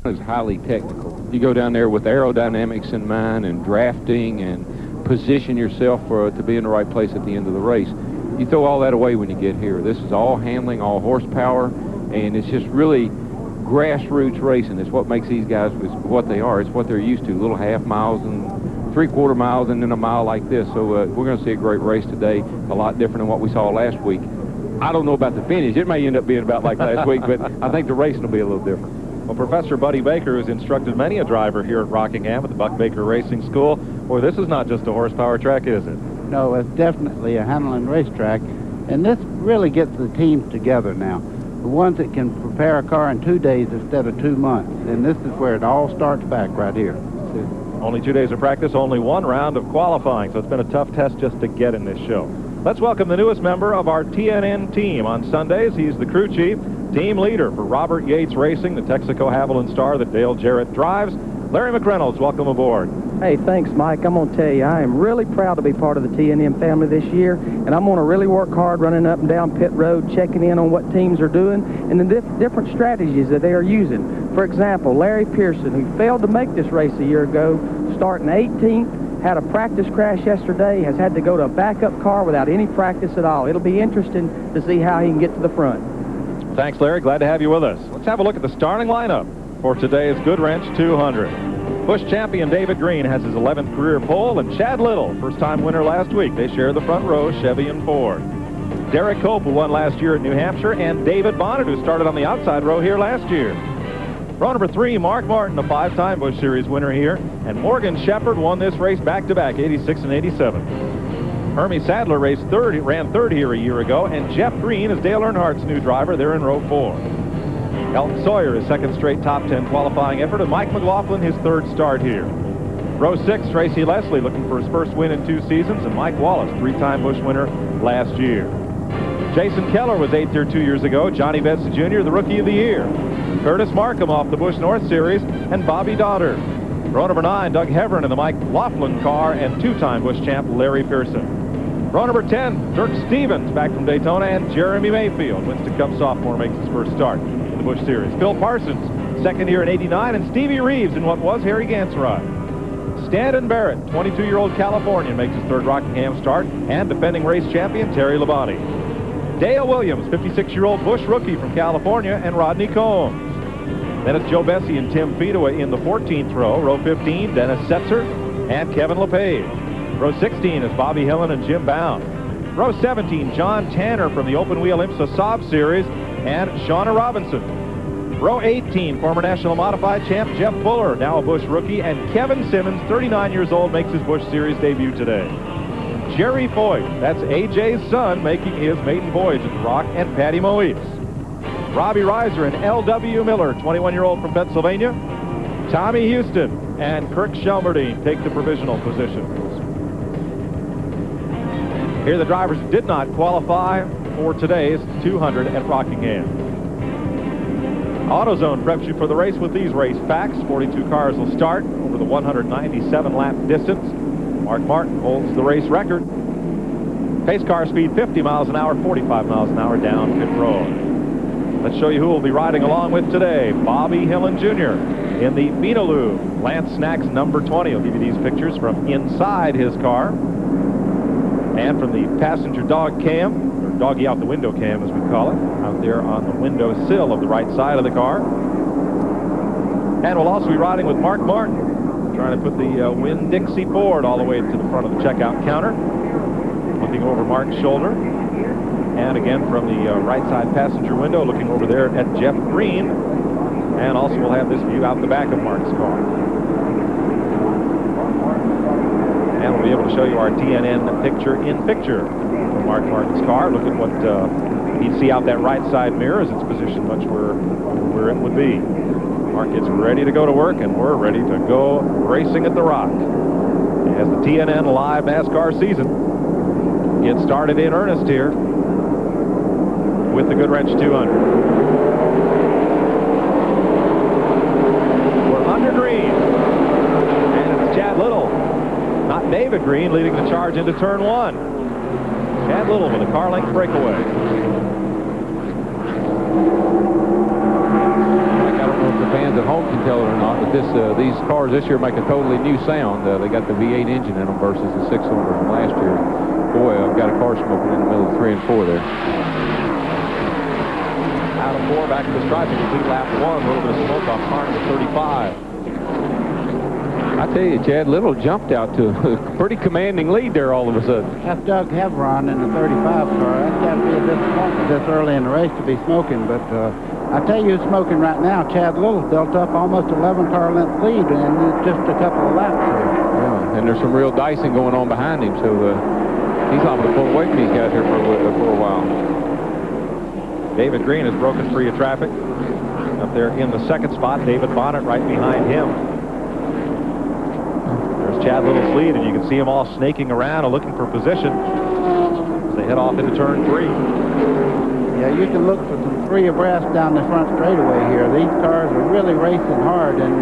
is highly technical. You go down there with aerodynamics in mind and drafting and position yourself to be in the right place at the end of the race. You throw all that away when you get here. This is all handling, all horsepower, and it's just really grassroots racing. It's what makes these guys what they are. It's what they're used to, little half miles and three-quarter miles and then a mile like this. So we're going to see a great race today, a lot different than what we saw last week. I don't know about the finish. It may end up being about like last week, but I think the racing will be a little different. Well, Professor Buddy Baker, who's instructed many a driver here at Rockingham at the Buck Baker Racing School, boy, this is not just a horsepower track, is it? No, it's definitely a handling racetrack, and this really gets the teams together now. The ones that can prepare a car in 2 days instead of 2 months, and this is where it all starts back right here. Only 2 days of practice, only one round of qualifying, so it's been a tough test just to get in this show. Let's welcome the newest member of our TNN team. On Sundays, he's the crew chief, team leader for Robert Yates Racing, the Texaco Haviland star that Dale Jarrett drives. Larry McReynolds, welcome aboard. Hey, thanks, Mike. I'm going to tell you, I am really proud to be part of the TNN family this year, and I'm going to really work hard running up and down pit road, checking in on what teams are doing and the different strategies that they are using. For example, Larry Pearson, who failed to make this race a year ago, starting 18th, had a practice crash yesterday, has had to go to a backup car without any practice at all. It'll be interesting to see how he can get to the front. Thanks, Larry. Glad to have you with us. Let's have a look at the starting lineup for today's Goodwrench 200. Busch champion David Green has his 11th career pole, and Chad Little, first-time winner last week. They share the front row, Chevy and Ford. Derek Cope, who won last year at New Hampshire, and David Bonnet, who started on the outside row here last year. Row number 3, Mark Martin, a 5-time Busch Series winner here, and Morgan Shepherd won this race back-to-back, 86 and 87. Hermie Sadler ran third here a year ago, and Jeff Green is Dale Earnhardt's new driver. They're in row 4. Elton Sawyer, his second straight top 10 qualifying effort, and Mike McLaughlin, his third start here. Row 6, Tracy Leslie looking for his first win in 2 seasons, and Mike Wallace, 3-time Busch winner last year. Jason Keller was 8th here 2 years ago. Johnny Benson Jr., the Rookie of the Year. Curtis Markham off the Busch North Series, and Bobby Dotter. Row number 9, Doug Heverin in the Mike Laughlin car, and 2-time Busch champ Larry Pearson. Row number 10, Dirk Stevens back from Daytona, and Jeremy Mayfield, Winston Cup sophomore, makes his first start in the Busch Series. Phil Parsons, second year in '89, and Stevie Reeves in what was Harry Gant's ride. Stanton Barrett, 22-year-old Californian, makes his third Rockingham start, and defending race champion Terry Labonte. Dale Williams, 56-year-old Busch rookie from California, and Rodney Combs. Then it's Joe Bessie and Tim Fedewa in the 14th row. Row 15, Dennis Setzer and Kevin LePage. Row 16 is Bobby Hillen and Jim Bound. Row 17, John Tanner from the Open Wheel IMSA Saab Series, and Shauna Robinson. Row 18, former National Modified champ Jeff Fuller, now a Busch rookie, and Kevin Simmons, 39 years old, makes his Busch Series debut today. Jerry Foyt, that's AJ's son, making his maiden voyage at the Rock, and Patty Moise. Robbie Reiser and L.W. Miller, 21-year-old from Pennsylvania. Tommy Houston and Kirk Shelmerdine take the provisional positions. Here are the drivers who did not qualify for today's 200 at Rockingham. AutoZone preps you for the race with these race facts. 42 cars will start over the 197-lap distance. Mark Martin holds the race record. Pace car speed 50 miles an hour, 45 miles an hour down pit road. Let's show you who we'll be riding along with today. Bobby Hillen Jr. in the Beanaloo Lance Snacks number 20. I'll give you these pictures from inside his car and from the passenger dog cam, or doggy out the window cam as we call it, out there on the window sill of the right side of the car. And we'll also be riding with Mark Martin, trying to put the Winn-Dixie Ford all the way to the front of the checkout counter, looking over Mark's shoulder. And again, from the right side passenger window, looking over there at Jeff Green. And also we'll have this view out the back of Mark's car. And we'll be able to show you our TNN picture-in-picture of Mark Martin's car. Look at what you see out that right side mirror as it's positioned much where it would be. Mark gets ready to go to work, and we're ready to go racing at the Rock as the TNN Live NASCAR season gets started in earnest here with the Goodwrench 200. We're under green, and it's Chad Little, not David Green, leading the charge into turn 1. Chad Little with a car length breakaway. I don't know if the fans at home can tell it or not, but these cars this year make a totally new sound. They got the V8 engine in them versus the 6-cylinder from last year. Boy, I've got a car smoking in the middle of 3 and 4 there. Out of 4, back to the stripe, and complete lap 1. A little bit of smoke off car number 35. I tell you, Chad Little jumped out to a pretty commanding lead there all of a sudden. That's Doug Hevron in the 35 car. That's got to be a disappointment this early in the race to be smoking. But I tell you, smoking right now, Chad Little built up almost 11 car length lead in just a couple of laps here. Yeah, and there's some real dicing going on behind him, so he's liable to pull away from these guys here for a while. David Green has broken free of traffic. Up there in the second spot, David Bonnet right behind him. Chad Little's lead, and you can see them all snaking around and looking for position as they head off into turn 3. Yeah, you can look for some 3 abreast down the front straightaway here. These cars are really racing hard, and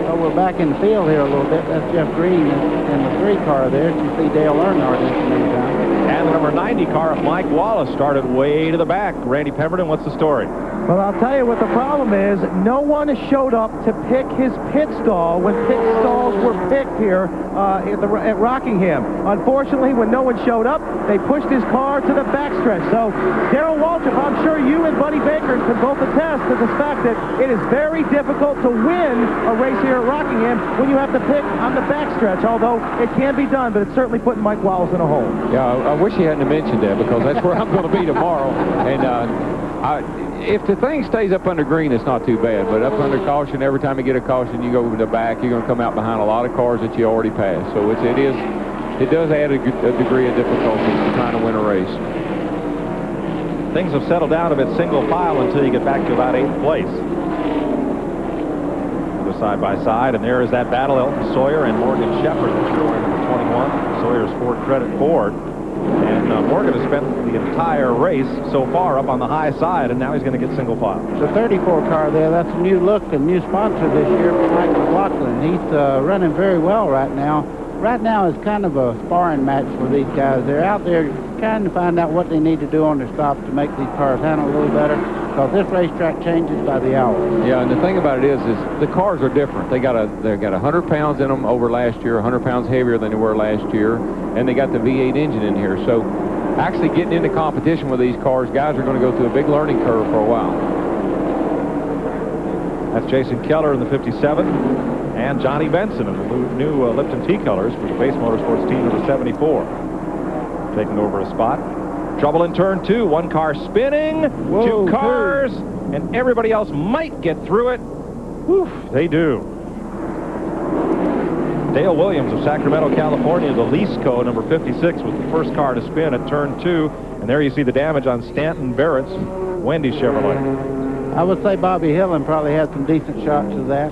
so we're back in the field here a little bit. That's Jeff Green in the 3 car there. You see Dale Earnhardt in the meantime. And the number 90 car of Mike Wallace started way to the back. Randy Pemberton, what's the story? Well, I'll tell you what the problem is. No one showed up to pick his pit stall when pit stalls were picked here at Rockingham. Unfortunately, when no one showed up, they pushed his car to the backstretch. So, Darrell Waltrip, I'm sure you and Buddy Baker can both attest to the fact that it is very difficult to win a race here at Rockingham when you have to pick on the backstretch, although it can be done, but it's certainly putting Mike Wallace in a hole. Yeah, I wish he hadn't mentioned that, because that's where I'm going to be tomorrow. And if the thing stays up under green, it's not too bad. But up under caution, every time you get a caution, you go over the back, you're going to come out behind a lot of cars that you already passed. So it does add a degree of difficulty to trying to win a race. Things have settled down a bit single file until you get back to about 8th place. Go side by side, and there is that battle. Elton Sawyer and Morgan Shepherd, number 21. Sawyer's Ford Credit Ford. And Morgan has spent the entire race so far up on the high side, and now he's going to get single file. The 34 car there, that's a new look, a new sponsor this year for Mike McLaughlin. He's running very well right now. Right now is kind of a sparring match for these guys. They're out there trying to find out what they need to do on their stops to make these cars handle a little better, because this racetrack changes by the hour. Yeah, and the thing about it is the cars are different. They got 100 pounds in them over last year, 100 pounds heavier than they were last year, and they got the V8 engine in here. So actually getting into competition with these cars, guys are going to go through a big learning curve for a while. That's Jason Keller in the 57, and Johnny Benson in the new Lipton T colors for the Base Motorsports team number 74. Taking over a spot. Trouble in turn 2. One car spinning. Whoa, 2 cars. And everybody else might get through it. Whew, they do. Dale Williams of Sacramento, California, the Leasco, number 56, was the first car to spin at turn 2. And there you see the damage on Stanton Barrett's Wendy Chevrolet. I would say Bobby Hillen probably had some decent shots of that.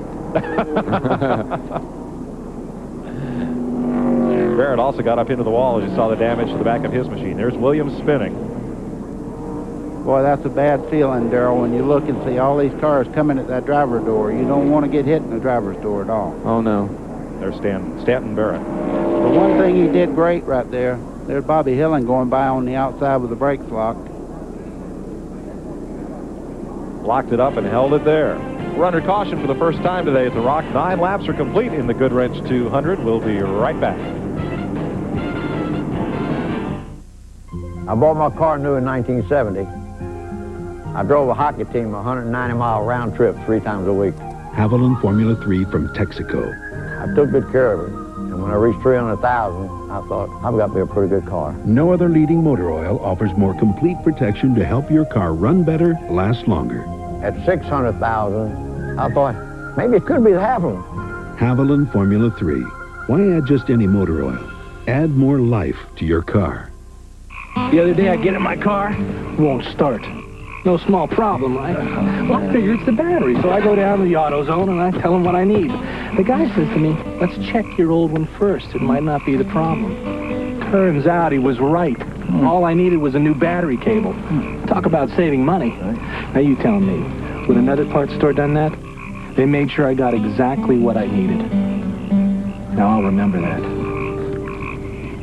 Barrett also got up into the wall as you saw the damage to the back of his machine. There's Williams spinning. Boy, that's a bad feeling, Darrell, when you look and see all these cars coming at that driver door. You don't want to get hit in the driver's door at all. Oh, no. There's Stanton Barrett. But one thing he did great right there, there's Bobby Hillen going by on the outside with the brakes locked. Locked it up and held it there. We're under caution for the first time today at the Rock. 9 laps are complete in the Goodwrench 200. We'll be right back. I bought my car new in 1970. I drove a hockey team a 190-mile round trip 3 times a week. Haviland Formula 3 from Texaco. I took good care of it. And when I reached 300,000, I thought, I've got to be a pretty good car. No other leading motor oil offers more complete protection to help your car run better, last longer. At 600,000, I thought, maybe it could be the Haviland. Haviland Formula 3. Why add just any motor oil? Add more life to your car. The other day I get in my car, won't start. No small problem, right? Well, I figure it's the battery, so I go down to the AutoZone and I tell them what I need. The guy says to me, let's check your old one first. It might not be the problem. Turns out he was right. All I needed was a new battery cable. Talk about saving money. Now you tell me, would another parts store done that? They made sure I got exactly what I needed. Now I'll remember that.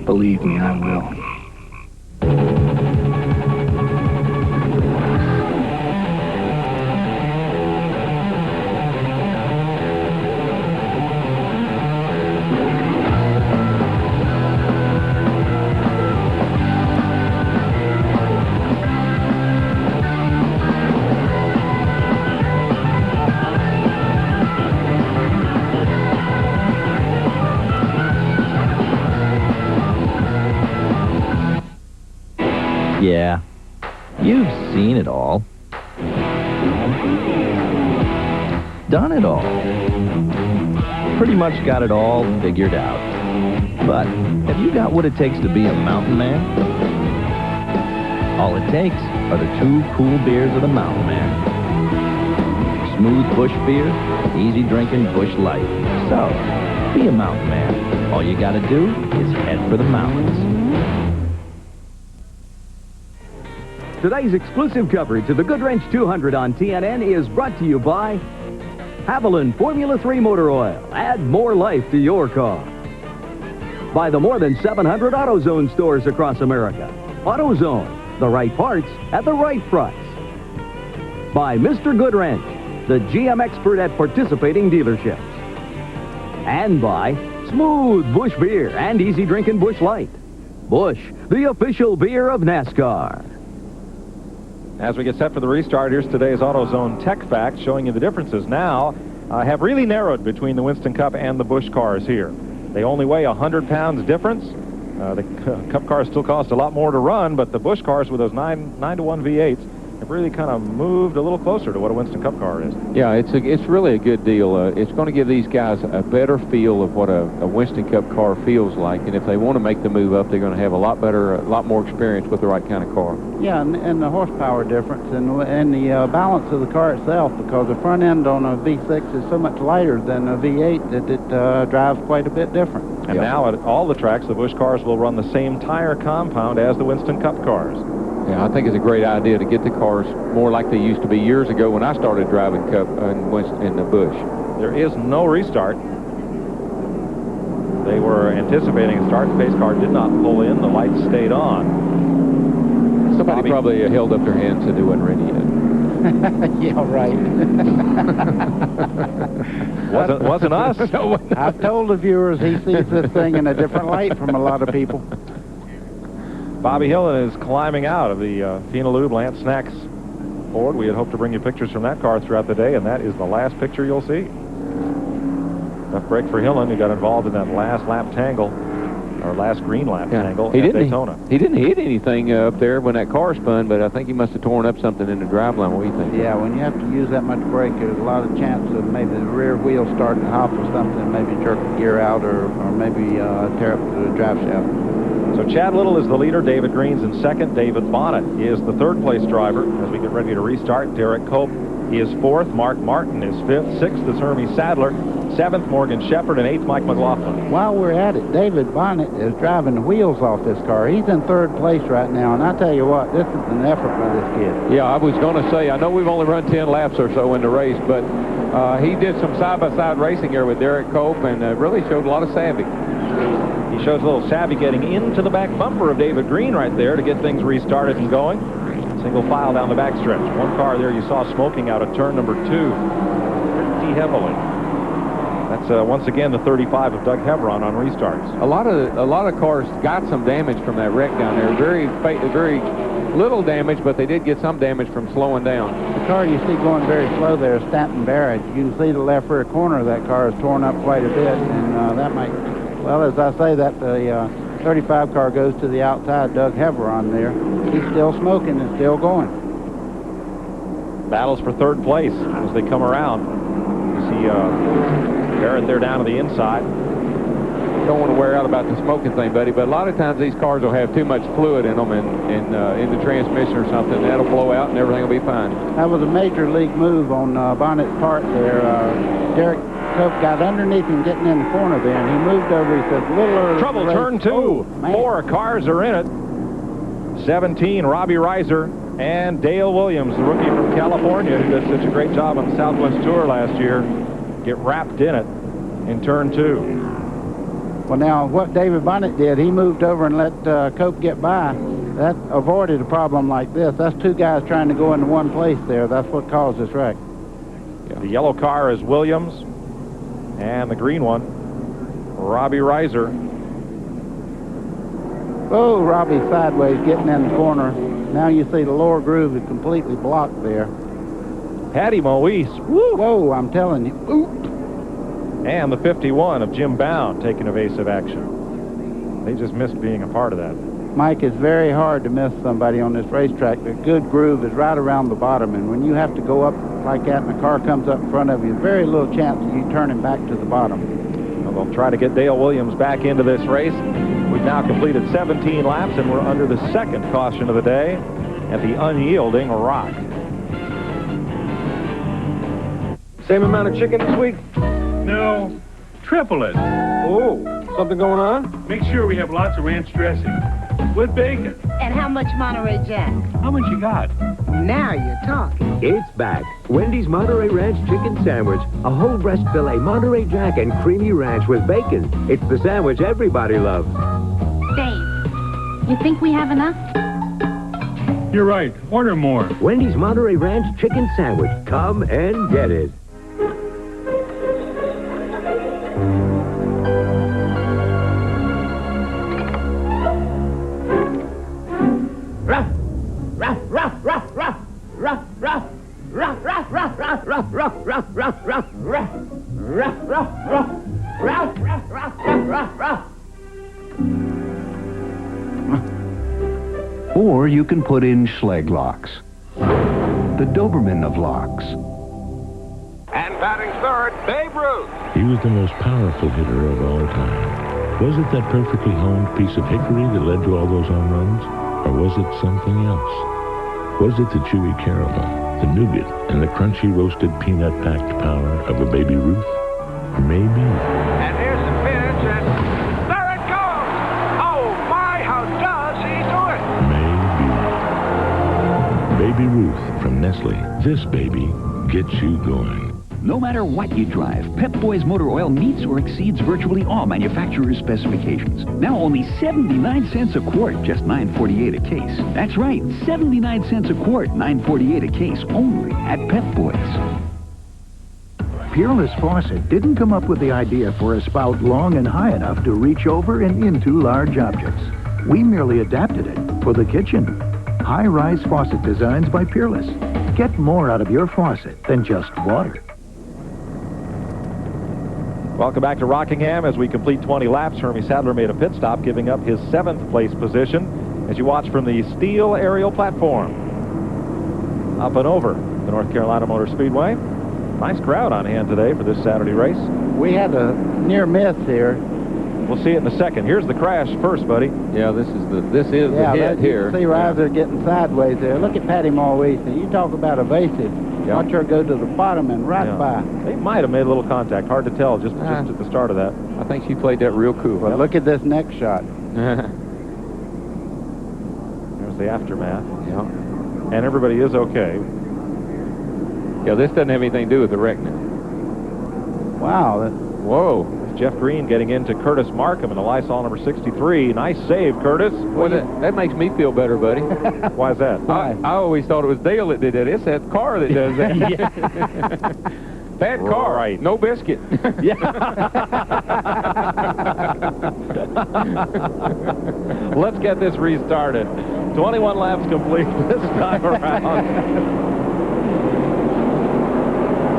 Believe me, I will. Done it all. Pretty much got it all figured out. But have you got what it takes to be a mountain man? All it takes are the 2 cool beers of the Mountain Man. Smooth Bush beer, easy drinking Bush Light. So, be a mountain man. All you gotta do is head for the mountains. Today's exclusive coverage of the Goodwrench 200 on TNN is brought to you by Haviland Formula 3 Motor Oil. Add more life to your car. By the more than 700 AutoZone stores across America. AutoZone, the right parts at the right price. By Mr. Goodwrench, the GM expert at participating dealerships. And by Smooth Bush Beer and easy drinking Bush Light. Bush, the official beer of NASCAR. As we get set for the restart, here's today's AutoZone Tech Fact showing you the differences now have really narrowed between the Winston Cup and the Busch cars here. They only weigh 100 pounds difference. The Cup cars still cost a lot more to run, but the Busch cars with those 9-to-1 V8s have really kind of moved a little closer to what a Winston Cup car is. Yeah, it's really a good deal. It's going to give these guys a better feel of what a Winston Cup car feels like, and if they want to make the move up, they're going to have a lot more experience with the right kind of car. Yeah, and the horsepower difference and the balance of the car itself, because the front end on a V6 is so much lighter than a V8 that it drives quite a bit different. And now at all the tracks, the Busch cars will run the same tire compound as the Winston Cup cars. Yeah, I think it's a great idea to get the cars more like they used to be years ago when I started driving Cup in the Busch. There is no restart. They were anticipating a start. The pace car did not pull in. The lights stayed on. Somebody probably held up their hand and said they wasn't ready yet. Yeah, right. wasn't us. I've told the viewers he sees this thing in a different light from a lot of people. Bobby Hillen is climbing out of the Fina Lube Lance Snacks Ford. We had hoped to bring you pictures from that car throughout the day, and that is the last picture you'll see. Tough break for Hillen, who got involved in that last lap tangle, or last green lap tangle at Daytona. He didn't hit anything up there when that car spun, but I think he must have torn up something in the driveline. What do you think? Yeah, when you have to use that much brake, there's a lot of chance of maybe the rear wheel starting to hop or something, maybe jerk the gear out or maybe tear up the drive shaft. So Chad Little is the leader. David Green's in second. David Bonnet is the third-place driver. As we get ready to restart, Derek Cope is fourth. Mark Martin is fifth. Sixth is Hermie Sadler. Seventh, Morgan Shepherd. And eighth, Mike McLaughlin. While we're at it, David Bonnet is driving the wheels off this car. He's in third place right now, and I tell you what, this is an effort by this kid. Yeah, I was going to say, I know we've only run 10 laps or so in the race, but he did some side-by-side racing here with Derek Cope and really showed a lot of savvy. He shows a little savvy getting into the back bumper of David Green right there to get things restarted and going. Single file down the backstretch. One car there you saw smoking out of turn number 2 pretty heavily. That's once again the 35 of Doug Heveron on restarts. A lot of cars got some damage from that wreck down there. Very little damage, but they did get some damage from slowing down. The car you see going very slow there is Stanton Barrett. You can see the left rear corner of that car is torn up quite a bit, and that might... Well, as I say, that the 35 car goes to the outside. Doug Heveron there. He's still smoking and still going. Battles for third place as they come around. You see Barrett there down to the inside. Don't want to wear out about the smoking thing, buddy, but a lot of times these cars will have too much fluid in them in the transmission or something. That'll blow out and everything will be fine. That was a major league move on Bonnet's part there. Derek Cope got underneath him getting in the corner there, and he moved over. He said, little early. Trouble, turn 2. Oh, 4 cars are in it. 17, Robbie Reiser and Dale Williams, the rookie from California, who did such a great job on the Southwest Tour last year, get wrapped in it in turn 2. Well, now, what David Bonnet did, he moved over and let Cope get by. That avoided a problem like this. That's 2 guys trying to go into one place there. That's what caused this wreck. Yeah. The yellow car is Williams, and the green one, Robbie Reiser. Oh, Robbie sideways getting in the corner. Now you see the lower groove is completely blocked there. Patty Moise. Woo! Whoa, I'm telling you. Oop. And the 51 of Jim Bound taking evasive action. They just missed being a part of that. Mike, it's very hard to miss somebody on this racetrack. The good groove is right around the bottom, and when you have to go up like that and the car comes up in front of you, there's very little chance of you turning back to the bottom. Well, they'll try to get Dale Williams back into this race. We've now completed 17 laps, and we're under the second caution of the day at the unyielding Rock. Same amount of chicken this week? No, triple it. Oh, something going on? Make sure we have lots of ranch dressing with bacon. And how much Monterey Jack? How much you got? Now you're talking. It's back. Wendy's Monterey Ranch Chicken Sandwich. A whole breast filet, Monterey Jack, and creamy ranch with bacon. It's the sandwich everybody loves. Dave, you think we have enough? You're right. Order more. Wendy's Monterey Ranch Chicken Sandwich. Come and get it. Or you can put in Schlegg locks, the Doberman of locks. And batting third, Babe Ruth. He was the most powerful hitter of all time. Was it that perfectly honed piece of hickory that led to all those home runs? Or was it something else? Was it the chewy caramel, the nougat, and the crunchy roasted peanut-packed power of a Baby Ruth? Maybe. And here's the pitch, and there it goes! Oh, my, how does he do it? Maybe. Baby Ruth from Nestle. This baby gets you going. No matter what you drive, Pep Boys motor oil meets or exceeds virtually all manufacturer's specifications. Now only 79 cents a quart, just $9.48 a case. That's right, 79 cents a quart, $9.48 a case, only at Pep Boys. Peerless Faucet didn't come up with the idea for a spout long and high enough to reach over and into large objects. We merely adapted it for the kitchen. High-rise faucet designs by Peerless. Get more out of your faucet than just water. Welcome back to Rockingham. As we complete 20 laps, Hermie Sadler made a pit stop, giving up his 7th place position as you watch from the steel aerial platform. Up and over the North Carolina Motor Speedway. Nice crowd on hand today for this Saturday race. We had a near miss here. We'll see it in a second. Here's the crash first, buddy. Yeah, this is the hit here. You can see Reiser getting sideways there. Look at Patty Mulwee. You talk about evasive. Yeah. Watch her go to the bottom and right by. They might have made a little contact. Hard to tell just at the start of that. I think she played that real cool. But look at this next shot. There's the aftermath. Yeah. And everybody is okay. Yeah, this doesn't have anything to do with the wreck now. Wow. Whoa. Jeff Green getting into Curtis Markham in the Lysol number 63. Nice save, Curtis. Well, that makes me feel better, buddy. Why is that? I always thought it was Dale that did that. It's that car that does that. Bad car. Right. No biscuit. Let's get this restarted. 21 laps complete this time around.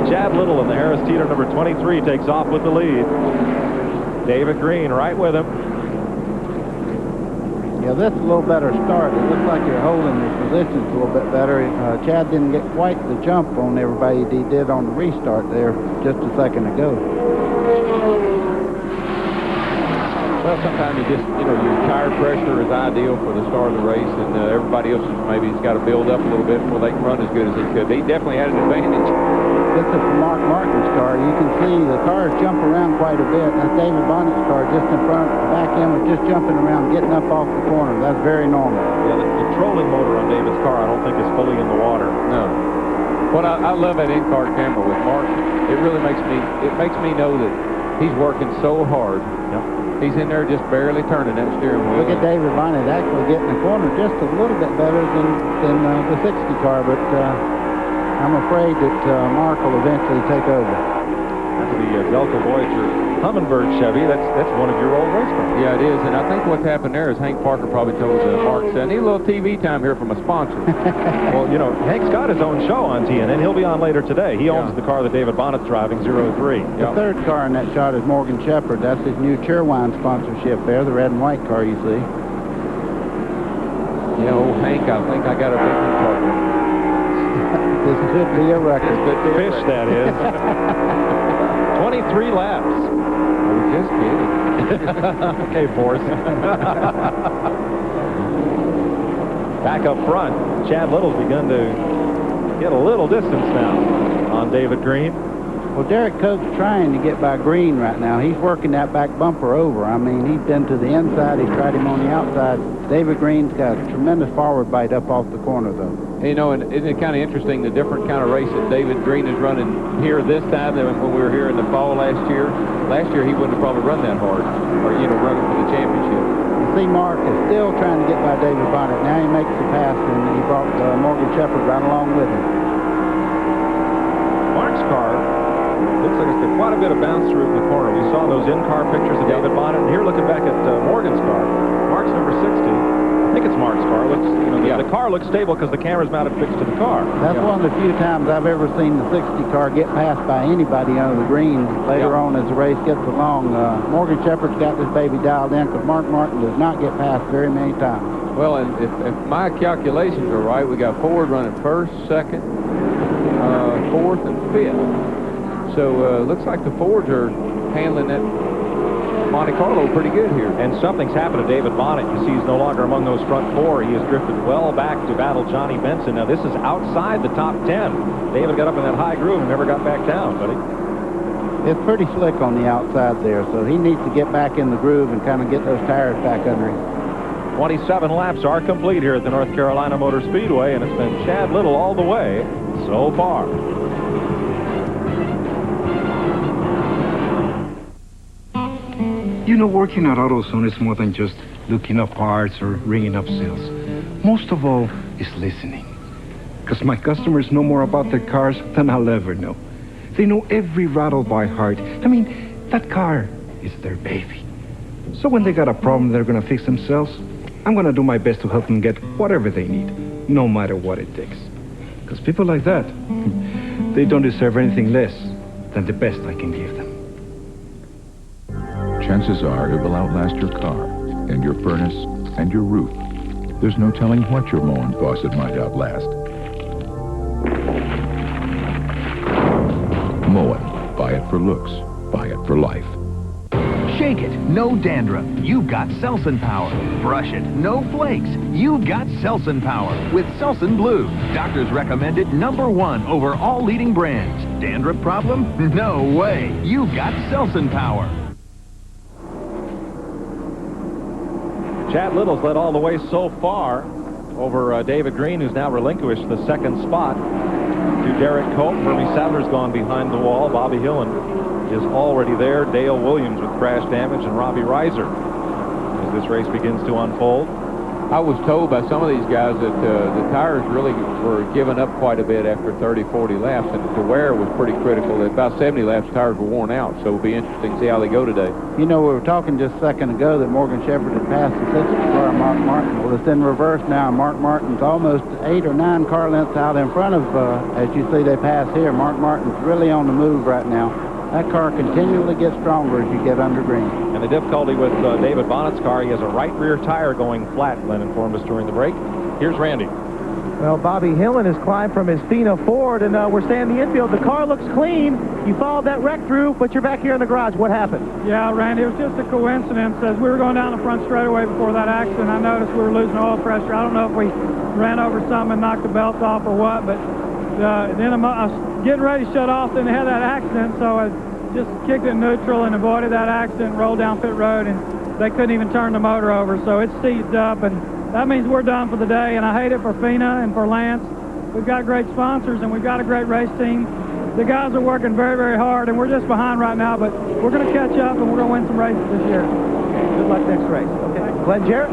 Chad Little in the Harris Teeter number 23 takes off with the lead. David Green right with him. Yeah, this is a little better start. It looks like you're holding your positions a little bit better. Chad didn't get quite the jump on everybody he did on the restart there just a second ago. Well, sometimes you just, your tire pressure is ideal for the start of the race, and everybody else maybe has got to build up a little bit before they can run as good as he could. He definitely had an advantage. This is Mark Martin's car. You can see the cars jump around quite a bit. That's David Bonnet's car just in front. The back end was just jumping around, getting up off the corner. That's very normal. Yeah, the trolling motor on David's car I don't think is fully in the water. No. Well, I love that in-car camera with Mark. It really makes me know that he's working so hard. Yep. He's in there just barely turning that steering wheel. Look at David Bonnet actually getting the corner just a little bit better than the 60 car, but I'm afraid that Mark will eventually take over. That's the Delta Voyager Humminbird Chevy. That's one of your old race cars. Yeah, it is. And I think what's happened there is Hank Parker probably told Mark, I need a little TV time here from a sponsor. Well, Hank's got his own show on TNN. He'll be on later today. He owns the car that David Bonnet's driving, 03. The third car in that shot is Morgan Shepherd. That's his new Cheerwine sponsorship there, the red and white car you see. Yeah, old Hank, I think I got a big partner. This could be a record. Fish, that is. 23 laps. I was just kidding. Okay, Forrest. Back up front, Chad Little's begun to get a little distance now on David Green. Well, Derek Cope's trying to get by Green right now. He's working that back bumper over. I mean, he's been to the inside. He's tried him on the outside. David Green's got a tremendous forward bite up off the corner, though. You know, and isn't it kind of interesting, the different kind of race that David Green is running here this time than when we were here in the fall last year? Last year, he wouldn't have probably run that hard, or, you know, running for the championship. You see, Mark is still trying to get by David Bonnet. Now he makes the pass, and he brought Morgan Shepherd right along with him. Mark's car looks like it's got quite a bit of bounce through the corner. We saw those in-car pictures of David Bonnet, and here looking back at Morgan's car, Mark's number 60. I think it's Mark's car. Looks, you know, the car looks stable because the camera's mounted fixed to the car. That's one of the few times I've ever seen the 60 car get passed by anybody under the green later on as the race gets along. Morgan Shepherd's got this baby dialed in because Mark Martin does not get passed very many times. Well, and if my calculations are right, we got Ford running first, second, fourth, and fifth. So looks like the Fords are handling that Monte Carlo pretty good here. And something's happened to David Bonnet. You see he's no longer among those front four. He has drifted well back to battle Johnny Benson. Now this is outside the top 10. David got up in that high groove and never got back down, buddy. It's pretty slick on the outside there, so he needs to get back in the groove and kind of get those tires back under him. 27 laps are complete here at the North Carolina Motor Speedway, and it's been Chad Little all the way so far. You know, working at AutoZone is more than just looking up parts or ringing up sales. Most of all is listening. Because my customers know more about their cars than I'll ever know. They know every rattle by heart. I mean, that car is their baby. So when they got a problem they're going to fix themselves, I'm going to do my best to help them get whatever they need, no matter what it takes. Because people like that, they don't deserve anything less than the best I can give them. Chances are it will outlast your car, and your furnace, and your roof. There's no telling what your Moen faucet might outlast. Moen. Buy it for looks. Buy it for life. Shake it, no dandruff. You've got Selsun Power. Brush it, no flakes. You've got Selsun Power with Selsun Blue. Doctors recommend it #1 over all leading brands. Dandruff problem? No way. You've got Selsun Power. Chad Little's led all the way so far over David Green, who's now relinquished the second spot to Derek Cope. Herbie Sadler's gone behind the wall. Bobby Hillen is already there. Dale Williams with crash damage, and Robbie Reiser as this race begins to unfold. I was told by some of these guys that the tires really were giving up quite a bit after 30, 40 laps, and the wear was pretty critical. At about 70 laps, tires were worn out, so it'll be interesting to see how they go today. You know, we were talking just a second ago that Morgan Shepherd had passed the 60 car, Mark Martin. Well, it's in reverse now. Mark Martin's almost 8 or 9 car lengths out in front of, as you see they pass here. Mark Martin's really on the move right now. That car continually gets stronger as you get under green. And the difficulty with David Bonnet's car, he has a right rear tire going flat, Glenn informed us during the break. Here's Randy. Well, Bobby Hillen has climbed from his Fina Ford, and we're staying in the infield. The car looks clean. You followed that wreck through, but you're back here in the garage. What happened? Yeah, Randy, it was just a coincidence. As we were going down the front straightaway before that accident, I noticed we were losing oil pressure. I don't know if we ran over something and knocked the belts off or what, but then I was getting ready to shut off, then they had that accident, so I just kicked it in neutral and avoided that accident, rolled down pit road, and they couldn't even turn the motor over, so it's seized up, and that means we're done for the day, and I hate it for Fina and for Lance. We've got great sponsors, and we've got a great race team. The guys are working very, very hard, and we're just behind right now, but we're going to catch up, and we're going to win some races this year. Good luck next race. Okay. Glenn Jarrett?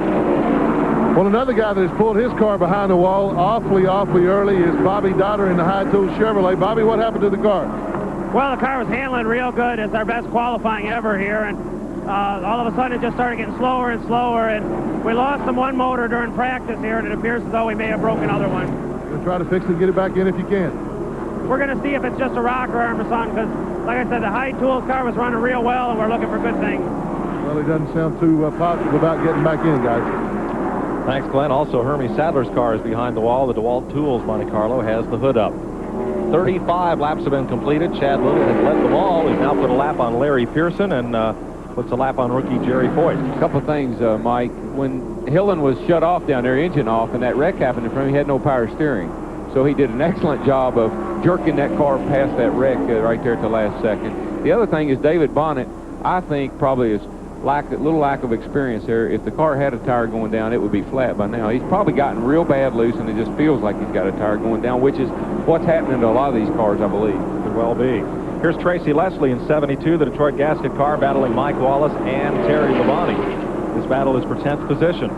Well, another guy that has pulled his car behind the wall awfully early is Bobby Dotter in the High Tool Chevrolet. Bobby, what happened to the car? Well, the car was handling real good. It's our best qualifying ever here, and all of a sudden it just started getting slower and slower, and we lost them one motor during practice here, and it appears as though we may have broken another one. You're going to try to fix it and get it back in if you can. We're going to see if it's just a rocker arm or something, because, like I said, the High Tools car was running real well, and we're looking for good things. Well, he doesn't sound too positive about getting back in, guys. Thanks, Glenn. Also, Hermie Sadler's car is behind the wall. The DeWalt Tools Monte Carlo has the hood up. 35 laps have been completed. Chad Little has led them all. He's now put a lap on Larry Pearson and puts a lap on rookie Jerry Foyt. A couple of things, Mike. When Hillen was shut off down there, engine off, and that wreck happened in front of him, he had no power steering. So he did an excellent job of jerking that car past that wreck right there at the last second. The other thing is David Bonnet, I think, probably is a little lack of experience there. If the car had a tire going down, it would be flat by now. He's probably gotten real bad loose, and it just feels like he's got a tire going down, which is what's happening to a lot of these cars, I believe. Could well be. Here's Tracy Leslie in 72, the Detroit Gasket car, battling Mike Wallace and Terry Labonte. This battle is for 10th position.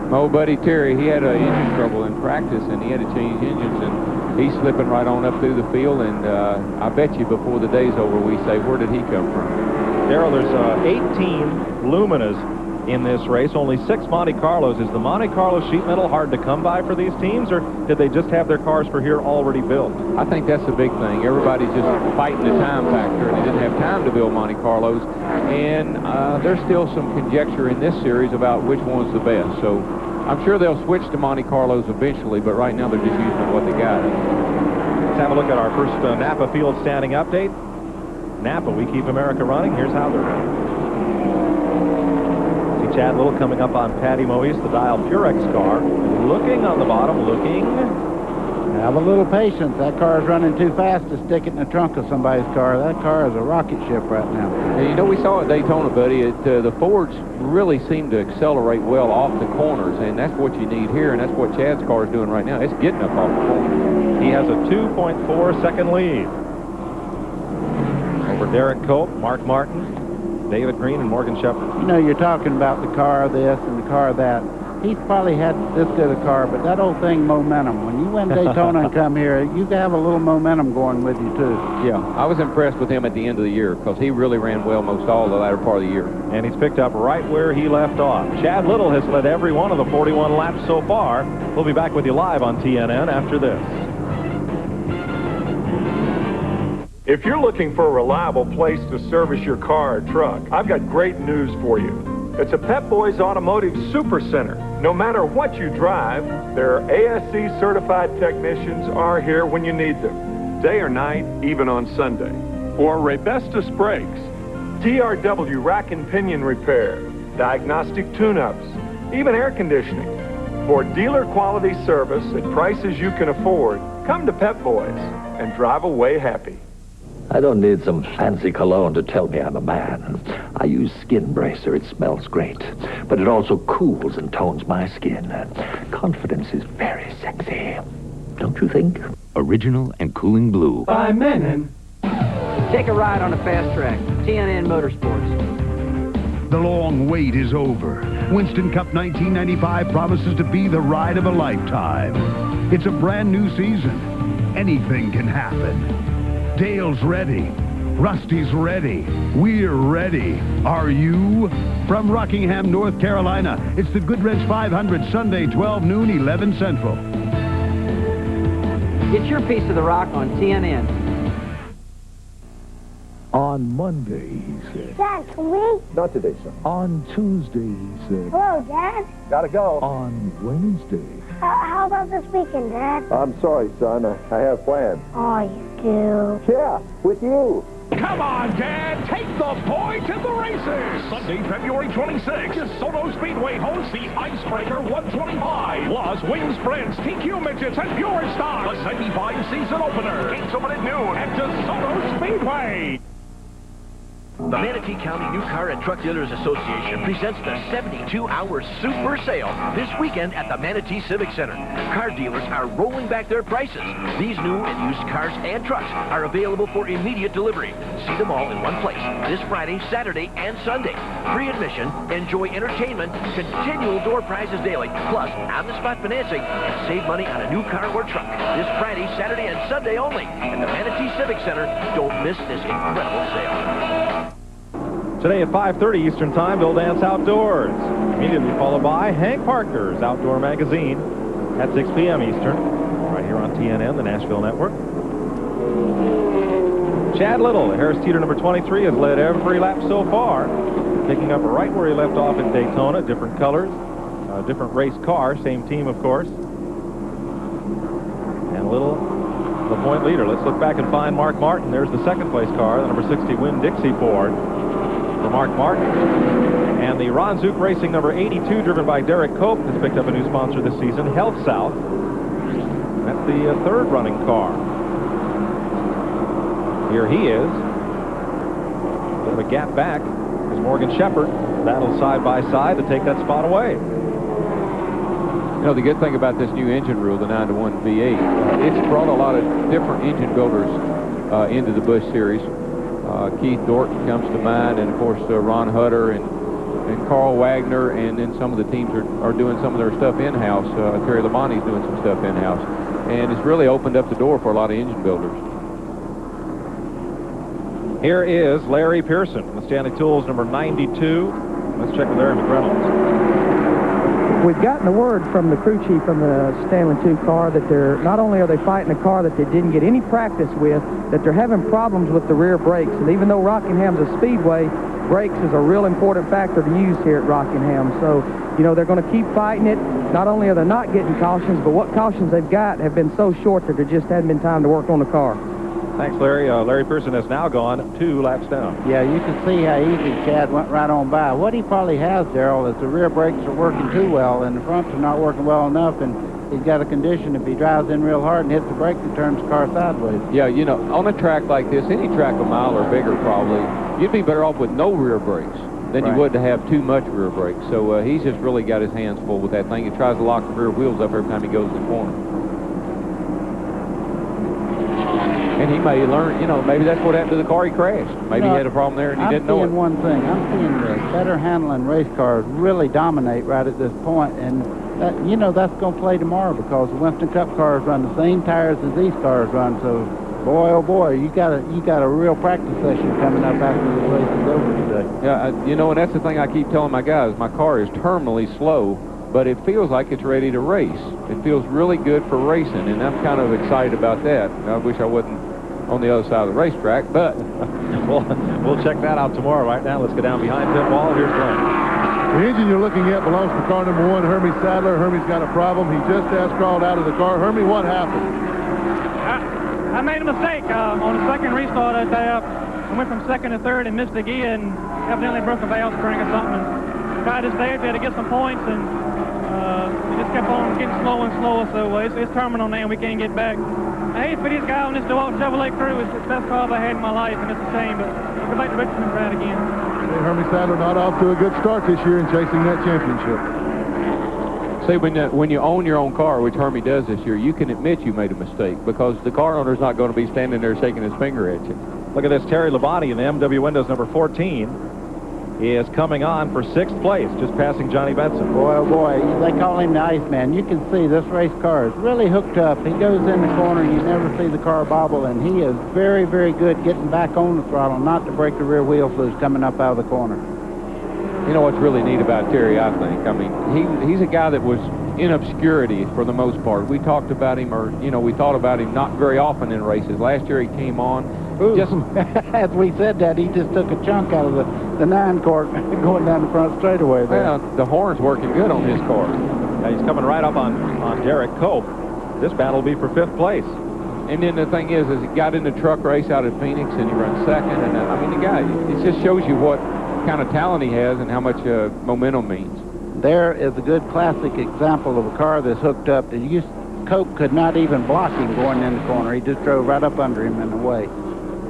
My old buddy Terry, he had engine trouble in practice, and he had to change engines, and he's slipping right on up through the field, and I bet you before the day's over, we say, where did he come from? Darrell, there's 18 Luminas in this race, only 6 Monte Carlos. Is the Monte Carlo sheet metal hard to come by for these teams, or did they just have their cars for here already built? I think that's the big thing. Everybody's just fighting the time factor, and they didn't have time to build Monte Carlos. And there's still some conjecture in this series about which one's the best. So I'm sure they'll switch to Monte Carlos eventually, but right now they're just using what they got. Let's have a look at our first Napa field standing update. Napa, we keep America running. Here's how they're running. See Chad Little coming up on Patty Moise, the Dial Purex car. Looking on the bottom, looking. Have a little patience. That car is running too fast to stick it in the trunk of somebody's car. That car is a rocket ship right now. And you know, we saw at Daytona, buddy, the Fords really seem to accelerate well off the corners, and that's what you need here, and that's what Chad's car is doing right now. It's getting up off the corner. He has a 2.4-second lead over Derek Cope, Mark Martin, David Green, and Morgan Shepherd. You know, you're talking about the car this and the car that. He's probably had this good a car, but that old thing, momentum. When you win Daytona and come here, you have a little momentum going with you, too. Yeah, I was impressed with him at the end of the year because he really ran well most all the latter part of the year. And he's picked up right where he left off. Chad Little has led every one of the 41 laps so far. We'll be back with you live on TNN after this. If you're looking for a reliable place to service your car or truck, I've got great news for you. It's a Pep Boys Automotive Super Center. No matter what you drive, their ASC certified technicians are here when you need them, day or night, even on Sunday. For Raybestos brakes, TRW rack and pinion repair, diagnostic tune-ups, even air conditioning. For dealer quality service at prices you can afford, come to Pep Boys and drive away happy. I don't need some fancy cologne to tell me I'm a man. I use Skin Bracer. It smells great, but it also cools and tones my skin. Confidence is very sexy, don't you think? Original and cooling blue. By Menon. Take a ride on the fast track. TNN Motorsports. The long wait is over. Winston Cup 1995 promises to be the ride of a lifetime. It's a brand new season. Anything can happen. Dale's ready. Rusty's ready. We're ready. Are you? From Rockingham, North Carolina, it's the Goodwrench 500, Sunday, 12 noon, 11 Central. Get your piece of the rock on TNN. On Monday, he said. Dad, can we? Not today, son. On Tuesday, he said. Hello, Dad. Gotta go. On Wednesday. How about this weekend, Dad? I'm sorry, son. I have plans. Oh, you do? Yeah, with you. Come on, Dad. Take the boy to the races. Sunday, February 26th, DeSoto Speedway hosts the Icebreaker 125. Plus, wing sprints, TQ midgets, and pure stocks. The 95 season opener. Gates open at noon at DeSoto Speedway. The Manatee County New Car and Truck Dealers Association presents the 72-hour Super Sale this weekend at the Manatee Civic Center. Car dealers are rolling back their prices. These new and used cars and trucks are available for immediate delivery. See them all in one place this Friday, Saturday, and Sunday. Free admission, enjoy entertainment, continual door prizes daily, plus on-the-spot financing, and save money on a new car or truck. This Friday, Saturday, and Sunday only at the Manatee Civic Center. Don't miss this incredible sale. Today at 5:30 Eastern Time, they'll dance outdoors. Immediately followed by Hank Parker's Outdoor Magazine at 6 p.m. Eastern, right here on TNN, the Nashville Network. Chad Little, the Harris Teeter number 23, has led every lap so far, picking up right where he left off in Daytona, different colors. different race car, same team, of course. And Little, the point leader. Let's look back and find Mark Martin. There's the second place car, the number 60 Winn-Dixie Ford for Mark Martin. And the Ron Zook Racing number 82, driven by Derek Cope, has picked up a new sponsor this season, Health South. That's the third running car. Here he is. Bit of a gap back as Morgan Shepherd battles side by side to take that spot away. You know, the good thing about this new engine rule, the 9-to-1 V8, it's brought a lot of different engine builders into the Busch Series. Keith Dorton comes to mind, and of course Ron Hutter and Carl Wagner, and then some of the teams are doing some of their stuff in-house. Terry Labonte's doing some stuff in-house, and it's really opened up the door for a lot of engine builders. Here is Larry Pearson with Stanley Tools number 92. Let's check with Larry McReynolds. We've gotten the word from the crew chief from the Stanley 2 car that they're not only are they fighting a car that they didn't get any practice with, that they're having problems with the rear brakes. And even though Rockingham's a speedway, brakes is a real important factor to use here at Rockingham. So, you know, they're going to keep fighting it. Not only are they not getting cautions, but what cautions they've got have been so short that there just hadn't been time to work on the car. Thanks, Larry. Larry Pearson has now gone 2 laps down. Yeah, you can see how easy Chad went right on by. What he probably has, Darrell, is the rear brakes are working too well, and the fronts are not working well enough, and he's got a condition. If he drives in real hard and hits the brake, and turns the car sideways. Yeah, you know, on a track like this, any track a mile or bigger probably, you'd be better off with no rear brakes than you would to have too much rear brakes. So he's just really got his hands full with that thing. He tries to lock the rear wheels up every time he goes in the corner. And he may learn, you know, maybe that's what happened to the car he crashed. Maybe he had a problem there and he didn't know it. I'm seeing one thing. I'm seeing the better handling race cars really dominate right at this point, and that, you know, that's going to play tomorrow because the Winston Cup cars run the same tires as these cars run. So, boy, oh boy, you got a real practice session coming up after the race is over today. Yeah, you know, and that's the thing I keep telling my guys. My car is terminally slow, but it feels like it's ready to race. It feels really good for racing, and I'm kind of excited about that. I wish I wasn't on the other side of the racetrack, but we'll check that out tomorrow. Right now, let's go down behind pit wall. Here's Glenn. The engine you're looking at belongs to car number 1, Hermie Sadler. Hermie's got a problem. He just has crawled out of the car. Hermie, what happened? I made a mistake on the second restart. I went from second to third and missed a gear and evidently broke a valve spring or something. And tried to stay there to get some points, and it just kept on getting slower and slower. So it's terminal now, and we can't get back. I hate for these guys on this DeWalt Chevrolet crew. It's the best car I've had in my life, and it's a shame, but we'll go back to Richmond and try it again. Hey, Hermie Sadler not off to a good start this year in chasing that championship. See, when you own your own car, which Hermie does this year, you can admit you made a mistake because the car owner's not going to be standing there shaking his finger at you. Look at this. Terry Labonte in the MW Windows number 14 is coming on for 6th place, just passing Johnny Benson. Boy, oh boy, they call him the Iceman. You can see this race car is really hooked up. He goes in the corner, you never see the car bobble, and he is very, very good getting back on the throttle, not to break the rear wheel loose coming up out of the corner. You know what's really neat about Terry, I think? I mean, he's a guy that was in obscurity for the most part. We talked about him, or, you know, we thought about him not very often in races. Last year he came on. Just as we said that, he just took a chunk out of the 9 car going down the front straightaway there. Well, the horn's working good on his car. Now he's coming right up on Derek Cope. This battle will be for 5th place. And then the thing is he got in the truck race out at Phoenix, and he runs 2nd. And I mean, the guy, it just shows you what kind of talent he has and how much momentum means. There is a good classic example of a car that's hooked up. Cope could not even block him going in the corner. He just drove right up under him and away.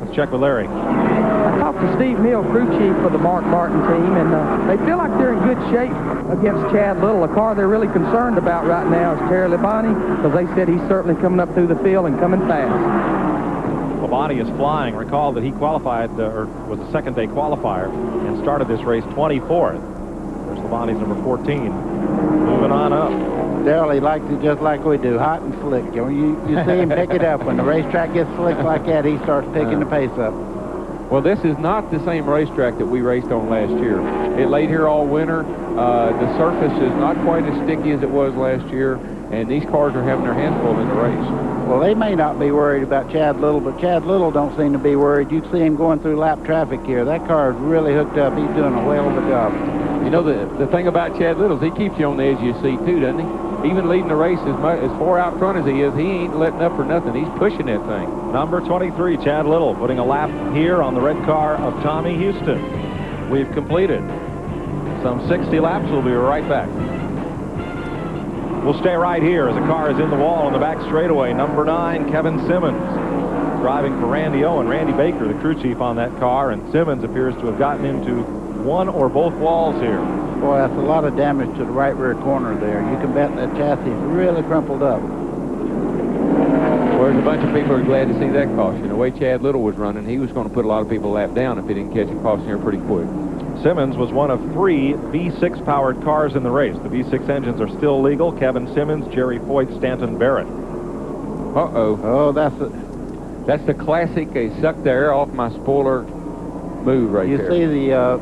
Let's check with Larry. I talked to Steve Mill, crew chief for the Mark Martin team, and they feel like they're in good shape against Chad Little. A car they're really concerned about right now is Terry Labonte, because they said he's certainly coming up through the field and coming fast. Labonte is flying. Recall that he qualified, or was a second-day qualifier, and started this race 24th. There's Labonte's number 14. Moving on up. Darrell, he likes it just like we do, hot and slick. You see him pick it up. When the racetrack gets slick like that, he starts picking the pace up. Well, this is not the same racetrack that we raced on last year. It laid here all winter. The surface is not quite as sticky as it was last year, and these cars are having their hands full in the race. Well, they may not be worried about Chad Little, but Chad Little don't seem to be worried. You see him going through lap traffic here. That car is really hooked up. He's doing a whale of a job. You know, the thing about Chad Little is he keeps you on the edge of your seat, too, doesn't he? Even leading the race as far out front as he is, he ain't letting up for nothing. He's pushing that thing. Number 23, Chad Little, putting a lap here on the red car of Tommy Houston. We've completed some 60 laps. We'll be right back. We'll stay right here as the car is in the wall on the back straightaway. Number 9, Kevin Simmons, driving for Randy Owen. Randy Baker, the crew chief on that car, and Simmons appears to have gotten into one or both walls here. Boy, that's a lot of damage to the right rear corner there. You can bet that chassis is really crumpled up. Well, there's a bunch of people who are glad to see that caution. The way Chad Little was running, he was going to put a lot of people lap down if he didn't catch a caution here pretty quick. Simmons was one of 3 V6-powered cars in the race. The V6 engines are still legal. Kevin Simmons, Jerry Foyt, Stanton Barrett. Uh-oh. Oh, that's the classic, they suck the air off my spoiler move right there. You see the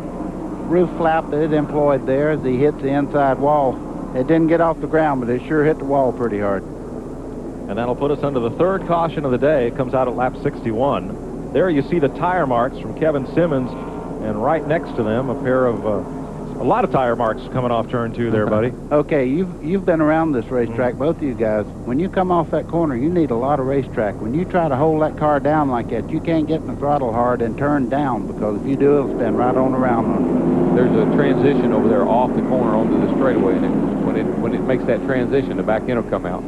roof flap that it employed there as he hit the inside wall. It didn't get off the ground, but it sure hit the wall pretty hard. And that'll put us under the 3rd caution of the day. It comes out at lap 61. There you see the tire marks from Kevin Simmons, and right next to them, a pair of a lot of tire marks coming off turn 2 there, buddy. Okay, you've been around this racetrack, both of you guys. When you come off that corner, you need a lot of racetrack. When you try to hold that car down like that, you can't get in the throttle hard and turn down, because if you do, it'll spin right on around on you. There's a transition over there off the corner onto the straightaway, and when it makes that transition, the back end will come out.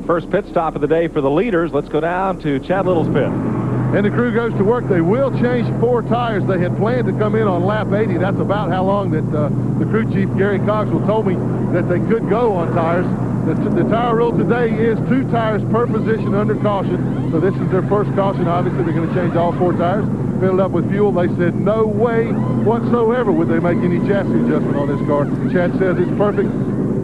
First pit stop of the day for the leaders. Let's go down to Chad Little's pit. And the crew goes to work. They will change 4 tires. They had planned to come in on lap 80. That's about how long that the crew chief, Gary Cogswell, told me that they could go on tires. The tire rule today is 2 tires per position under caution. So this is their first caution. Obviously, they're going to change all 4 tires, fill it up with fuel. They said no way whatsoever would they make any chassis adjustment on this car. Chad says it's perfect.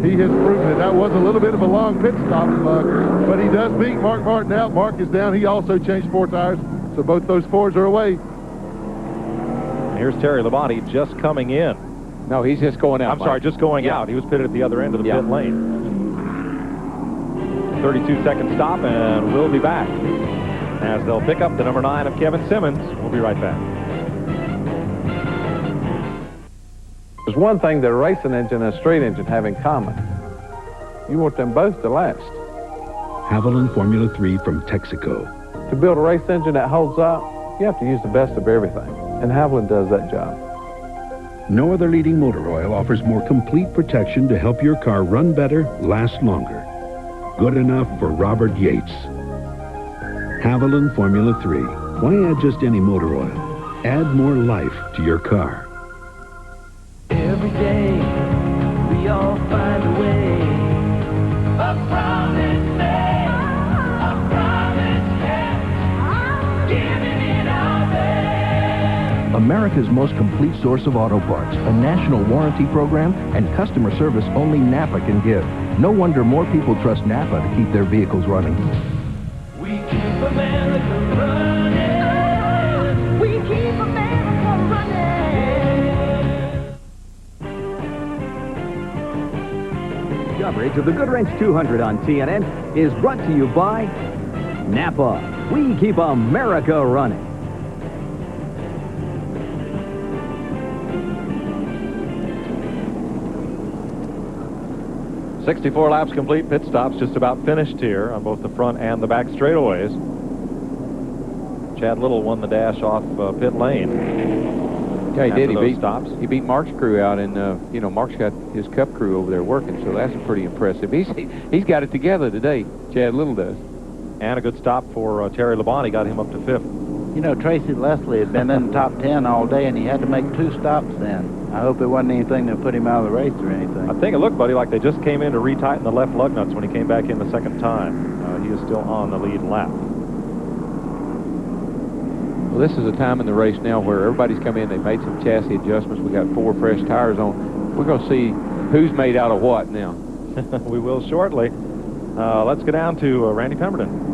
He has proven it. That was a little bit of a long pit stop, but he does beat Mark Martin out. Mark is down. He also changed 4 tires, so both those 4s are away. Here's Terry Labonte just coming in. No, he's just going out. I'm sorry, just going out. He was pitted at the other end of the pit lane. 32-second stop, and we'll be back as they'll pick up the number 9 of Kevin Simmons. We'll be right back. There's one thing that a racing engine and a straight engine have in common. You want them both to last. Haviland Formula 3 from Texaco. To build a race engine that holds up, you have to use the best of everything, and Haviland does that job. No other leading motor oil offers more complete protection to help your car run better, last longer. Good enough for Robert Yates. Haviland Formula 3. Why add just any motor oil? Add more life to your car. Every day, we all find a way. A promise made, a promise kept, giving it our best. America's most complete source of auto parts, a national warranty program, and customer service only Napa can give. No wonder more people trust Napa to keep their vehicles running. We keep America running. We keep America running. Coverage of the Goodwrench 200 on TNN is brought to you by Napa. We keep America running. 64 laps complete. Pit stops just about finished here on both the front and the back straightaways. Chad Little won the dash off pit lane. Yeah, he did. He beat Mark's crew out, and Mark's got his Cup crew over there working, so that's pretty impressive. He's got it together today. Chad Little does. And a good stop for Terry Labonte, got him up to 5th. You know, Tracy Leslie had been in the top 10 all day, and he had to make 2 stops then. I hope it wasn't anything that put him out of the race or anything. I think it looked, buddy, like they just came in to retighten the left lug nuts when he came back in the second time. He is still on the lead lap. Well, this is a time in the race now where everybody's come in. They've made some chassis adjustments. We got 4 fresh tires on. We're going to see who's made out of what now. We will shortly. Let's go down to Randy Pemberton.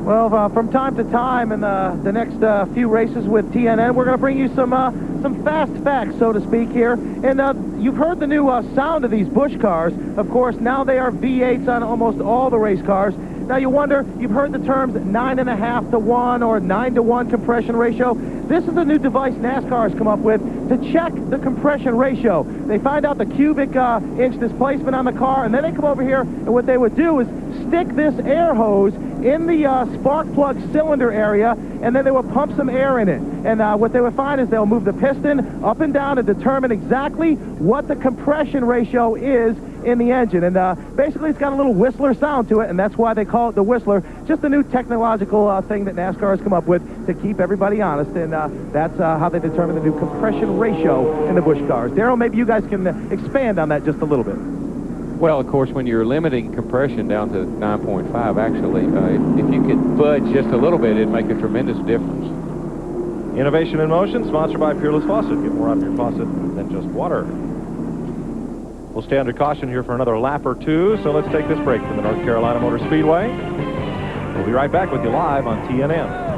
Well, from time to time in the next few races with TNN, we're going to bring you some fast facts, so to speak, here. And you've heard the new sound of these Busch cars. Of course, now they are V8s on almost all the race cars. Now you wonder, you've heard the terms 9.5 to 1 or 9 to 1 compression ratio. This is a new device NASCAR has come up with to check the compression ratio. They find out the cubic inch displacement on the car, and then they come over here, and what they would do is stick this air hose in the spark plug cylinder area, and then they would pump some air in it. And what they would find is they'll move the piston up and down to determine exactly what the compression ratio is in the engine. And basically it's got a little whistler sound to it, and that's why they call it the whistler. Just a new technological thing that NASCAR has come up with to keep everybody honest, and that's how they determine the new compression ratio in the Busch cars. Darrell, maybe you guys can expand on that just a little bit. Well, of course, when you're limiting compression down to 9.5, actually, if you could fudge just a little bit, it'd make a tremendous difference. Innovation in Motion, sponsored by Peerless Faucet. Get more out of your faucet than just water. We'll stay under caution here for another lap or two, so let's take this break from the North Carolina Motor Speedway. We'll be right back with you live on TNN.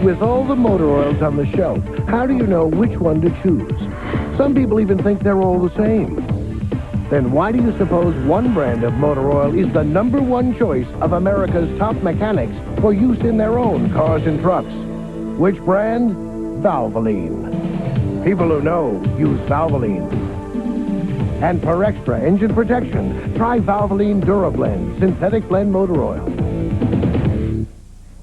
With all the motor oils on the shelf, how do you know which one to choose? Some people even think they're all the same. Then why do you suppose one brand of motor oil is the #1 choice of America's top mechanics for use in their own cars and trucks? Which brand? Valvoline. People who know use Valvoline. And for extra engine protection, try Valvoline DuraBlend synthetic blend motor oil.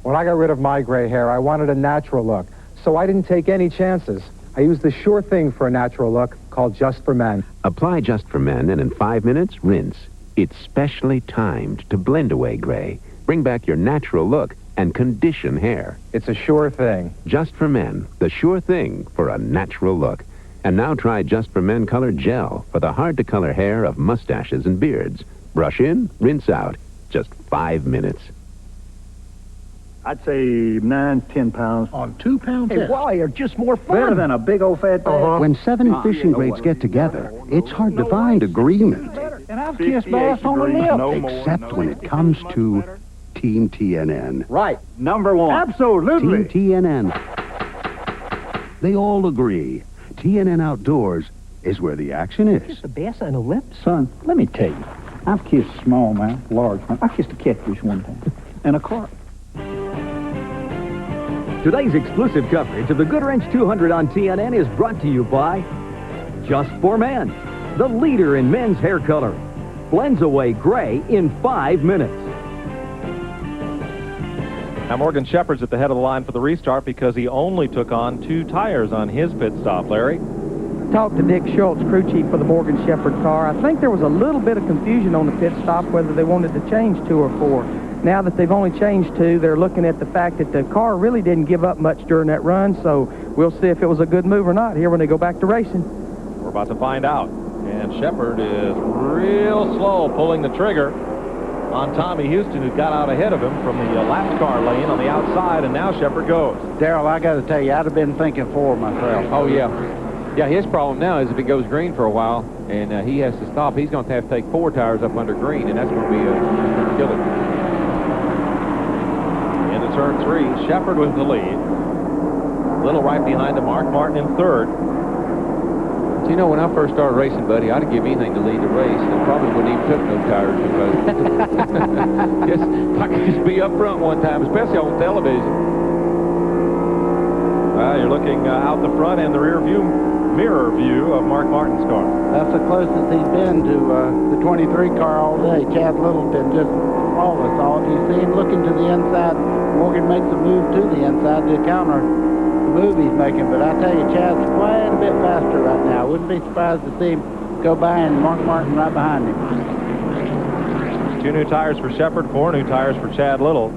When I got rid of my gray hair, I wanted a natural look, so I didn't take any chances. I used the sure thing for a natural look called Just for Men. Apply Just for Men, and in 5 minutes, rinse. It's specially timed to blend away gray, bring back your natural look, and condition hair. It's a sure thing. Just for Men, the sure thing for a natural look. And now try Just for Men Color Gel for the hard-to-color hair of mustaches and beards. Brush in, rinse out. Just 5 minutes. I'd say 9-10 pounds. On 2-pound Hey, test. why? You're just more fun. Better than a big old fat bag. When 7 fishing grades get together, it's hard to find agreement. And I've kissed bass on the lip. Except when it comes to Team TNN. Right. #1. Absolutely. Team TNN. They all agree. TNN Outdoors is where the action is. Kiss the bass on the lip? Son, let me tell you. I've kissed smallmouth, largemouth. I kissed a catfish one time. And a carp. Today's exclusive coverage of the Goodwrench 200 on TNN is brought to you by Just for Men, the leader in men's hair color. Blends away gray in 5 minutes. Now Morgan Shepherd's at the head of the line for the restart because he only took on 2 tires on his pit stop, Larry. Talked to Dick Schultz, crew chief for the Morgan Shepherd car. I think there was a little bit of confusion on the pit stop whether they wanted to change 2 or 4. Now that they've only changed 2, they're looking at the fact that the car really didn't give up much during that run, so we'll see if it was a good move or not here when they go back to racing. We're about to find out. And Shepherd is real slow pulling the trigger on Tommy Houston, who got out ahead of him from the lap car lane on the outside, and now Shepherd goes. Darrell, I got to tell you, I'd have been thinking 4 myself. Oh, yeah. Yeah, his problem now is if it goes green for a while and he has to stop, he's going to have to take 4 tires up under green, and that's going to be a killer. Into turn 3, Shepherd with the lead. Little right behind him, Mark Martin in 3rd. You know, when I first started racing, buddy, I'd give anything to lead the race, and probably wouldn't even took no tires. I could just be up front one time, especially on television. You're looking out the front and the rear view mirror view of Mark Martin's car. That's the closest he's been to the 23 car all day. Chad Littleton just flawless. You see him looking to the inside. Morgan makes a move to the inside to counter the move he's making. But I tell you, Chad's quite a bit faster right now. Wouldn't be surprised to see him go by and Mark Martin right behind him. 2 new tires for Shepherd, 4 new tires for Chad Little.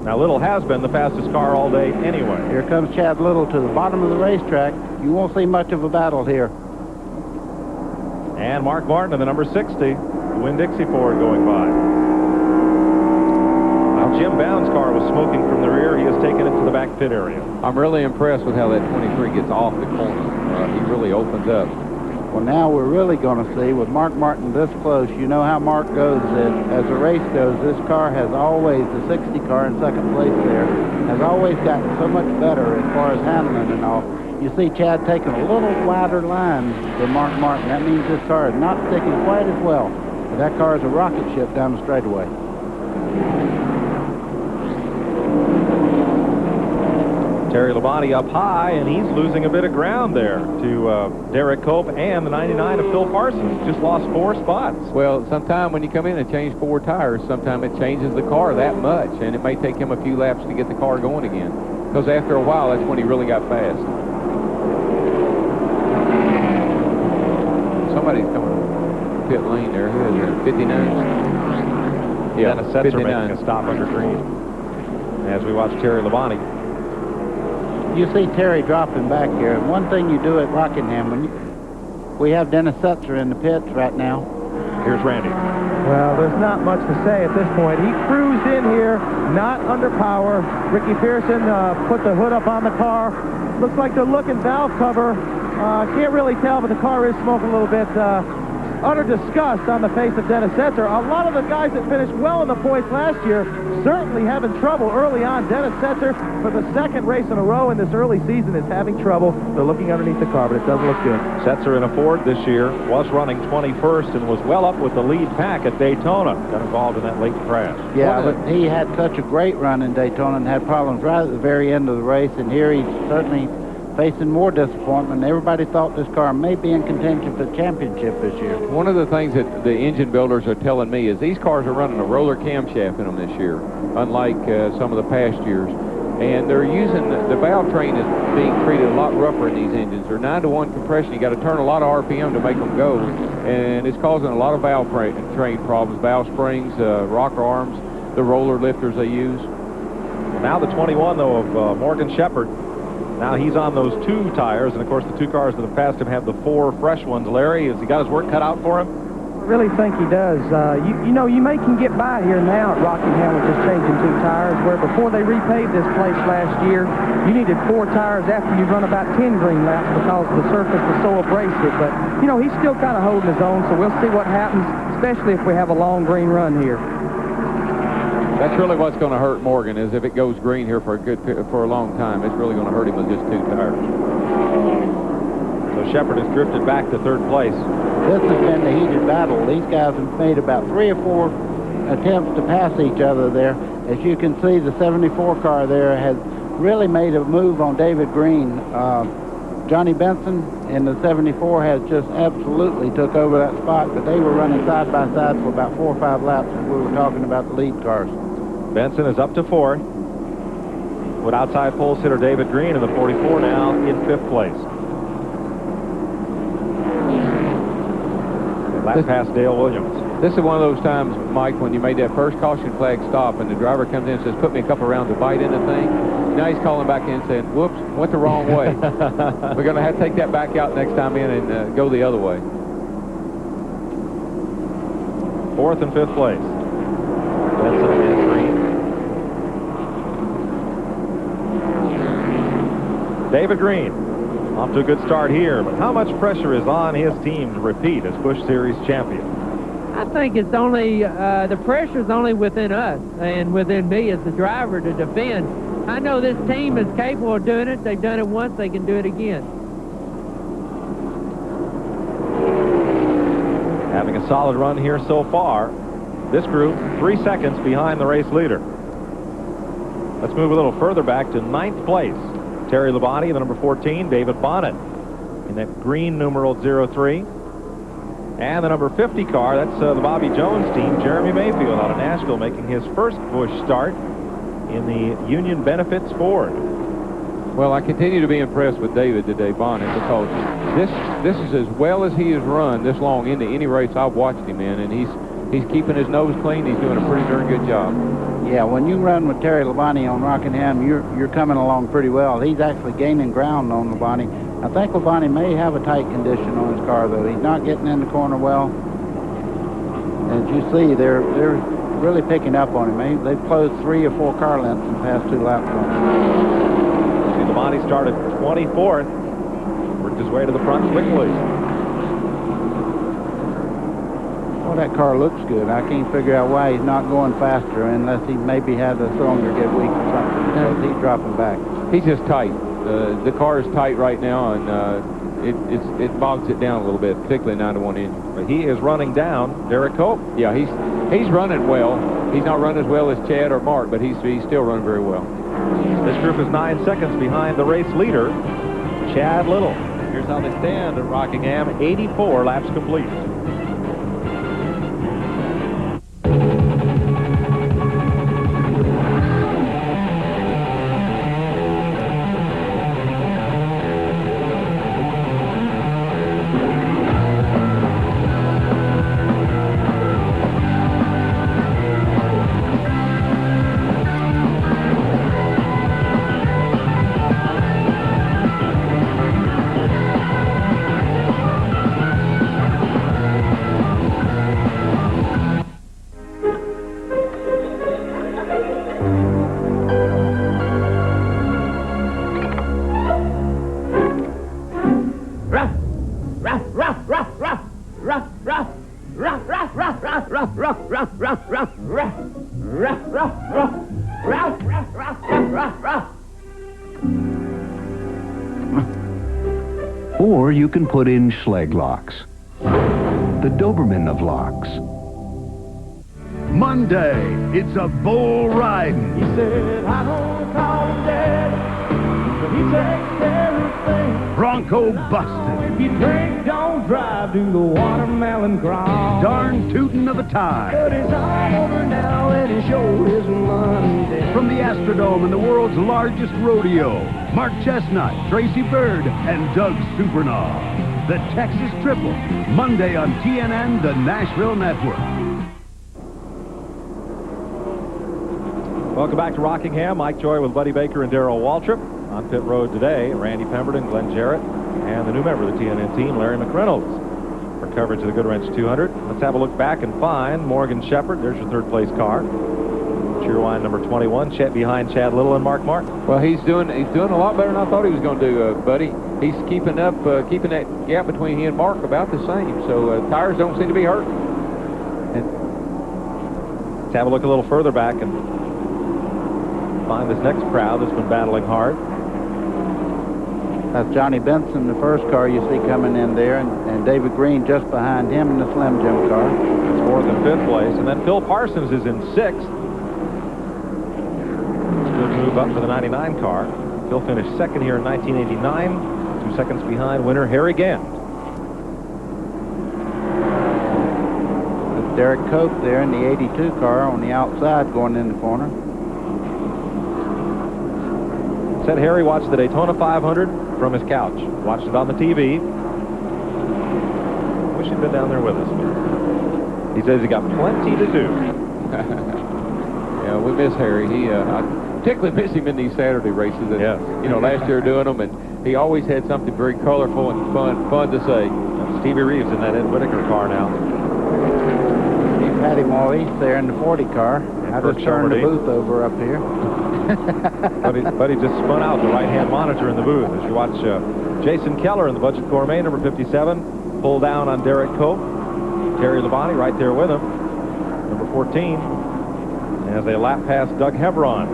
Now, Little has been the fastest car all day anyway. Here comes Chad Little to the bottom of the racetrack. You won't see much of a battle here. And Mark Martin in the number 60, the Winn-Dixie Ford going by. Now, Jim Bound's car was smoking from the rear. He has taken it to the back pit area. I'm really impressed with how that 23 gets off the corner. He really opens up. Well, now we're really going to see, with Mark Martin this close, you know how Mark goes. As the race goes, this car has always, the 60 car in second place there, has always gotten so much better as far as handling and all. You see Chad taking a little wider line than Mark Martin. That means this car is not sticking quite as well. But that car is a rocket ship down the straightaway. Terry Labonte up high, and he's losing a bit of ground there to Derek Cope and the 99 of Phil Parsons. Just lost 4 spots. Well, sometime when you come in and change 4 tires, sometime it changes the car that much, and it may take him a few laps to get the car going again. Because after a while, that's when he really got fast. Somebody's coming pit lane there. Who is it? 59? Yeah, Dennis Setzer making a stop under green. As we watch Terry Labonte. You see Terry dropping back here. One thing you do at Rockingham, we have Dennis Setzer in the pits right now. Here's Randy. Well, there's not much to say at this point. He cruised in here, not under power. Ricky Pearson put the hood up on the car. Looks like they're looking valve cover. Can't really tell, but the car is smoking a little bit. Utter disgust on the face of Dennis Setzer. A lot of the guys that finished well in the points last year certainly having trouble early on. Dennis Setzer, for the 2nd race in a row in this early season, is having trouble. They're looking underneath the car, but it doesn't look good. Setzer in a Ford this year was running 21st and was well up with the lead pack at Daytona. Got involved in that late crash. Yeah, but he had such a great run in Daytona and had problems right at the very end of the race, and here he's certainly facing more disappointment. Everybody thought this car may be in contention for the championship this year. One of the things that the engine builders are telling me is these cars are running a roller camshaft in them this year, unlike some of the past years. And they're using, the valve train is being treated a lot rougher in these engines. They're 9-to-1 compression. You got to turn a lot of RPM to make them go. And it's causing a lot of valve train problems, valve springs, rocker arms, the roller lifters they use. Well, now the 21, though, of Morgan Shepherd. Now he's on those 2 tires, and of course the 2 cars that have passed him have the 4 fresh ones. Larry, has he got his work cut out for him? I really think he does. You know, you can get by here now at Rockingham with just changing 2 tires, where before they repaved this place last year, you needed 4 tires after you run about 10 green laps because the surface was so abrasive. But, you know, he's still kind of holding his own, so we'll see what happens, especially if we have a long green run here. That's really what's going to hurt Morgan, is if it goes green here for a long time, it's really going to hurt him with just 2 tires. So Shepherd has drifted back to 3rd place. This has been the heated battle. These guys have made about 3 or 4 attempts to pass each other there. As you can see, the 74 car there has really made a move on David Green. Johnny Benson in the 74 has just absolutely took over that spot, but they were running side by side for about 4 or 5 laps as we were talking about the lead cars. Benson is up to 4th. With outside pole sitter David Green in the 44 now in 5th place. Last pass Dale Williams. This is one of those times, Mike, when you made that first caution flag stop and the driver comes in and says, put me a couple rounds of bite in the thing. Now he's calling back in and saying, whoops, went the wrong way. We're going to have to take that back out next time in and go the other way. 4th and 5th place. Benson and Green. David Green off to a good start here, but how much pressure is on his team to repeat as Busch Series champion? I think it's only, the pressure's only within us and within me as the driver to defend. I know this team is capable of doing it. They've done it once, they can do it again. Having a solid run here so far. This group 3 seconds behind the race leader. Let's move a little further back to 9th place. Terry Labonte, the number 14, David Bonnet in that green numeral 03. And the number 50 car, that's the Bobby Jones team, Jeremy Mayfield out of Nashville, making his first Busch start in the Union Benefits Ford. Well, I continue to be impressed with David today, Bonnet, because this is as well as he has run this long into any race I've watched him in, and he's keeping his nose clean. He's doing a pretty darn good job. Yeah, when you run with Terry Labonte on Rockingham, you're coming along pretty well. He's actually gaining ground on Labonte. I think Labonte may have a tight condition on his car, though. He's not getting in the corner well. As you see, they're really picking up on him. They've closed 3 or 4 car lengths in the past 2 laps on him. See, Labonte started 24th, worked his way to the front quickly. Well, that car looks good. I can't figure out why he's not going faster unless he maybe had the cylinder get weak or something, because he's dropping back. He's just tight. The car is tight right now, and it bogs it down a little bit, particularly 9-to-1 engine. But he is running down Derek Cope. Yeah, he's running well. He's not running as well as Chad or Mark, but he's still running very well. This group is 9 seconds behind the race leader, Chad Little. Here's how they stand at Rockingham, 84 laps complete. Or you can put in Schlegg locks, the Doberman of locks. Monday, it's a bull riding. He said, I don't call him Daddy, but he takes everything. Bronco busted. If you drink, don't drive, do the watermelon crawl. Darn tootin' of the time. But it's all over now and his show is Monday. From the Astrodome and the world's largest rodeo, Mark Chestnut, Tracy Bird, and Doug Supernaw. The Texas Triple, Monday on TNN, the Nashville Network. Welcome back to Rockingham. Mike Joy with Buddy Baker and Darrell Waltrip. On pit road today, Randy Pemberton, Glenn Jarrett, and the new member of the TNN team, Larry McReynolds, for coverage of the Goodwrench 200. Let's have a look back and find Morgan Shepherd. There's your third place car. Cheerwine number 21, behind Chad Little and Mark Martin. Well, he's doing a lot better than I thought he was going to do, Buddy. He's keeping that gap between he and Mark about the same. So tires don't seem to be hurting. Let's have a look a little further back and find this next crowd that's been battling hard. That's Johnny Benson, the first car you see coming in there, and David Green just behind him in the Slim Jim car. That's 4th and 5th place. And then Phil Parsons is in 6th. Good move up for the 99 car. Phil finished 2nd here in 1989, 2 seconds behind winner Harry Gant. That's Derek Cope there in the 82 car on the outside going in the corner. Said Harry watched the Daytona 500 from his couch. Watched it on the TV. Wish he'd been down there with us. He says he got plenty to do. Yeah, we miss Harry. I particularly miss him in these Saturday races. And, you know, last year doing them, and he always had something very colorful and fun to say. That's Stevie Reeves in that Ed Whitaker car now. Steve Patty Maurice there in the 40 car. I just turned the booth over up here. Buddy just spun out the right-hand monitor in the booth as you watch Jason Keller in the Budget Gourmet, number 57, pull down on Derek Cope. Terry Labonte right there with him, number 14, as they lap past Doug Hebron.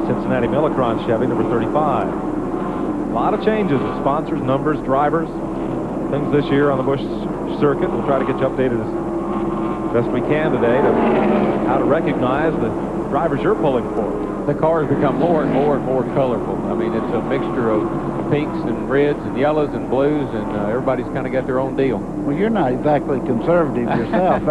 Cincinnati Millicron Chevy, number 35. A lot of changes with sponsors, numbers, drivers, things this year on the Busch circuit. We'll try to get you updated as best we can today to how to recognize the drivers you're pulling for. The cars become more and more colorful. I mean, it's a mixture of pinks and reds and yellows and blues, and everybody's kind of got their own deal. Well, you're not exactly conservative yourself.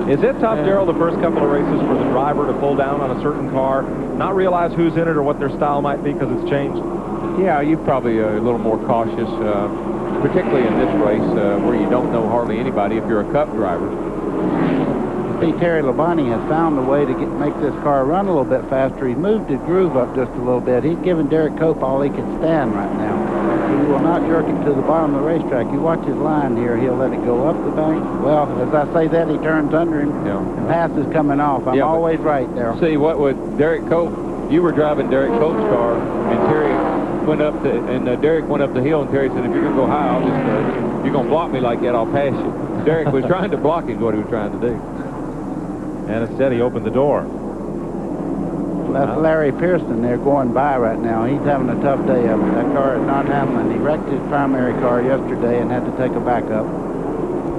Is it tough, Darrell, the first couple of races for the driver to pull down on a certain car, not realize who's in it or what their style might be because it's changed? Yeah, you're probably a little more cautious, particularly in this race where you don't know hardly anybody if you're a Cup driver. See, Terry Labonte has found a way to make this car run a little bit faster. He's moved his groove up just a little bit. He's giving Derek Cope all he can stand right now. He will not jerk it to the bottom of the racetrack. You watch his line here, he'll let it go up the bank. Well, as I say that, he turns under him, and pass is coming off. I'm always right there. See, what with Derek Cope, you were driving Derek Cope's car, and Terry went up Derek went up the hill, and Terry said, if you're going to go high, I'll just, you're going to block me like that, I'll pass you. Derek was trying to block him, is what he was trying to do. And instead, he opened the door. That's Larry Pearson there going by right now. He's having a tough day of it. That car is not happening. He wrecked his primary car yesterday and had to take a backup.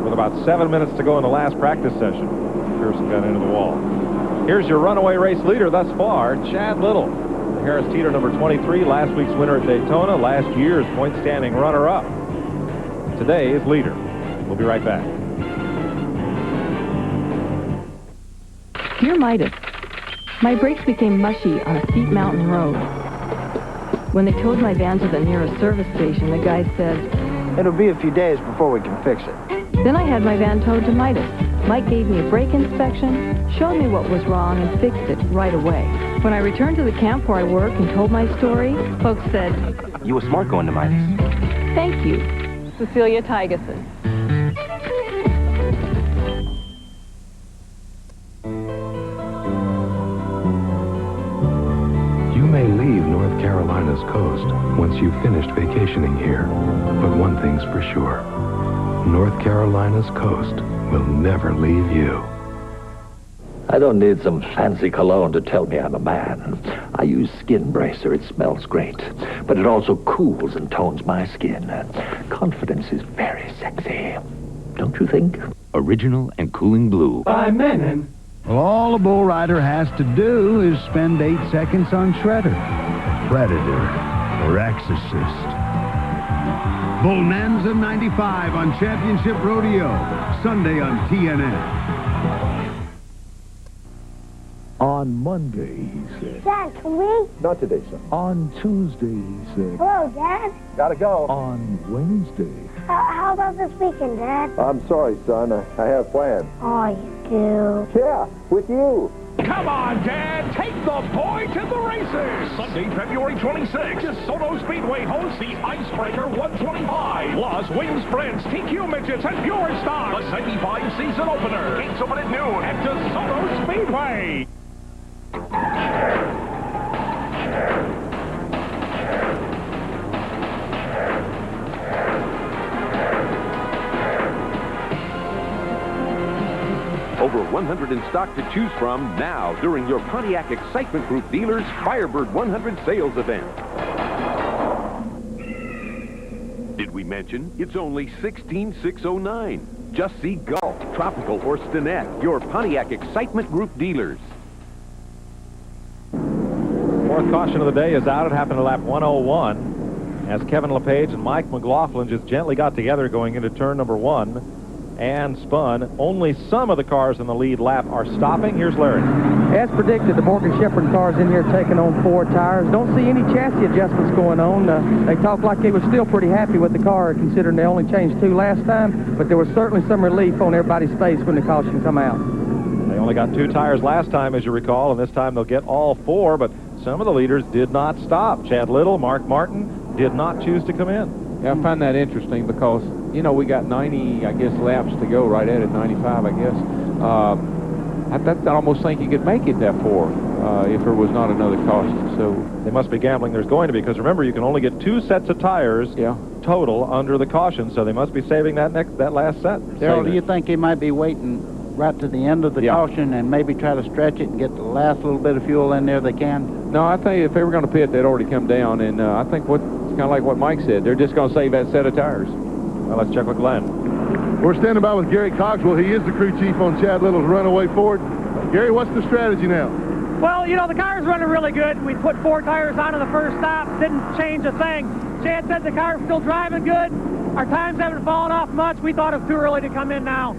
With about 7 minutes to go in the last practice session, Pearson got into the wall. Here's your runaway race leader thus far, Chad Little. The Harris Teeter number 23, last week's winner at Daytona, last year's point standing runner-up. Today's leader. We'll be right back. Dear Midas, my brakes became mushy on a steep mountain road. When they towed my van to the nearest service station, the guy said, "It'll be a few days before we can fix it." Then I had my van towed to Midas. Mike gave me a brake inspection, showed me what was wrong, and fixed it right away. When I returned to the camp where I work and told my story, folks said, "You were smart going to Midas." "Thank you." Cecilia Tygeson. You may leave North Carolina's coast once you've finished vacationing here, but one thing's for sure. North Carolina's coast will never leave you. I don't need some fancy cologne to tell me I'm a man. I use Skin Bracer. It smells great, but it also cools and tones my skin. Confidence is very sexy, don't you think? Original and cooling blue. By Menon. Well, all a bull rider has to do is spend 8 seconds on Shredder, Predator, or Exorcist. Bonanza 95 on Championship Rodeo, Sunday on TNN. On Monday, he said. Dad, can we? Not today, son. On Tuesday, he said. Hello, Dad. Gotta go. On Wednesday. How about this weekend, Dad? I'm sorry, son. I have plans. Oh, you do? Yeah, with you. Come on, Dad. Take the boy to the races. Sunday, February 26th. DeSoto Speedway hosts the Icebreaker 125. Plus, Wings Friends, TQ Midgets, and Pure Stock. The 75 season opener. Gates open at noon at DeSoto Speedway. Over 100 in stock to choose from now during your Pontiac Excitement Group dealers Firebird 100 sales event. Did we mention it's only $16,609? Just see Gulf, Tropical, or Stinnett, your Pontiac Excitement Group dealers. Fourth caution of the day is out. It happened at lap 101 as Kevin LePage and Mike McLaughlin just gently got together going into turn number 1 and spun. Only some of the cars in the lead lap are stopping. Here's Larry. As predicted, the Morgan Shepherd cars in here taking on 4 tires. Don't see any chassis adjustments going on. They talk like they were still pretty happy with the car, considering they only changed 2 last time, but there was certainly some relief on everybody's face when the caution come out. They only got 2 tires last time, as you recall, and this time they'll get all 4, but some of the leaders did not stop. Chad Little, Mark Martin did not choose to come in. Yeah, I find that interesting because, you know, we got 90, I guess, laps to go, right at it, 95, I guess. I almost think you could make it that far if there was not another caution. So they must be gambling there's going to be, because remember, you can only get 2 sets of tires total under the caution, so they must be saving that last set. Darryl, do you think he might be waiting right to the end of the caution and maybe try to stretch it and get the last little bit of fuel in there they can? No, I think if they were going to pit, they'd already come down, and I think it's kind of like what Mike said. They're just going to save that set of tires. Well, let's check with Glenn. We're standing by with Gary Cogswell. He is the crew chief on Chad Little's runaway Ford. Gary, what's the strategy now? Well, you know, the car's running really good. We put 4 tires on in the first stop, didn't change a thing. Chad said the car's still driving good. Our times haven't fallen off much. We thought it was too early to come in now.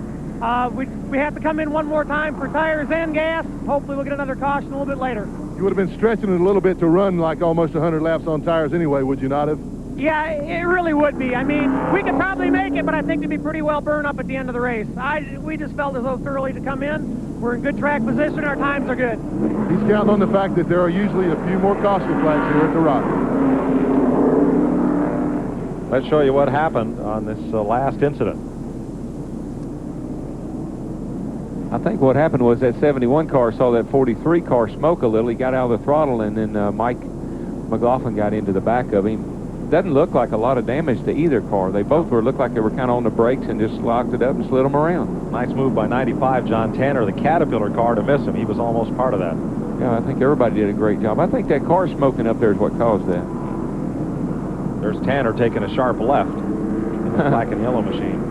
We have to come in one more time for tires and gas. Hopefully we'll get another caution a little bit later. You would have been stretching it a little bit to run like almost 100 laps on tires anyway, would you not have? Yeah, it really would be. I mean, we could probably make it, but I think it'd be pretty well burned up at the end of the race. We just felt as though it's early to come in. We're in good track position. Our times are good. He's counting on the fact that there are usually a few more caution flags here at the Rock. Let's show you what happened on this last incident. I think what happened was that 71 car saw that 43 car smoke a little. He got out of the throttle, and then Mike McLaughlin got into the back of him. Doesn't look like a lot of damage to either car. They both looked like they were kind of on the brakes and just locked it up and slid them around. Nice move by 95 John Tanner, the Caterpillar car, to miss him. He was almost part of that. Yeah, I think everybody did a great job. I think that car smoking up there is what caused that. There's Tanner taking a sharp left in the black and yellow machine.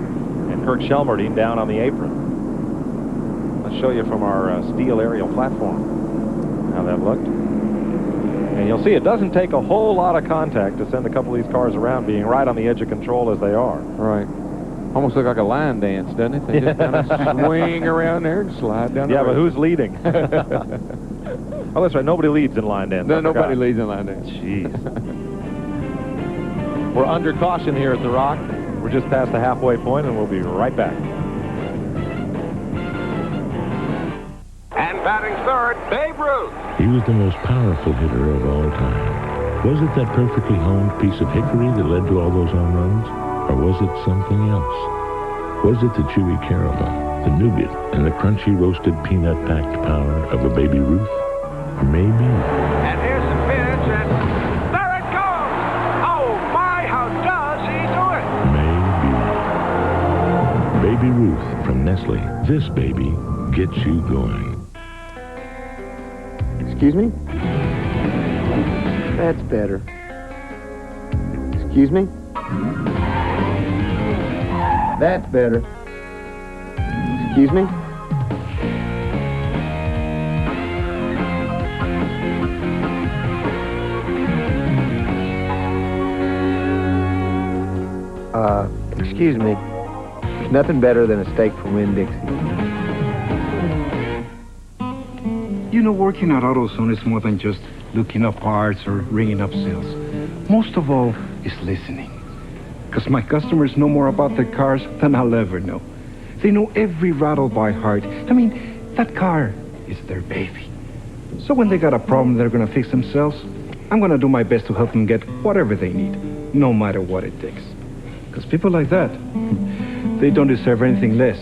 And Kirk Shelmerdine down on the apron. Let's show you from our steel aerial platform how that looked. And you'll see it doesn't take a whole lot of contact to send a couple of these cars around, being right on the edge of control as they are. Right. Almost look like a line dance, doesn't it? They just kind of swing around there and slide down the road. But who's leading? Oh, that's right. Nobody leads in line dance. No, nobody leads in line dance. Jeez. We're under caution here at the Rock. We're just past the halfway point, and we'll be right back. And batting third, Babe Ruth. He was the most powerful hitter of all time. Was it that perfectly honed piece of hickory that led to all those home runs? Or was it something else? Was it the chewy caramel, the nougat, and the crunchy roasted peanut-packed power of a Baby Ruth? Maybe. And here's the pitch, and there it goes! Oh, my, how does he do it? Maybe. Baby Ruth from Nestle. This baby gets you going. Excuse me? That's better. Excuse me? That's better. Excuse me? Excuse me. There's nothing better than a steak from Winn-Dixie. You know, working at AutoZone is more than just looking up parts or ringing up sales. Most of all is listening. Because my customers know more about their cars than I'll ever know. They know every rattle by heart. I mean, that car is their baby. So when they got a problem they're going to fix themselves, I'm going to do my best to help them get whatever they need, no matter what it takes. Because people like that, they don't deserve anything less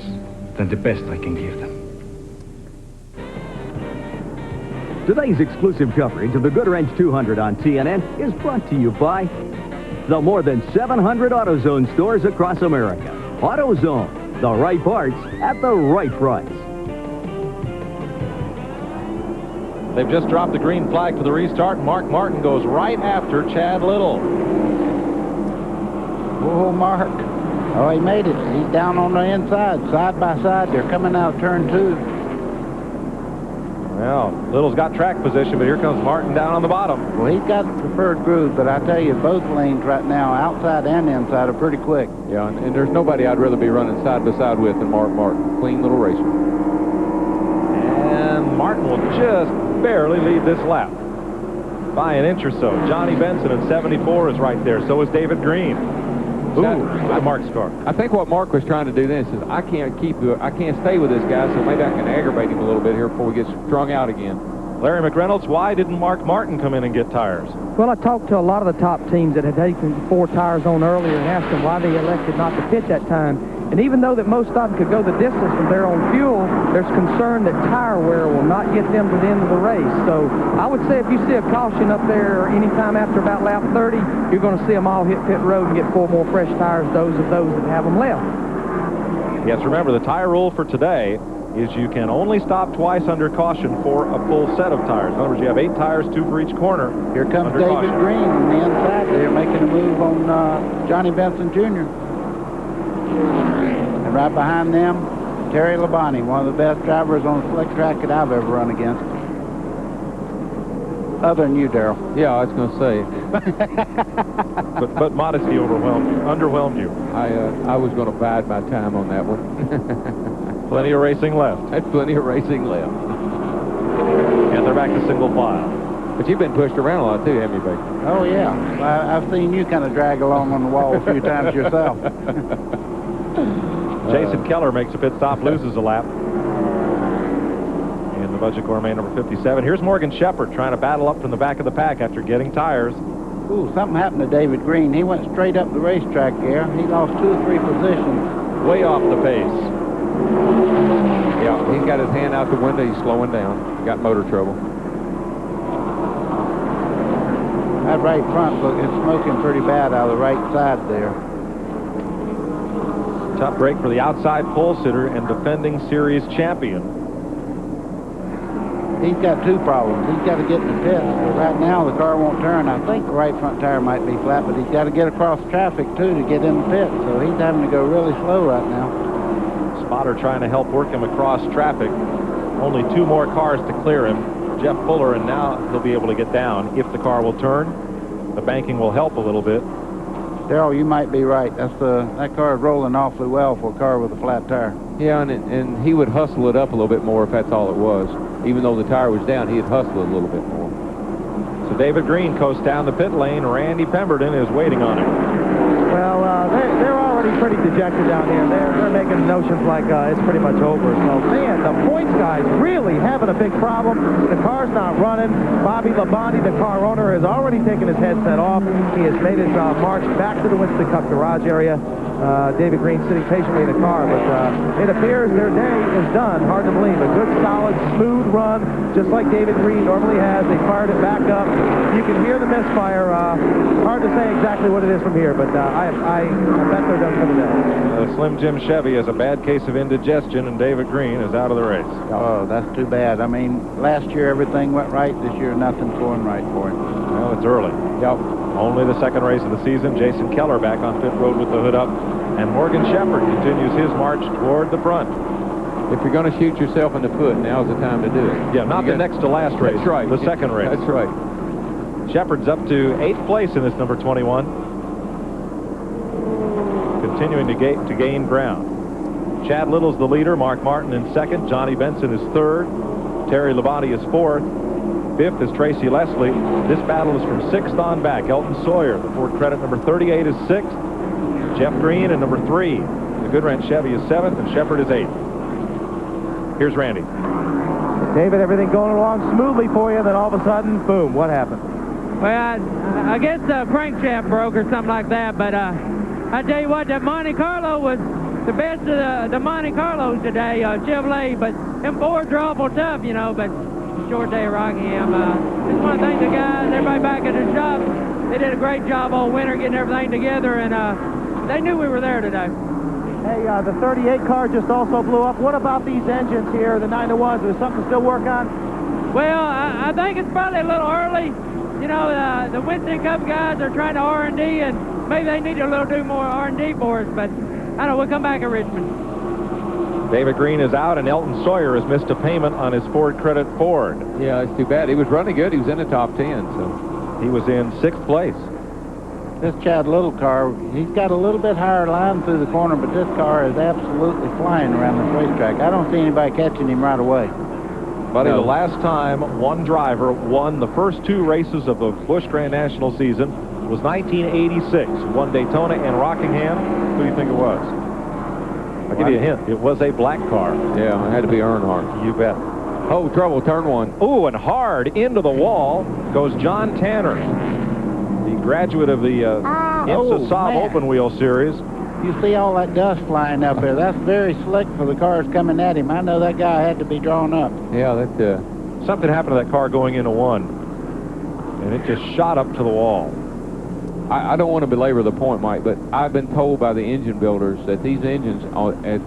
than the best I can give them. Today's exclusive coverage of the Goodwrench 200 on TNN is brought to you by the more than 700 AutoZone stores across America. AutoZone, the right parts at the right price. They've just dropped the green flag for the restart. Mark Martin goes right after Chad Little. Whoa, Mark. Oh, he made it. He's down on the inside, side by side. They're coming out turn 2. Well, Little's got track position, but here comes Martin down on the bottom. Well, he's got the preferred groove, but I tell you, both lanes right now, outside and inside, are pretty quick. Yeah, and there's nobody I'd rather be running side by side with than Mark Martin. Clean little racer. And Martin will just barely lead this lap by an inch or so. Johnny Benson at 74 is right there. So is David Green. Ooh, Mark's car. I think what Mark was trying to do then is I can't stay with this guy, so maybe I can aggravate him a little bit here before we get strung out again. Larry McReynolds, why didn't Mark Martin come in and get tires? Well, I talked to a lot of the top teams that had taken 4 tires on earlier and asked them why they elected not to pitch that time. And even though that most of them could go the distance from their own fuel, there's concern that tire wear will not get them to the end of the race. So I would say if you see a caution up there anytime after about lap 30, you're going to see them all hit pit road and get 4 more fresh tires, those that have them left. Yes, remember the tire rule for today is you can only stop twice under caution for a full set of tires. In other words, you have 8 tires, 2 for each corner. Here comes David Green on the inside there, making a move on Johnny Benson Jr. And right behind them, Terry Labonte, one of the best drivers on the slick track that I've ever run against. Other than you, Darrell. Yeah, I was going to say. but modesty underwhelmed you. I was going to bide my time on that one. Plenty of racing left. That's plenty of racing left. And they're back to single file. But you've been pushed around a lot too, haven't you, Baker? Oh, yeah. I've seen you kind of drag along on the wall a few times yourself. Jason Keller makes a pit stop, loses a lap. In the Budget Gourmet number 57. Here's Morgan Shepherd trying to battle up from the back of the pack after getting tires. Ooh, something happened to David Green. He went straight up the racetrack there. He lost 2 or 3 positions. Way off the pace. Yeah, he's got his hand out the window. He's slowing down. Got motor trouble. That right front, look, it's smoking pretty bad out of the right side there. Tough break for the outside pole sitter and defending series champion. he's got two problems. He's got to get in the pits. But right now, the car won't turn. I think the right front tire might be flat, but he's got to get across traffic, too, to get in the pits. So he's having to go really slow right now. Spotter trying to help work him across traffic. Only 2 more cars to clear him. Jeff Fuller, and now he'll be able to get down if the car will turn. The banking will help a little bit. Darrell, you might be right. That car is rolling awfully well for a car with a flat tire. Yeah, and he would hustle it up a little bit more if that's all it was. Even though the tire was down, he'd hustle it a little bit more. So David Green coasts down the pit lane. Randy Pemberton is waiting on him. Well, they're already pretty dejected down here. They're making notions like it's pretty much over. So, man, the points guys really having a big problem. The car's not running. Bobby Labonte, the car owner, has already taken his headset off. He has made his march back to the Winston Cup garage area. David Green sitting patiently in the car, but it appears their day is done. Hard to believe. A good, solid, smooth run, just like David Green normally has. They fired it back up. You can hear the misfire. Hard to say exactly what it is from here, but I bet they're done for the day. Slim Jim Chevy has a bad case of indigestion, and David Green is out of the race. Oh, that's too bad. I mean, last year everything went right. This year nothing's going right for him. Well, it's early. Yep. Only the second race of the season. Jason Keller back on pit road with the hood up. And Morgan Shepherd continues his march toward the front. If you're going to shoot yourself in the foot, now's the time to do it. Yeah, not the next to last race. That's right. The second race. That's right. Shepherd's up to 8th place in this number 21. Continuing to gain ground. Chad Little's the leader. Mark Martin in second. Johnny Benson is third. Terry Labonte is fourth. Fifth is Tracy Leslie. This battle is from 6th on back. Elton Sawyer, the Ford Credit number 38, is 6th. Jeff Green in number 3. The Goodwrench Chevy is 7th, and Shepherd is 8th. Here's Randy. David, everything going along smoothly for you, then all of a sudden, boom, what happened? Well, I guess the crankshaft broke or something like that, but I tell you what, that Monte Carlo was the best of the Monte Carlos today, Chevrolet, but them Fords are awful tough, you know, but short day at Rockingham. Just want to thank the guys, everybody back at the shop. They did a great job all winter getting everything together, and they knew we were there today. Hey, the 38 car just also blew up. What about these engines here, the 9-to-1s? Is there something to still work on? Well, I think it's probably a little early. You know, the Winston Cup guys are trying to R&D, and maybe they need to do more R&D for us, but I don't know, we'll come back at Richmond. David Green is out, and Elton Sawyer has missed a payment on his Ford Credit Ford. Yeah, it's too bad. He was running good. He was in the top 10, so he was in 6th place. This Chad Little car, he's got a little bit higher line through the corner, but this car is absolutely flying around this racetrack. I don't see anybody catching him right away. Buddy, the last time one driver won the first 2 races of the Busch Grand National season was 1986. Won Daytona and Rockingham. Who do you think it was? I'll give you a hint. It was a black car. Yeah, it had to be Earnhardt. You bet. Oh, trouble, turn 1. Oh, and hard into the wall goes John Tanner, the graduate of the IMSA Saab Open Wheel Series. You see all that dust flying up there. That's very slick for the cars coming at him. I know that guy had to be drawn up. Yeah, that something happened to that car going into 1, and it just shot up to the wall. I don't want to belabor the point, Mike, but I've been told by the engine builders that these engines at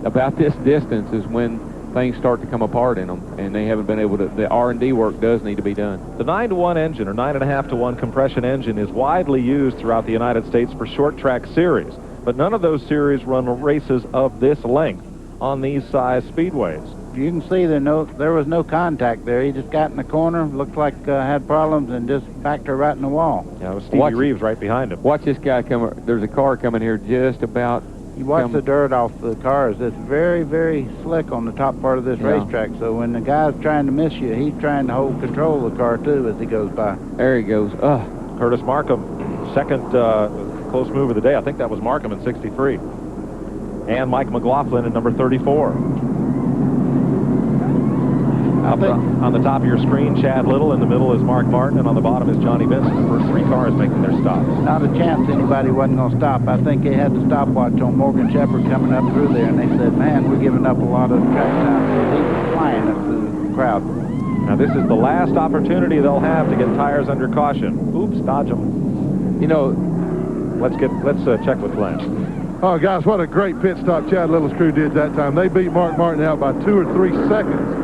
about this distance is when things start to come apart in them, and they haven't been able to. The R&D work does need to be done. The 9-to-1 engine, or 9.5-to-1 compression engine, is widely used throughout the United States for short track series, but none of those series run races of this length on these size speedways. You can see there was no contact there. He just got in the corner, looked like had problems, and just backed her right in the wall. Yeah, it was Stevie Reeves right behind him. Watch this guy come. There's a car coming here just about. You watch the dirt off the cars. It's very, very slick on the top part of this racetrack. So when the guy's trying to miss you, he's trying to hold control of the car, too, as he goes by. There he goes. Curtis Markham, second close move of the day. I think that was Markham in 63. And Mike McLaughlin in number 34. On the top of your screen, Chad Little. In the middle is Mark Martin, and on the bottom is Johnny Benson. The first 3 cars making their stops. Not a chance anybody wasn't going to stop. I think they had the stopwatch on Morgan Shepherd coming up through there, and they said, man, we're giving up a lot of track time. So he was flying up through the crowd. Now, this is the last opportunity they'll have to get tires under caution. Oops, dodge them. You know, let's check with Glenn. Oh, guys, what a great pit stop Chad Little's crew did that time. They beat Mark Martin out by 2 or 3 seconds.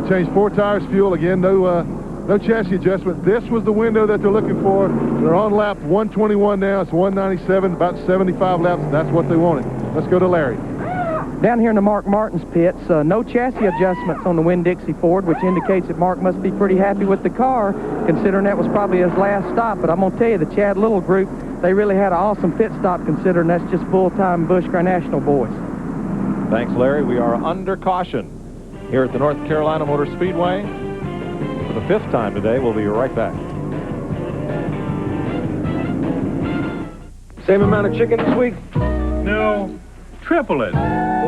Changed 4 tires, fuel. Again, no chassis adjustment. This was the window that they're looking for. They're on lap 121 now. It's 197, about 75 laps. That's what they wanted. Let's go to Larry. Down here in the Mark Martin's pits, no chassis adjustments on the Winn-Dixie Ford, which indicates that Mark must be pretty happy with the car, considering that was probably his last stop. But I'm going to tell you, the Chad Little group, they really had an awesome pit stop, considering that's just full-time Busch Car National boys. Thanks, Larry. We are under caution here at the North Carolina Motor Speedway. For the 5th time today, we'll be right back. Same amount of chicken this week? No, triple it.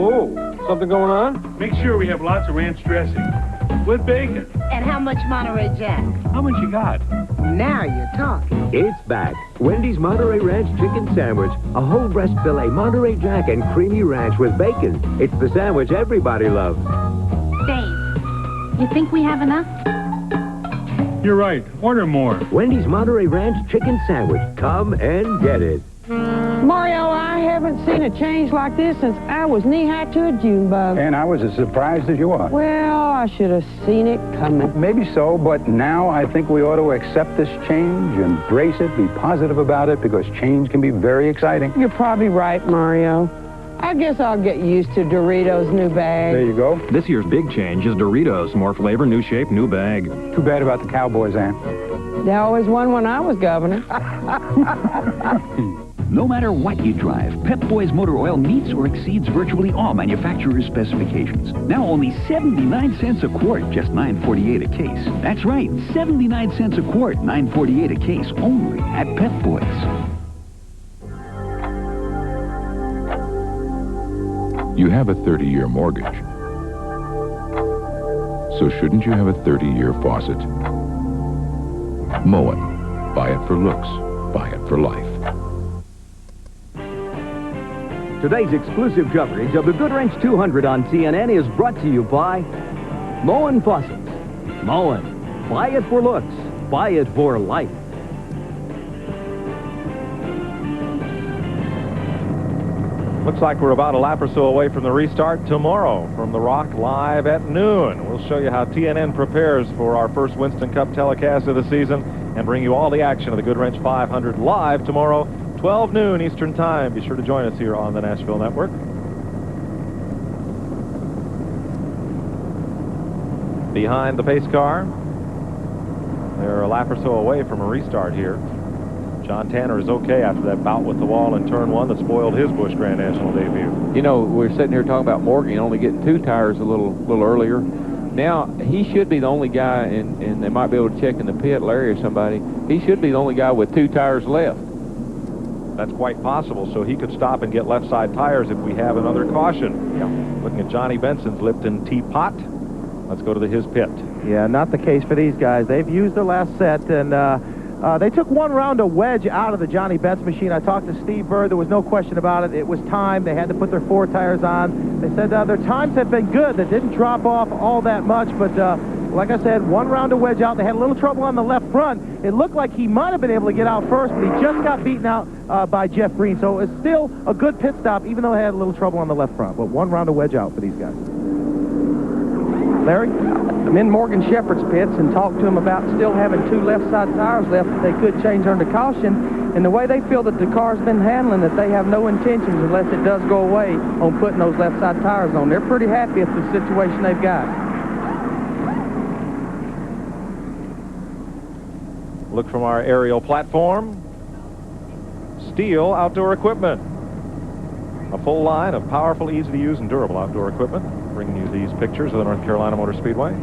Oh, something going on? Make sure we have lots of ranch dressing with bacon. And how much Monterey Jack? How much you got? Now you're talking. It's back. Wendy's Monterey Ranch Chicken Sandwich. A whole breast filet Monterey Jack and creamy ranch with bacon. It's the sandwich everybody loves. Dave, you think we have enough? You're right. Order more. Wendy's Monterey Ranch Chicken Sandwich. Come and get it. Mario, I haven't seen a change like this since I was knee-high to a June bug. And I was as surprised as you are. Well, I should have seen it coming. Maybe so, but now I think we ought to accept this change, embrace it, be positive about it, because change can be very exciting. You're probably right, Mario. I guess I'll get used to Doritos' new bag. There you go. This year's big change is Doritos. More flavor, new shape, new bag. Too bad about the Cowboys, Ann. They always won when I was governor. No matter what you drive, Pep Boys motor oil meets or exceeds virtually all manufacturer's specifications. Now only 79 cents a quart, just $9.48 a case. That's right, 79 cents a quart, $9.48 a case, only at Pep Boys. You have a 30-year mortgage. So shouldn't you have a 30-year faucet? Moen. Buy it for looks. Buy it for life. Today's exclusive coverage of the Goodwrench 200 on TNN is brought to you by Moen Faucets. Moen. Buy it for looks. Buy it for life. Looks like we're about a lap or so away from the restart tomorrow from the Rock live at noon. We'll show you how TNN prepares for our first Winston Cup telecast of the season and bring you all the action of the Goodwrench 500 live tomorrow, 12 noon Eastern Time. Be sure to join us here on the Nashville Network. Behind the pace car, they're a lap or so away from a restart here. John Tanner is okay after that bout with the wall in turn 1 that spoiled his Busch Grand National debut. You know, we're sitting here talking about Morgan only getting 2 tires a little earlier. Now, he should be the only guy, and they might be able to check in the pit, Larry or somebody, he should be the only guy with 2 tires left. That's quite possible, so he could stop and get left side tires if we have another caution. Yeah. Looking at Johnny Benson's Lipton Teapot. Let's go to his pit. Yeah, not the case for these guys. They've used their last set, and they took 1 round of wedge out of the Johnny Benz machine. I talked to Steve Bird. There was no question about it. It was time. They had to put their 4 tires on. They said their times have been good. They didn't drop off all that much, but like I said, 1 round of wedge out. They had a little trouble on the left front. It looked like he might have been able to get out first, but he just got beaten out by Jeff Green. So it's still a good pit stop, even though they had a little trouble on the left front. But 1 round of wedge out for these guys. Larry? I'm in Morgan Shepherd's pits and talked to him about still having 2 left side tires left that they could change under caution. And the way they feel that the car's been handling it, they have no intentions unless it does go away on putting those left side tires on. They're pretty happy with the situation they've got. Look from our aerial platform. Steel outdoor equipment. A full line of powerful, easy to use, and durable outdoor equipment. Bringing you these pictures of the North Carolina Motor Speedway.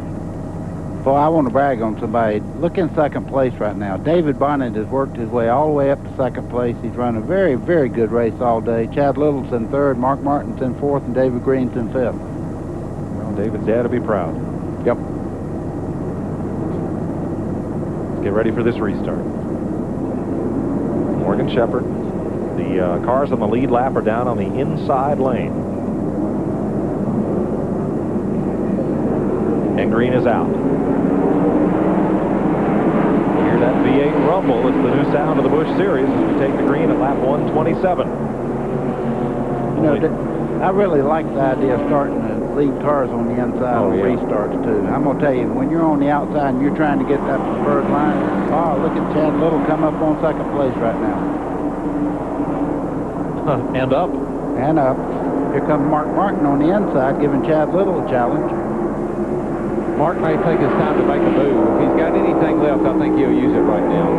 Well, I want to brag on somebody. Look in second place right now. David Bonnet has worked his way all the way up to second place. He's run a very, very good race all day. Chad Little's in 3rd, Mark Martin's in 4th, and David Green's in 5th. Well, David's dad will be proud. Yep. Let's get ready for this restart. Morgan Shepherd. The cars on the lead lap are down on the inside lane. And Green is out. Hear that V8 rumble. It's the new sound of the Busch Series as we take the green at lap 127. You know, I really like the idea of starting to leave cars on the inside on restarts, too. I'm going to tell you, when you're on the outside and you're trying to get that preferred line, oh, look at Chad Little come up on second place right now. And up. And up. Here comes Mark Martin on the inside, giving Chad Little a challenge. Mark may think it's time to make a move. If he's got anything left, I think he'll use it right now.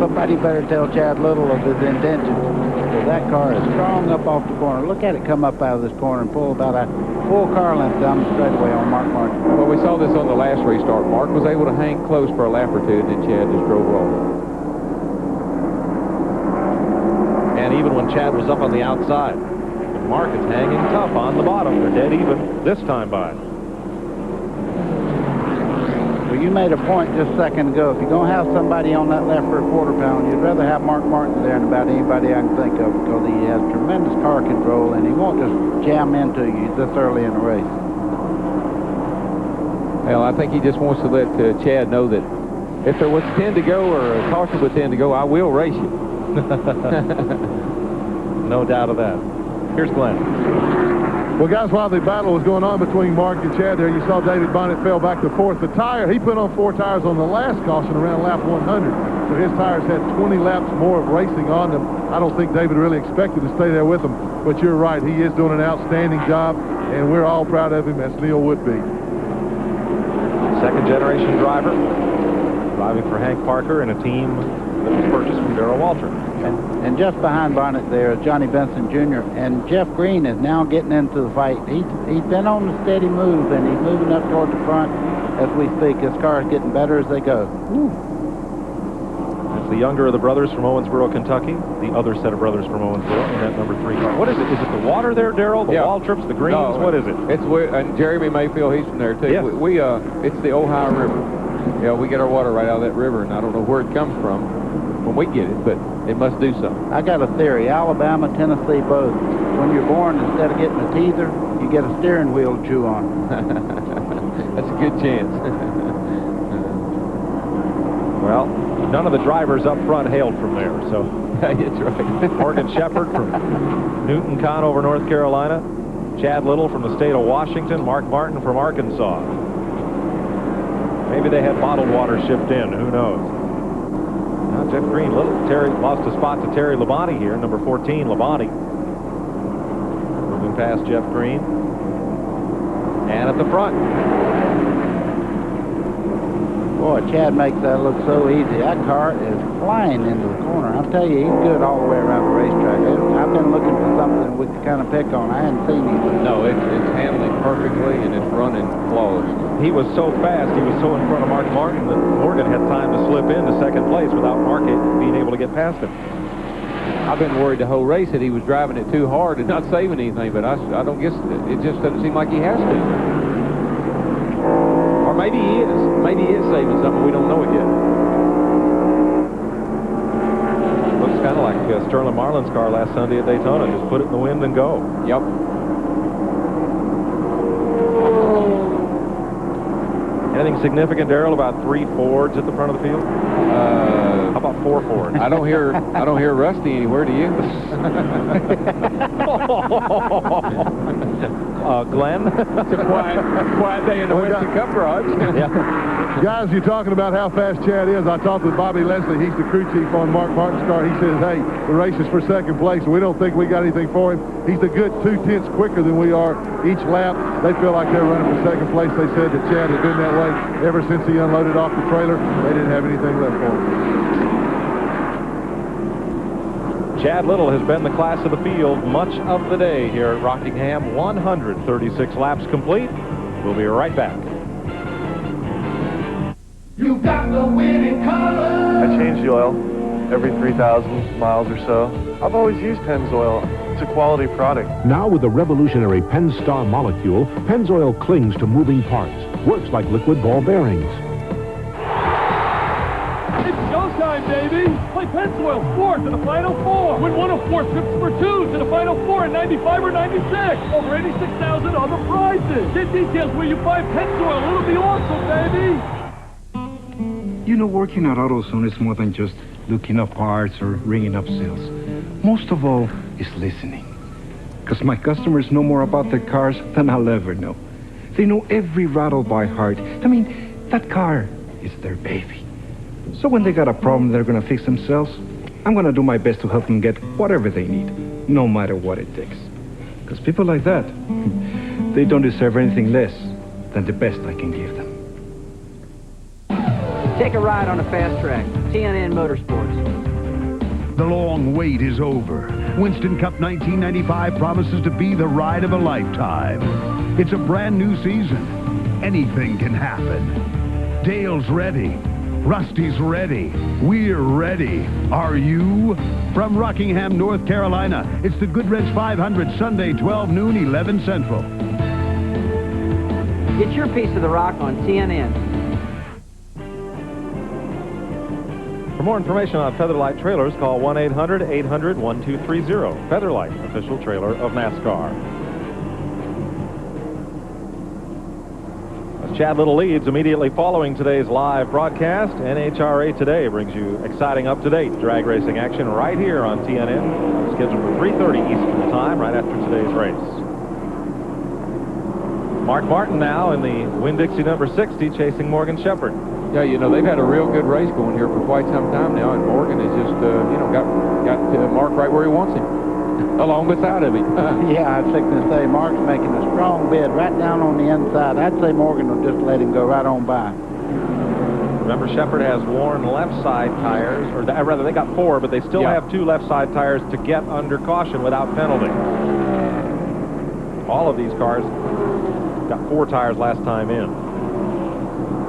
Somebody better tell Chad Little of his intentions. Because that car is strong up off the corner. Look at it come up out of this corner and pull about a full car length down the straightaway on Mark Martin. Well, we saw this on the last restart. Mark was able to hang close for a lap or two, and then Chad just drove off. And even when Chad was up on the outside, Mark is hanging tough on the bottom. They're dead even this time by. Well, you made a point just a second ago. If you're going to have somebody on that left for a quarter pound, you'd rather have Mark Martin there than about anybody I can think of, because he has tremendous car control and he won't just jam into you this early in the race. Well, I think he just wants to let Chad know that if there was 10 to go or a caution with 10 to go, I will race you. No doubt of that. Here's Glenn. Well, guys, while the battle was going on between Mark and Chad there, you saw David Bonnet fell back to fourth. The tire, he put on 4 tires on the last caution around lap 100. So his tires had 20 laps more of racing on them. I don't think David really expected to stay there with them. But you're right, he is doing an outstanding job, and we're all proud of him, as Neil would be. Second-generation driver, driving for Hank Parker in a team that was purchased from Darrell Waltrip. And just behind Bonnet there is Johnny Benson Jr. And Jeff Green is now getting into the fight. He's been on a steady move, and he's moving up toward the front as we speak. His car is getting better as they go. That's the younger of the brothers from Owensboro, Kentucky. The other set of brothers from Owensboro in that number 3 car. What is it? Is it the water there, Darrell? The Waltrips, the Greens? No, what is it? It's and Jeremy Mayfield, he's from there too. Yes. It's the Ohio River. Yeah, we get our water right out of that river, and I don't know where it comes from when we get it, but it must do something. I got a theory. Alabama, Tennessee, both. When you're born, instead of getting a teether, you get a steering wheel to chew on. That's a good chance. Well, none of the drivers up front hailed from there, so. That's right. Morgan Shepherd from Newton Conover, North Carolina. Chad Little from the state of Washington. Mark Martin from Arkansas. Maybe they had bottled water shipped in. Who knows? Now Jeff Green, Terry lost a spot to Terry Labonte here, number 14, Labonte. Moving past Jeff Green. And at the front. Boy, Chad makes that look so easy. That car is flying into the corner. I'll tell you, he's good all the way around the racetrack. I've been looking for something we could kind of pick on. I hadn't seen anything. No, it's handling perfectly, and it's running flawless. He was so fast, he was so in front of Mark Martin that Morgan had time to slip into second place without Mark being able to get past him. I've been worried the whole race that he was driving it too hard and not saving anything, but I don't guess it just doesn't seem like he has to. Or maybe he is. Maybe he is saving something. We don't know it yet. Looks kind of like Sterling Marlin's car last Sunday at Daytona. Just put it in the wind and go. Yep. Anything significant, Darrell, about 3 Fords at the front of the field? How about 4 Fords? I don't hear Rusty anywhere, do you? Glenn? It's a quiet day in the Western Cup garage. Yeah. Guys, you're talking about how fast Chad is. I talked with Bobby Leslie. He's the crew chief on Mark Martin's car. He says, hey, the race is for second place, and we don't think we got anything for him. He's a good 2/10 quicker than we are each lap. They feel like they're running for second place. They said that Chad had been that way ever since he unloaded off the trailer. They didn't have anything left for him. Chad Little has been the class of the field much of the day here at Rockingham. 136 laps complete. We'll be right back. You got the winning color. I change the oil every 3,000 miles or so. I've always used Pennzoil. It's a quality product. Now with the revolutionary Penn-Star molecule, Pennzoil clings to moving parts. Works like liquid ball bearings. It's showtime, baby! Play Pennzoil 4 to the Final 4. Win 1 of 4 trips for 2 to the Final 4 in 95 or 96. Over 86,000 other prizes. Get details where you buy Pennzoil. It'll be awesome, baby! You know, working at AutoZone is more than just looking up parts or ringing up sales. Most of all is listening. Because my customers know more about their cars than I'll ever know. They know every rattle by heart. I mean, that car is their baby. So when they got a problem they're going to fix themselves, I'm going to do my best to help them get whatever they need, no matter what it takes. Because people like that, they don't deserve anything less than the best I can give them. Take a ride on the fast track. TNN Motorsports. The long wait is over. Winston Cup 1995 promises to be the ride of a lifetime. It's a brand new season. Anything can happen. Dale's ready. Rusty's ready. We're ready. Are you? From Rockingham, North Carolina, it's the Goodwrench 500, Sunday, 12 noon, 11 Central. Get your piece of the rock on TNN. For more information on Featherlight trailers, call 1-800-800-1230. Featherlight, official trailer of NASCAR. As Chad Little leads immediately following today's live broadcast, NHRA Today brings you exciting up-to-date drag racing action right here on TNN, scheduled for 3:30 Eastern Time, right after today's race. Mark Martin now in the Winn-Dixie number 60, chasing Morgan Shepherd. Yeah, you know, they've had a real good race going here for quite some time now, and Morgan has just, you know, got Mark right where he wants him, along beside of him. Yeah, I was thinking to say, Mark's making a strong bid right down on the inside. I'd say Morgan will just let him go right on by. Remember, Shepherd has worn left side tires, or rather, they got 4, but they still have 2 left side tires to get under caution without penalty. All of these cars got 4 tires last time in.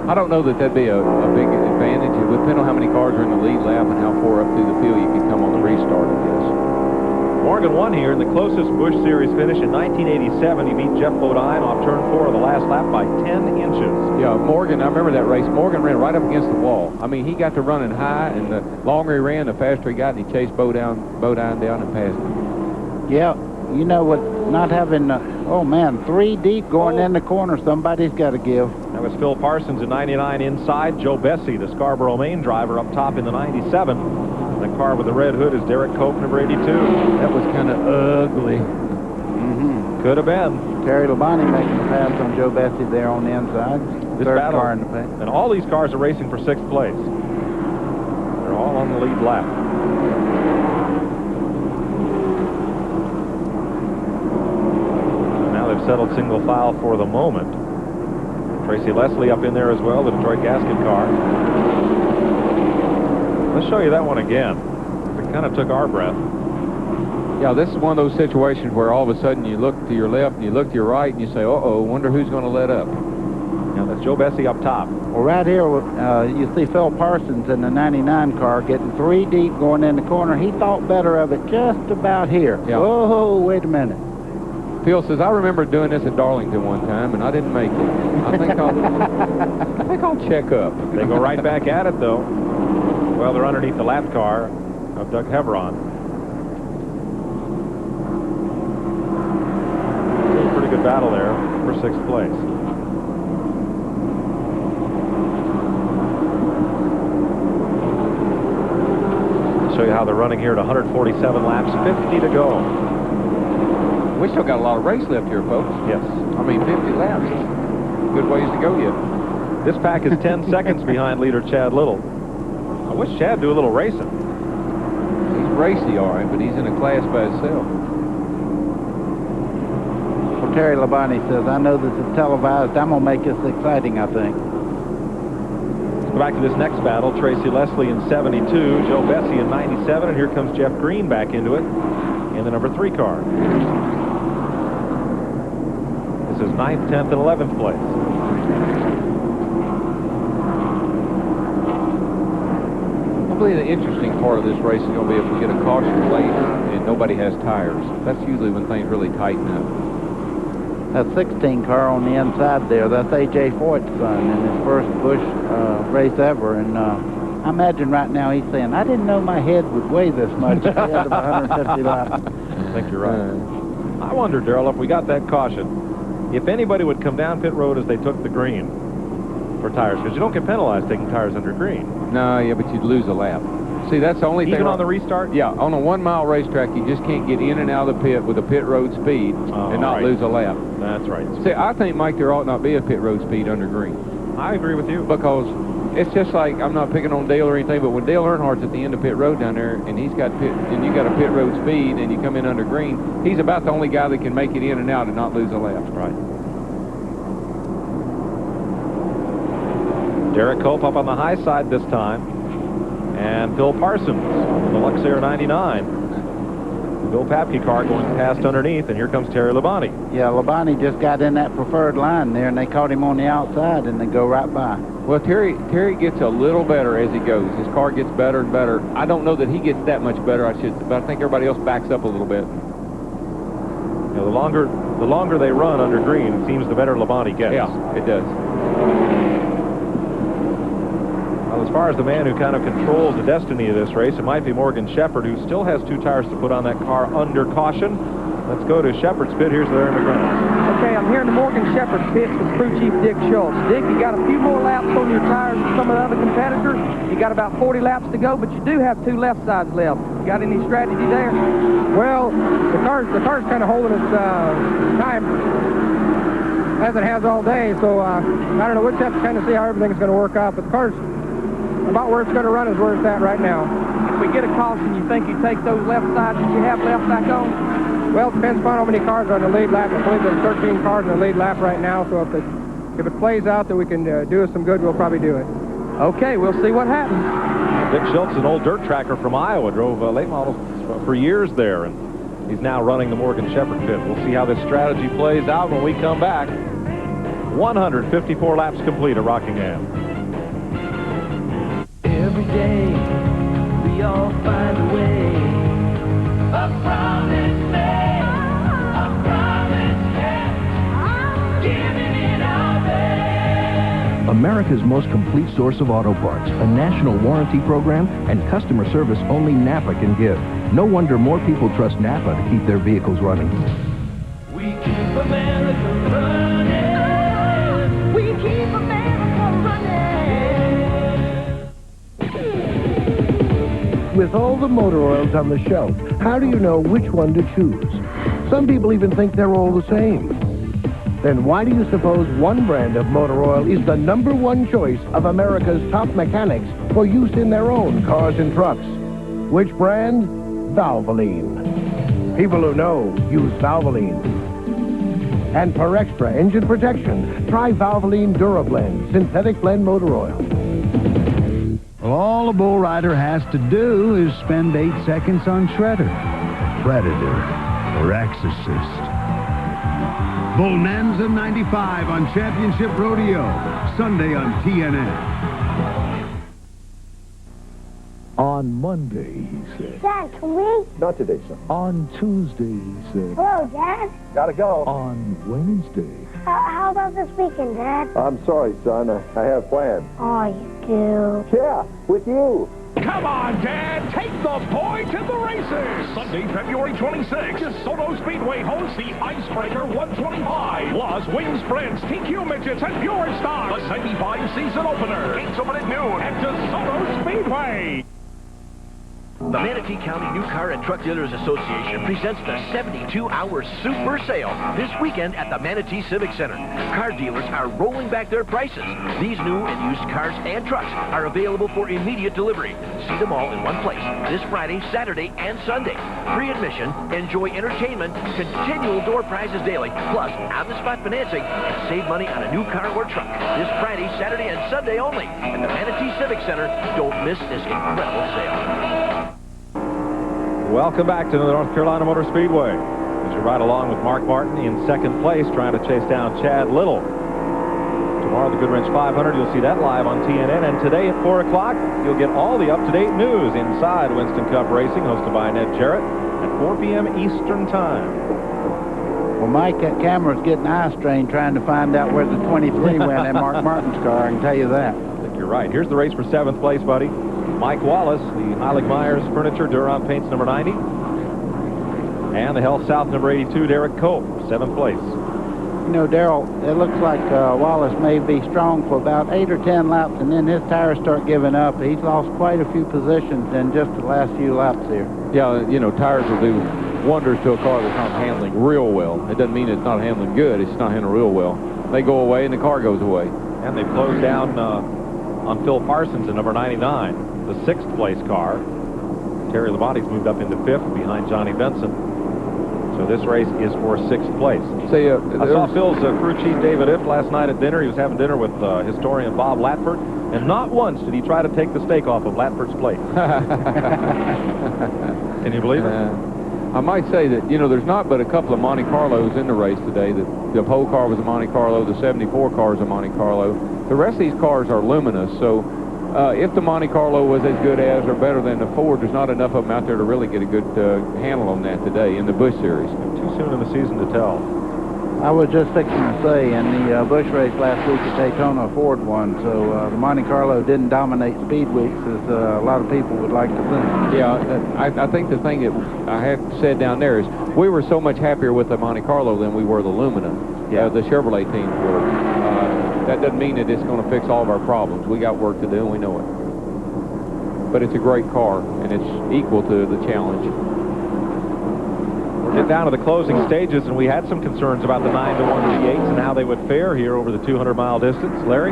I don't know that that'd be a big advantage. It would depend on how many cars are in the lead lap and how far up through the field you can come on the restart of this. Morgan won here in the closest Busch Series finish in 1987. He beat Jeff Bodine off turn 4 of the last lap by 10 inches. Yeah, Morgan, I remember that race. Morgan ran right up against the wall. I mean, he got to running high, and the longer he ran, the faster he got, and he chased Bodine down and passed him. Yeah, you know what, not having, 3 deep going in the corner, somebody's got to give. That was Phil Parsons in 99 inside. Joe Bessie, the Scarborough Maine driver, up top in the 97. And the car with the red hood is Derek Cope, number 82. That was kind of ugly. Could have been. Terry Labonte making the pass on Joe Bessie there on the inside. This Third battle, car in the pace. and all these cars are racing for 6th place. They're all on the lead lap. They've settled single file for the moment. Tracy Leslie up in there as well, the Detroit gasket car. Let's show you that one again. It kind of took our breath. Yeah, this is one of those situations where all of a sudden you look to your left and you look to your right and you say, uh-oh, wonder who's going to let up. Yeah, that's Joe Bessie up top. Well, right here, you see Phil Parsons in the 99 car getting 3 deep going in the corner. He thought better of it just about here. Yeah. Whoa, wait a minute. Phil says, I remember doing this at Darlington one time, and I didn't make it. I think I'll check up. They go right back at it, though. Well, they're underneath the lap car of Doug Heveron. Pretty good battle there for 6th place. I'll show you how they're running here at 147 laps, 50 to go. We still got a lot of race left here, folks. Yes. I mean, 50 laps. Good ways to go yet. This pack is 10 seconds behind leader Chad Little. I wish Chad would do a little racing. He's racy, all right, but he's in a class by himself. Well, Terry Labonte says, I know this is televised. I'm going to make this exciting, I think. Let's go back to this next battle. Tracy Leslie in 72, Joe Bessie in 97, and here comes Jeff Green back into it in the number 3 car. This is 9th, 10th, and 11th place. I believe the interesting part of this race is going to be if we get a caution late and nobody has tires. That's usually when things really tighten up. That 16 car on the inside there, that's A.J. Foyt's son in his first Busch race ever. And I imagine right now he's saying, I didn't know my head would weigh this much at the end of 150 laps. I think you're right. I wonder, Darrell, if we got that caution, if anybody would come down pit road as they took the green for tires, because you don't get penalized taking tires under green. No, yeah, but you'd lose a lap. See, that's the only thing. Even on the restart? Yeah, on a 1 mile racetrack, you just can't get in and out of the pit with a pit road speed and not lose a lap. That's right. See, I think, Mike, there ought not be a pit road speed under green. I agree with you. Because it's just like, I'm not picking on Dale or anything, but when Dale Earnhardt's at the end of pit road down there, and you got a pit road speed, and you come in under green, he's about the only guy that can make it in and out and not lose a lap. Right. Derek Cope up on the high side this time. And Phil Parsons, the Luxair 99. Bill Papke car going past underneath, and here comes Terry Labonte. Yeah, Labonte just got in that preferred line there, and they caught him on the outside, and they go right by. Well, Terry gets a little better as he goes. His car gets better and better. I don't know that he gets that much better, but I think everybody else backs up a little bit. You know, the longer they run under green, it seems the better Labonte gets. Yeah, it does. Well, as far as the man who kind of controls the destiny of this race, it might be Morgan Shepherd, who still has 2 tires to put on that car under caution. Let's go to Shepherd's pit. Here's Larry McGrath. Okay, I'm here in the Morgan Shepherd pits with crew chief Dick Schultz. Dick, you got a few more laps on your tires than some of the other competitors. You got about 40 laps to go, but you do have 2 left sides left. You got any strategy there? Well, the car's kind of holding its time as it has all day, so I don't know. We'll just have to kind of see how everything's going to work out, but the car's about where it's going to run is where it's at right now. If we get a caution, you think you take those left sides that you have left back on? Well, it depends upon how many cars are in the lead lap. I believe there's 13 cars in the lead lap right now, so if it plays out that we can do us some good, we'll probably do it. Okay, we'll see what happens. Dick Schultz, an old dirt tracker from Iowa, drove late models for years there, and he's now running the Morgan Shepherd pit. We'll see how this strategy plays out when we come back. 154 laps complete at Rockingham. Every day, we all find a way. A promise made, a promise kept, giving it our best. America's most complete source of auto parts, a national warranty program, and customer service only Napa can give. No wonder more people trust Napa to keep their vehicles running. We keep America running. We keep America running. With all the motor oils on the shelf, how do you know which one to choose? Some people even think they're all the same. Then why do you suppose one brand of motor oil is the #1 choice of America's top mechanics for use in their own cars and trucks? Which brand? Valvoline. People who know use Valvoline. And for extra engine protection, try Valvoline DuraBlend Synthetic Blend Motor Oil. Well, all a bull rider has to do is spend 8 seconds on Shredder, Predator, or Exorcist. Bonanza 95 on Championship Rodeo, Sunday on TNN. On Monday, he said. Dad, can we? Not today, son. On Tuesday, he said. Hello, Dad. Gotta go. On Wednesday. How about this weekend, Dad? I'm sorry, son. I have plans. Oh, you do? Yeah, with you. Come on, Dad! Take the boy to the races! Sunday, February 26th, DeSoto Speedway hosts the Icebreaker 125. Plus, wing sprints, TQ midgets, and pure stocks. The 75 season opener. Gates open at noon at DeSoto Speedway. The Manatee County New Car and Truck Dealers Association presents the 72-hour super sale this weekend at the Manatee Civic Center. Car dealers are rolling back their prices. These new and used cars and trucks are available for immediate delivery. See them all in one place this Friday, Saturday, and Sunday. Free admission, enjoy entertainment, continual door prizes daily, plus on-the-spot financing, and save money on a new car or truck this Friday, Saturday, and Sunday only at the Manatee Civic Center. Don't miss this incredible sale. Welcome back to the North Carolina Motor Speedway. As you ride along with Mark Martin in second place, trying to chase down Chad Little. Tomorrow, the Goodwrench 500, you'll see that live on TNN. And today at 4 o'clock, you'll get all the up-to-date news inside Winston Cup Racing, hosted by Ned Jarrett, at 4 p.m. Eastern Time. Well, Mike, that camera's getting eye strained trying to find out where the 23 went in Mark Martin's car, I can tell you that. I think you're right. Here's the race for 7th place, buddy. Mike Wallace, the Heilig Myers Furniture Durant Paints number 90. And the Health South number 82, Derek Cope, 7th place. You know, Darrell, it looks like Wallace may be strong for about 8 or 10 laps, and then his tires start giving up. He's lost quite a few positions in just the last few laps here. Yeah, you know, tires will do wonders to a car that's not handling real well. It doesn't mean it's not handling good. It's just not handling real well. They go away, and the car goes away. And they closed down on Phil Parsons in number 99, the 6th place car. Terry Labonte's moved up into 5th behind Johnny Benson. So this race is for 6th place. See, I saw Phil's crew chief David Ift last night at dinner. He was having dinner with historian Bob Latford, and not once did he try to take the steak off of Latford's plate. Can you believe it? I might say that, you know, there's not but a couple of Monte Carlos in the race today. The pole car was a Monte Carlo. The 74 car is a Monte Carlo. The rest of these cars are luminous, so if the Monte Carlo was as good as or better than the Ford, there's not enough of them out there to really get a good handle on that today in the Busch Series. Too soon in the season to tell. I was just fixing to say, in the Busch race last week at Daytona, Ford won, so the Monte Carlo didn't dominate speed weeks as a lot of people would like to think. Yeah, I think the thing that I had said down there is we were so much happier with the Monte Carlo than we were the Lumina. Yeah, the Chevrolet teams were. That doesn't mean that it's going to fix all of our problems. We got work to do, and we know it. But it's a great car, and it's equal to the challenge. We're getting down to the closing stages, and we had some concerns about the 9-to-1 G8s and how they would fare here over the 200-mile distance. Larry?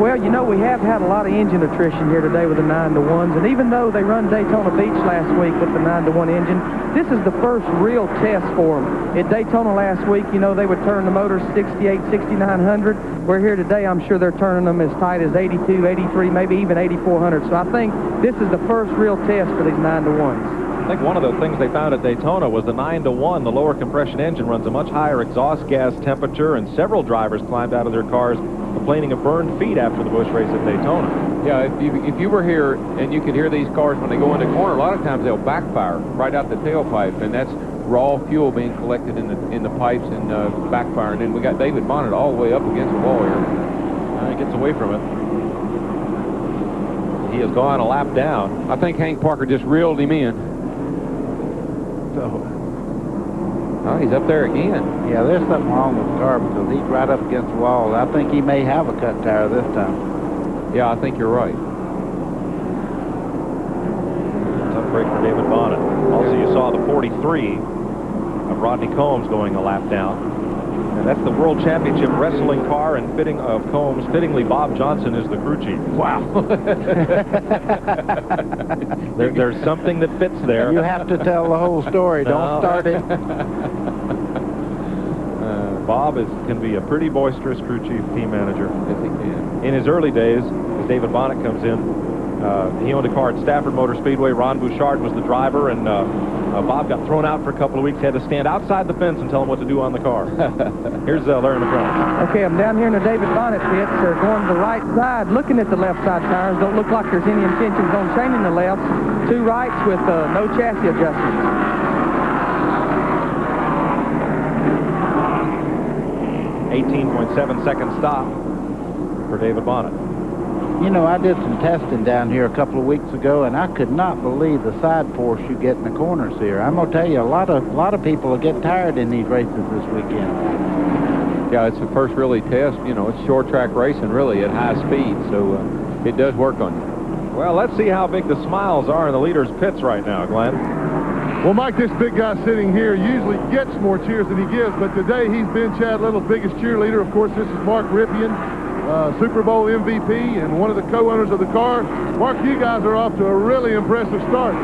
Well, you know, we have had a lot of engine attrition here today with the 9-to-1s, and even though they run Daytona Beach last week with the 9-to-1 engine, this is the first real test for them. At Daytona last week, you know, they would turn the motors 68, 6900. We're here today, I'm sure they're turning them as tight as 82, 83, maybe even 8400. So I think this is the first real test for these 9-to-1s. I think one of the things they found at Daytona was the 9-to-1, the lower compression engine runs a much higher exhaust gas temperature, and several drivers climbed out of their cars complaining of burned feet after the Busch race at Daytona. Yeah, if you were here and you could hear these cars when they go in the corner, a lot of times they'll backfire right out the tailpipe, and that's raw fuel being collected in the pipes and backfire. And then we got David Bonnet all the way up against the wall here. He gets away from it. He has gone a lap down. I think Hank Parker just reeled him in. Oh, he's up there again. Yeah, there's something wrong with the car because he's right up against the wall. I think he may have a cut tire this time. Yeah, I think you're right. Tough break for David Bonnet. Also, you saw the 43 of Rodney Combs going a lap down. And that's the World Championship wrestling car, and fitting of Combs. Fittingly, Bob Johnson is the crew chief. Wow. There's something that fits there. You have to tell the whole story. Don't start it. Bob can be a pretty boisterous crew chief team manager. Yes, he can. In his early days, as David Bonnet comes in, he owned a car at Stafford Motor Speedway. Ron Bouchard was the driver, and Bob got thrown out for a couple of weeks. He had to stand outside the fence and tell him what to do on the car. Here's Larry McCrone. Okay, I'm down here in the David Bonnet pits. They're going to the right side, looking at the left side tires. Don't look like there's any intentions on changing the lefts. Two rights with no chassis adjustments. 18.7-second stop for David Bonnet. You know, I did some testing down here a couple of weeks ago, and I could not believe the side force you get in the corners here. I'm gonna tell you, a lot of people will get tired in these races this weekend. Yeah, it's the first really test. You know, it's short track racing really at high speed, so it does work on you. Well, let's see how big the smiles are in the leader's pits right now, Glenn. Well, Mike, this big guy sitting here usually gets more cheers than he gives, but today he's been Chad Little's biggest cheerleader. Of course, this is Mark Ripien, Super Bowl MVP and one of the co-owners of the car. Mark, you guys are off to a really impressive start.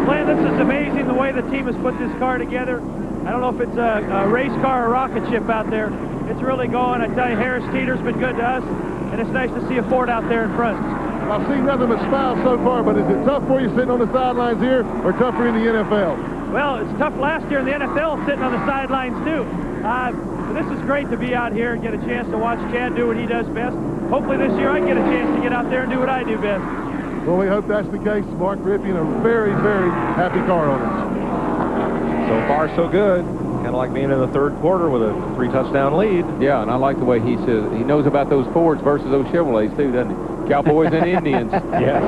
Glenn, this is amazing the way the team has put this car together. I don't know if it's a race car or a rocket ship out there. It's really going. I tell you, Harris Teeter's been good to us, and it's nice to see a Ford out there in front. I've seen nothing but smiles so far, but is it tough for you sitting on the sidelines here or tougher in the NFL? Well, it's tough last year in the NFL sitting on the sidelines too. This is great to be out here and get a chance to watch Chad do what he does best. Hopefully this year I get a chance to get out there and do what I do best. Well, we hope that's the case. Mark Ripien, a very, very happy car owner. So far, so good. Kind of like being in the third quarter with a 3-touchdown lead. Yeah, and I like the way he says he knows about those Fords versus those Chevrolets too, doesn't he? Cowboys and Indians. Yes.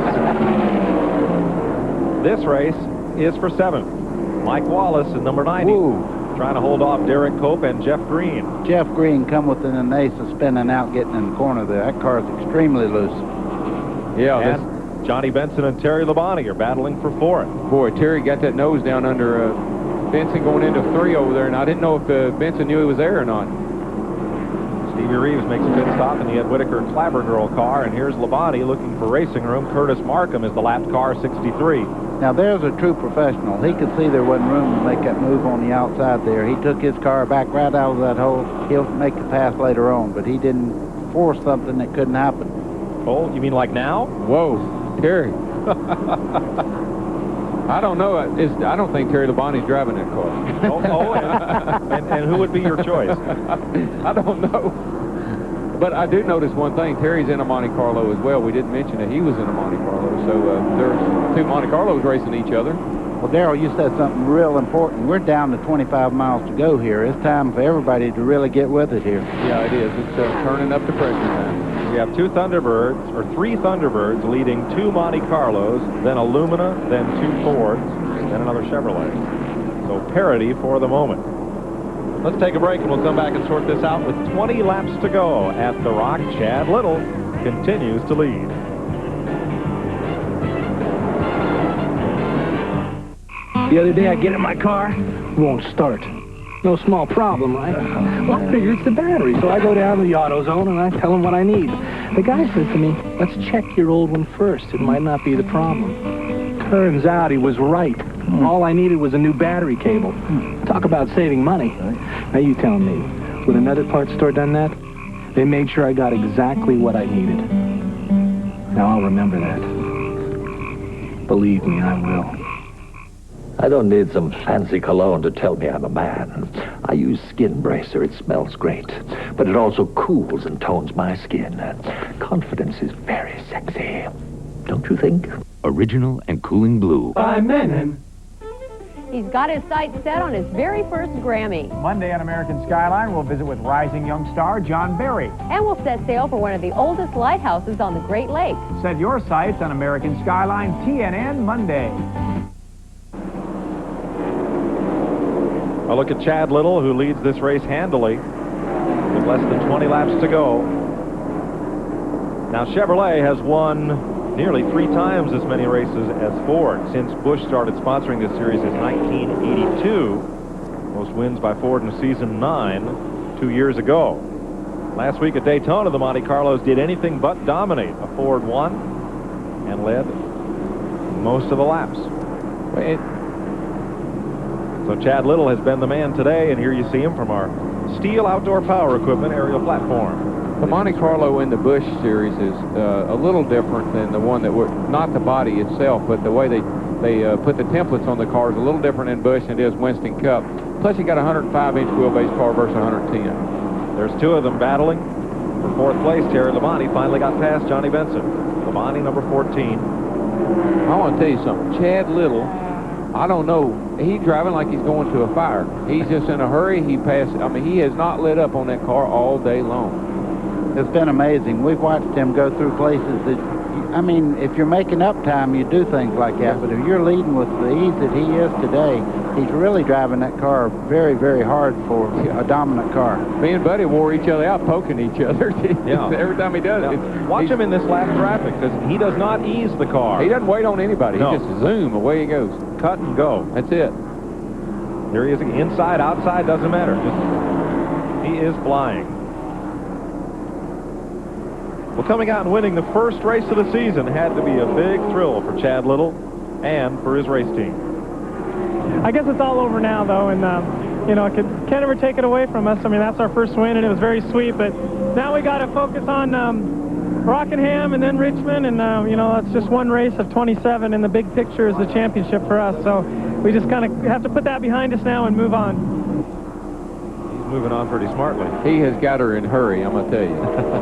This race is for 7. Mike Wallace is number 90. Ooh. trying to hold off Derek Cope and Jeff Green. Jeff Green come within an ace of spinning out, getting in the corner there. That car's extremely loose. Yeah, and Johnny Benson and Terry Labonte are battling for fourth. Boy, Terry got that nose down under Benson going into 3 over there, and I didn't know if Benson knew he was there or not. Stevie Reeves makes a pit stop in the Ed Whitaker Clabber Girl car, and here's Labonte looking for racing room. Curtis Markham is the lapped car, 63. Now, there's a true professional. He could see there wasn't room to make that move on the outside there. He took his car back right out of that hole. He'll make the pass later on, but he didn't force something that couldn't happen. Oh, you mean like now? Whoa, Terry. I don't know. I don't think Terry Labonte's driving that car. And who would be your choice? I don't know. But I do notice one thing. Terry's in a Monte Carlo as well. We didn't mention that he was in a Monte Carlo. So there's 2 Monte Carlos racing each other. Well, Darrell, you said something real important. We're down to 25 miles to go here. It's time for everybody to really get with it here. Yeah, it is. It's turning up to pressure time. We have 3 Thunderbirds leading 2 Monte Carlos, then a Lumina, then 2 Fords, then another Chevrolet. So parity for the moment. Let's take a break and we'll come back and sort this out with 20 laps to go at the Rock. Chad Little continues to lead. The other day I get in my car, won't start. No small problem, right? Well, I figure it's the battery, so I go down to the AutoZone and I tell him what I need. The guy says to me, let's check your old one first. It might not be the problem. Turns out he was right. All I needed was a new battery cable. Talk about saving money. Now you tell me, would another parts store done that? They made sure I got exactly what I needed. Now I'll remember that. Believe me, I will. I don't need some fancy cologne to tell me I'm a man. I use Skin Bracer. It smells great, but it also cools and tones my skin. Confidence is very sexy, don't you think? Original and cooling blue. By Menon. He's got his sights set on his very first Grammy. Monday on American Skyline, we'll visit with rising young star John Barry. And we'll set sail for one of the oldest lighthouses on the Great Lakes. Set your sights on American Skyline TNN Monday. A look at Chad Little, who leads this race handily with less than 20 laps to go. Now, Chevrolet has won nearly 3 times as many races as Ford since Busch started sponsoring this series in 1982. Most wins by Ford in season 9 2 years ago. Last week at Daytona, the Monte Carlos did anything but dominate. A Ford won and led most of the laps. So Chad Little has been the man today, and here you see him from our Steel Outdoor Power Equipment aerial platform. The Monte Carlo in the Busch series is a little different than the one that not the body itself, but the way they put the templates on the cars a little different in Busch than it is Winston Cup. Plus, you got a 105-inch wheelbase car versus 110. There's 2 of them battling. For 4th place, Terry Labonte finally got past Johnny Benson. Labonte, number 14. I want to tell you something. Chad Little, I don't know. He's driving like he's going to a fire. He's just in a hurry. He has not lit up on that car all day long. It's been amazing. We've watched him go through places that, if you're making up time, you do things like that. But if you're leading with the ease that he is today, he's really driving that car very, very hard for a dominant car. Me and Buddy wore each other out, poking each other. Yeah. Every time he does it. Watch him in this lap traffic, because he does not ease the car. He doesn't wait on anybody. No. He just zoom, away he goes. Cut and go. That's it. There he is. Inside, outside, doesn't matter. He is flying. Well, coming out and winning the first race of the season had to be a big thrill for Chad Little and for his race team. I guess it's all over now, though, and, can't ever take it away from us. That's our first win, and it was very sweet, but now we got to focus on Rockingham and then Richmond, and, it's just one race of 27, and the big picture is the championship for us, so we just kind of have to put that behind us now and move on. Moving on pretty smartly. He has got her in a hurry, I'm going to tell you.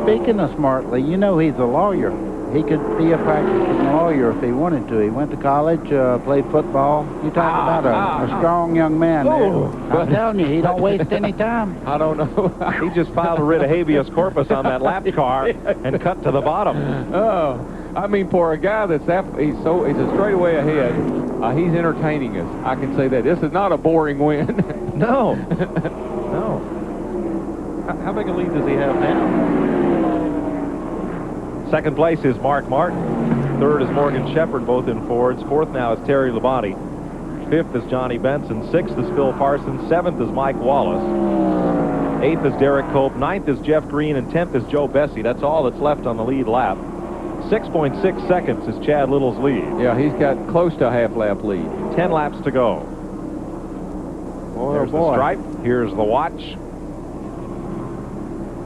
Speaking of smartly, he's a lawyer. He could be a practicing lawyer if he wanted to. He went to college, played football. You're talking about a strong young man there. I'm telling you, he don't waste any time. I don't know. He just filed a writ of habeas corpus on that lap car and cut to the bottom. Oh. I mean, for a guy that's he's a straightaway ahead, he's entertaining us. I can say that. This is not a boring win. No. No. How big a lead does he have now? Second place is Mark Martin. Third is Morgan Shepherd, both in Fords. Fourth now is Terry Labonte. Fifth is Johnny Benson. Sixth is Phil Parsons. Seventh is Mike Wallace. Eighth is Derek Cope. Ninth is Jeff Green. And 10th is Joe Bessie. That's all that's left on the lead lap. 6.6 seconds is Chad Little's lead. Yeah, he's got close to a half-lap lead. 10 laps to go. There's the stripe. Here's the watch.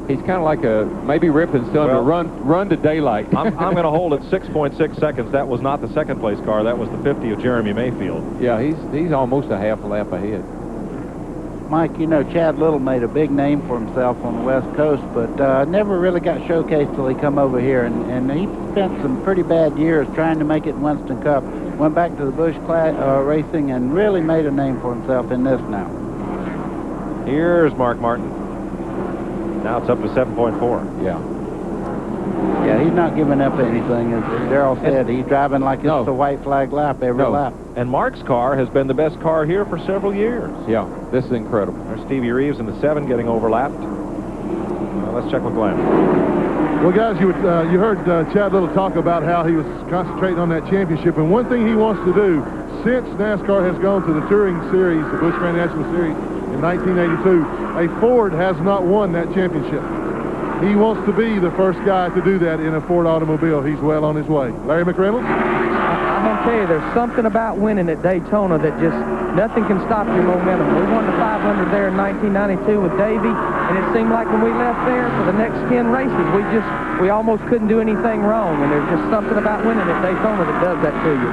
He's kind of like maybe Rippon's telling him to run to daylight. I'm going to hold it 6.6 seconds. That was not the second place car. That was the 50 of Jeremy Mayfield. Yeah, he's almost a half a lap ahead. Mike, you know, Chad Little made a big name for himself on the West Coast, but never really got showcased till he come over here, and he spent some pretty bad years trying to make it in Winston Cup. Went back to the Busch racing and really made a name for himself in this now. Here's Mark Martin. Now it's up to 7.4. Yeah. Yeah, he's not giving up anything. As Darrell said, he's driving like it's a white flag lap every lap. And Mark's car has been the best car here for several years. Yeah, this is incredible. There's Stevie Reeves in the 7 getting overlapped. Let's check with Glenn. Well, guys, you heard Chad Little talk about how he was concentrating on that championship, and one thing he wants to do since NASCAR has gone to the Touring Series, the Busch Grand National Series in 1982, a Ford has not won that championship. He wants to be the first guy to do that in a Ford automobile. He's well on his way. Larry McReynolds? I'm going to tell you, there's something about winning at Daytona that just nothing can stop your momentum. We won the 500 there in 1992 with Davey, and it seemed like when we left there for the next 10 races, we almost couldn't do anything wrong, and there's just something about winning at Daytona that does that to you.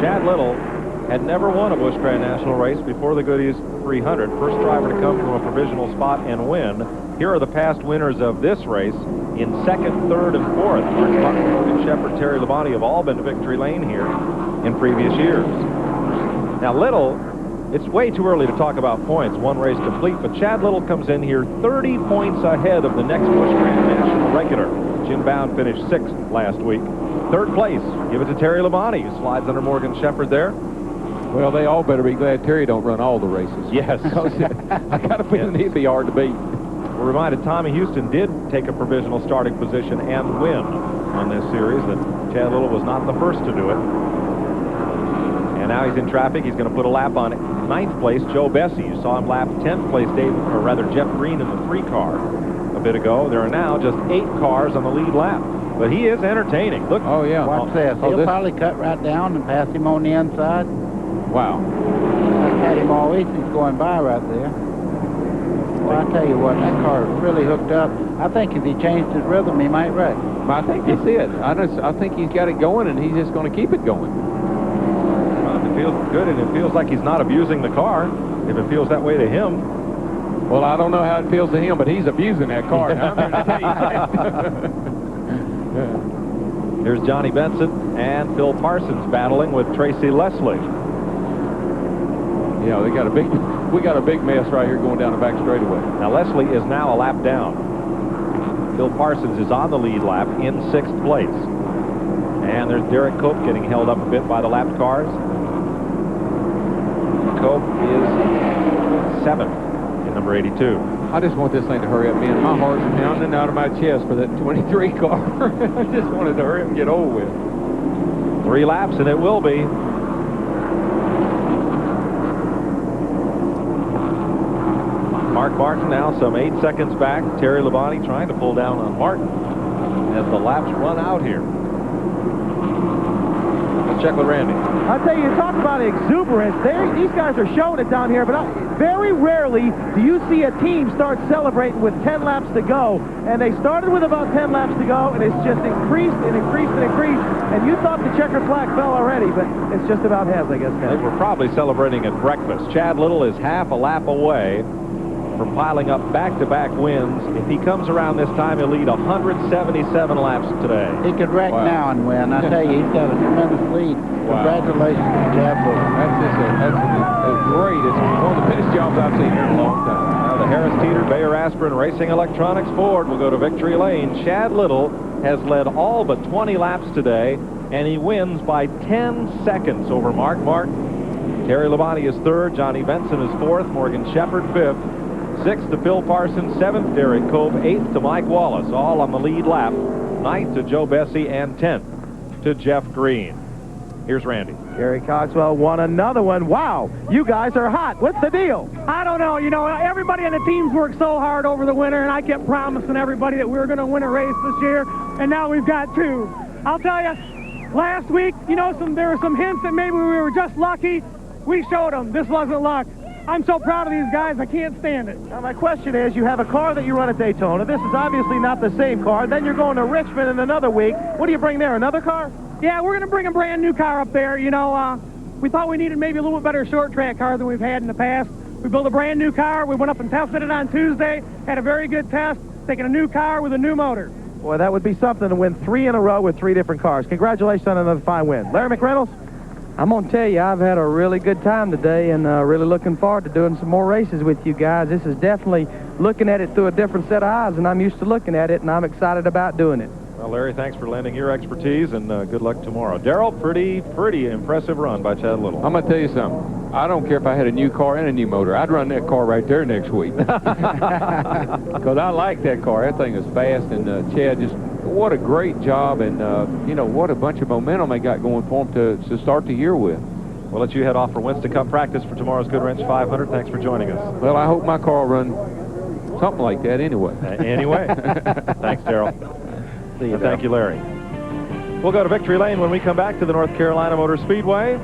Chad Little had never won a Busch Grand National race before the Goodies 300. First driver to come from a provisional spot and win. Here are the past winners of this race in second, third, and fourth. Morgan Shepherd, Terry Labonte have all been to victory lane here in previous years. Now Little, it's way too early to talk about points, one race complete, but Chad Little comes in here 30 points ahead of the next Busch Grand National regular. Jim Bound finished 6th last week. Third place, give it to Terry Labonte, who slides under Morgan Shepherd there. Well, they all better be glad Terry don't run all the races. Yes. I got a feeling he'd be hard to beat. We're reminded Tommy Houston did take a provisional starting position and win on this series, that Chad Little was not the first to do it. And now he's in traffic. He's going to put a lap on 9th place, Joe Bessie. You saw him lap 10th place, Jeff Green in the 3 car a bit ago. There are now just 8 cars on the lead lap. But he is entertaining. Look. Oh, yeah. Watch this. He'll probably cut right down and pass him on the inside. Wow. I had him all week. He's going by right there. Well, I tell you what, that car is really hooked up. I think if he changed his rhythm, he might wreck. I think that's it. I think he's got it going, and he's just going to keep it going. Well, if it feels good, and it feels like he's not abusing the car, if it feels that way to him. Well, I don't know how it feels to him, but he's abusing that car. I'm here to tell you that. Here's Johnny Benson and Phil Parsons battling with Tracy Leslie. Yeah, we got a big mess right here going down the back straightaway. Now Leslie is now a lap down. Phil Parsons is on the lead lap in 6th place. And there's Derek Cope getting held up a bit by the lapped cars. Cope is 7th in number 82. I just want this thing to hurry up, man. My heart's pounding out of my chest for that 23 car. I just wanted to hurry up and get over with. 3 laps, and it will be. Mark Martin now some 8 seconds back. Terry Labonte trying to pull down on Martin as the laps run out here. Let's check with Randy. I'll tell you, talk about exuberance. These guys are showing it down here, but very rarely do you see a team start celebrating with 10 laps to go. And they started with about 10 laps to go, and it's just increased and increased and increased. And you thought the checkered flag fell already, but it's just about has, I guess, now. They were probably celebrating at breakfast. Chad Little is half a lap away from piling up back-to-back wins. If he comes around this time, he'll lead 177 laps today. He could wreck now and win. I tell you, he's got a tremendous lead. Wow. Congratulations to Chad Little. That's great. It's one of the best jobs I've seen in a long time. the Harris Teeter Bayer Aspirin Racing Electronics Ford will go to victory lane. Chad Little has led all but 20 laps today, and he wins by 10 seconds over Mark Martin. Terry Labonte is third, Johnny Benson is fourth, Morgan Shepherd fifth, sixth to Phil Parsons, seventh Derek Cove, eighth to Mike Wallace, all on the lead lap, ninth to Joe Bessie, and 10th to Jeff Green. Here's Randy. Gary Coxwell won another one. Wow, you guys are hot. What's the deal? I don't know. You know, everybody on the teams worked so hard over the winter, and I kept promising everybody that we were going to win a race this year, and now we've got two. I'll tell you, last week, you know, there were some hints that maybe we were just lucky. We showed them this wasn't luck. I'm so proud of these guys, I can't stand it. Now, my question is, you have a car that you run at Daytona. This is obviously not the same car. Then you're going to Richmond in another week. What do you bring there, another car? Yeah, we're going to bring a brand new car up there. You know, we thought we needed maybe a little bit better short track car than we've had in the past. We built a brand new car. We went up and tested it on Tuesday, had a very good test, taking a new car with a new motor. Boy, that would be something to win 3 in a row with 3 different cars. Congratulations on another fine win. Larry McReynolds? I'm going to tell you, I've had a really good time today, and really looking forward to doing some more races with you guys. This is definitely looking at it through a different set of eyes, and I'm used to looking at it, and I'm excited about doing it. Well, Larry, thanks for lending your expertise, and good luck tomorrow. Darrell, pretty impressive run by Chad Little. I'm going to tell you something. I don't care if I had a new car and a new motor. I'd run that car right there next week. Because I like that car. That thing is fast, and Chad just, what a great job, and, you know, what a bunch of momentum they got going for him to start the year with. We'll let you head off for Winston Cup practice for tomorrow's Goodwrench 500. Thanks for joining us. Well, I hope my car will run something like that anyway. Anyway. Thanks, Darrell. See you, thank you, Larry. We'll go to Victory Lane when we come back to the North Carolina Motor Speedway.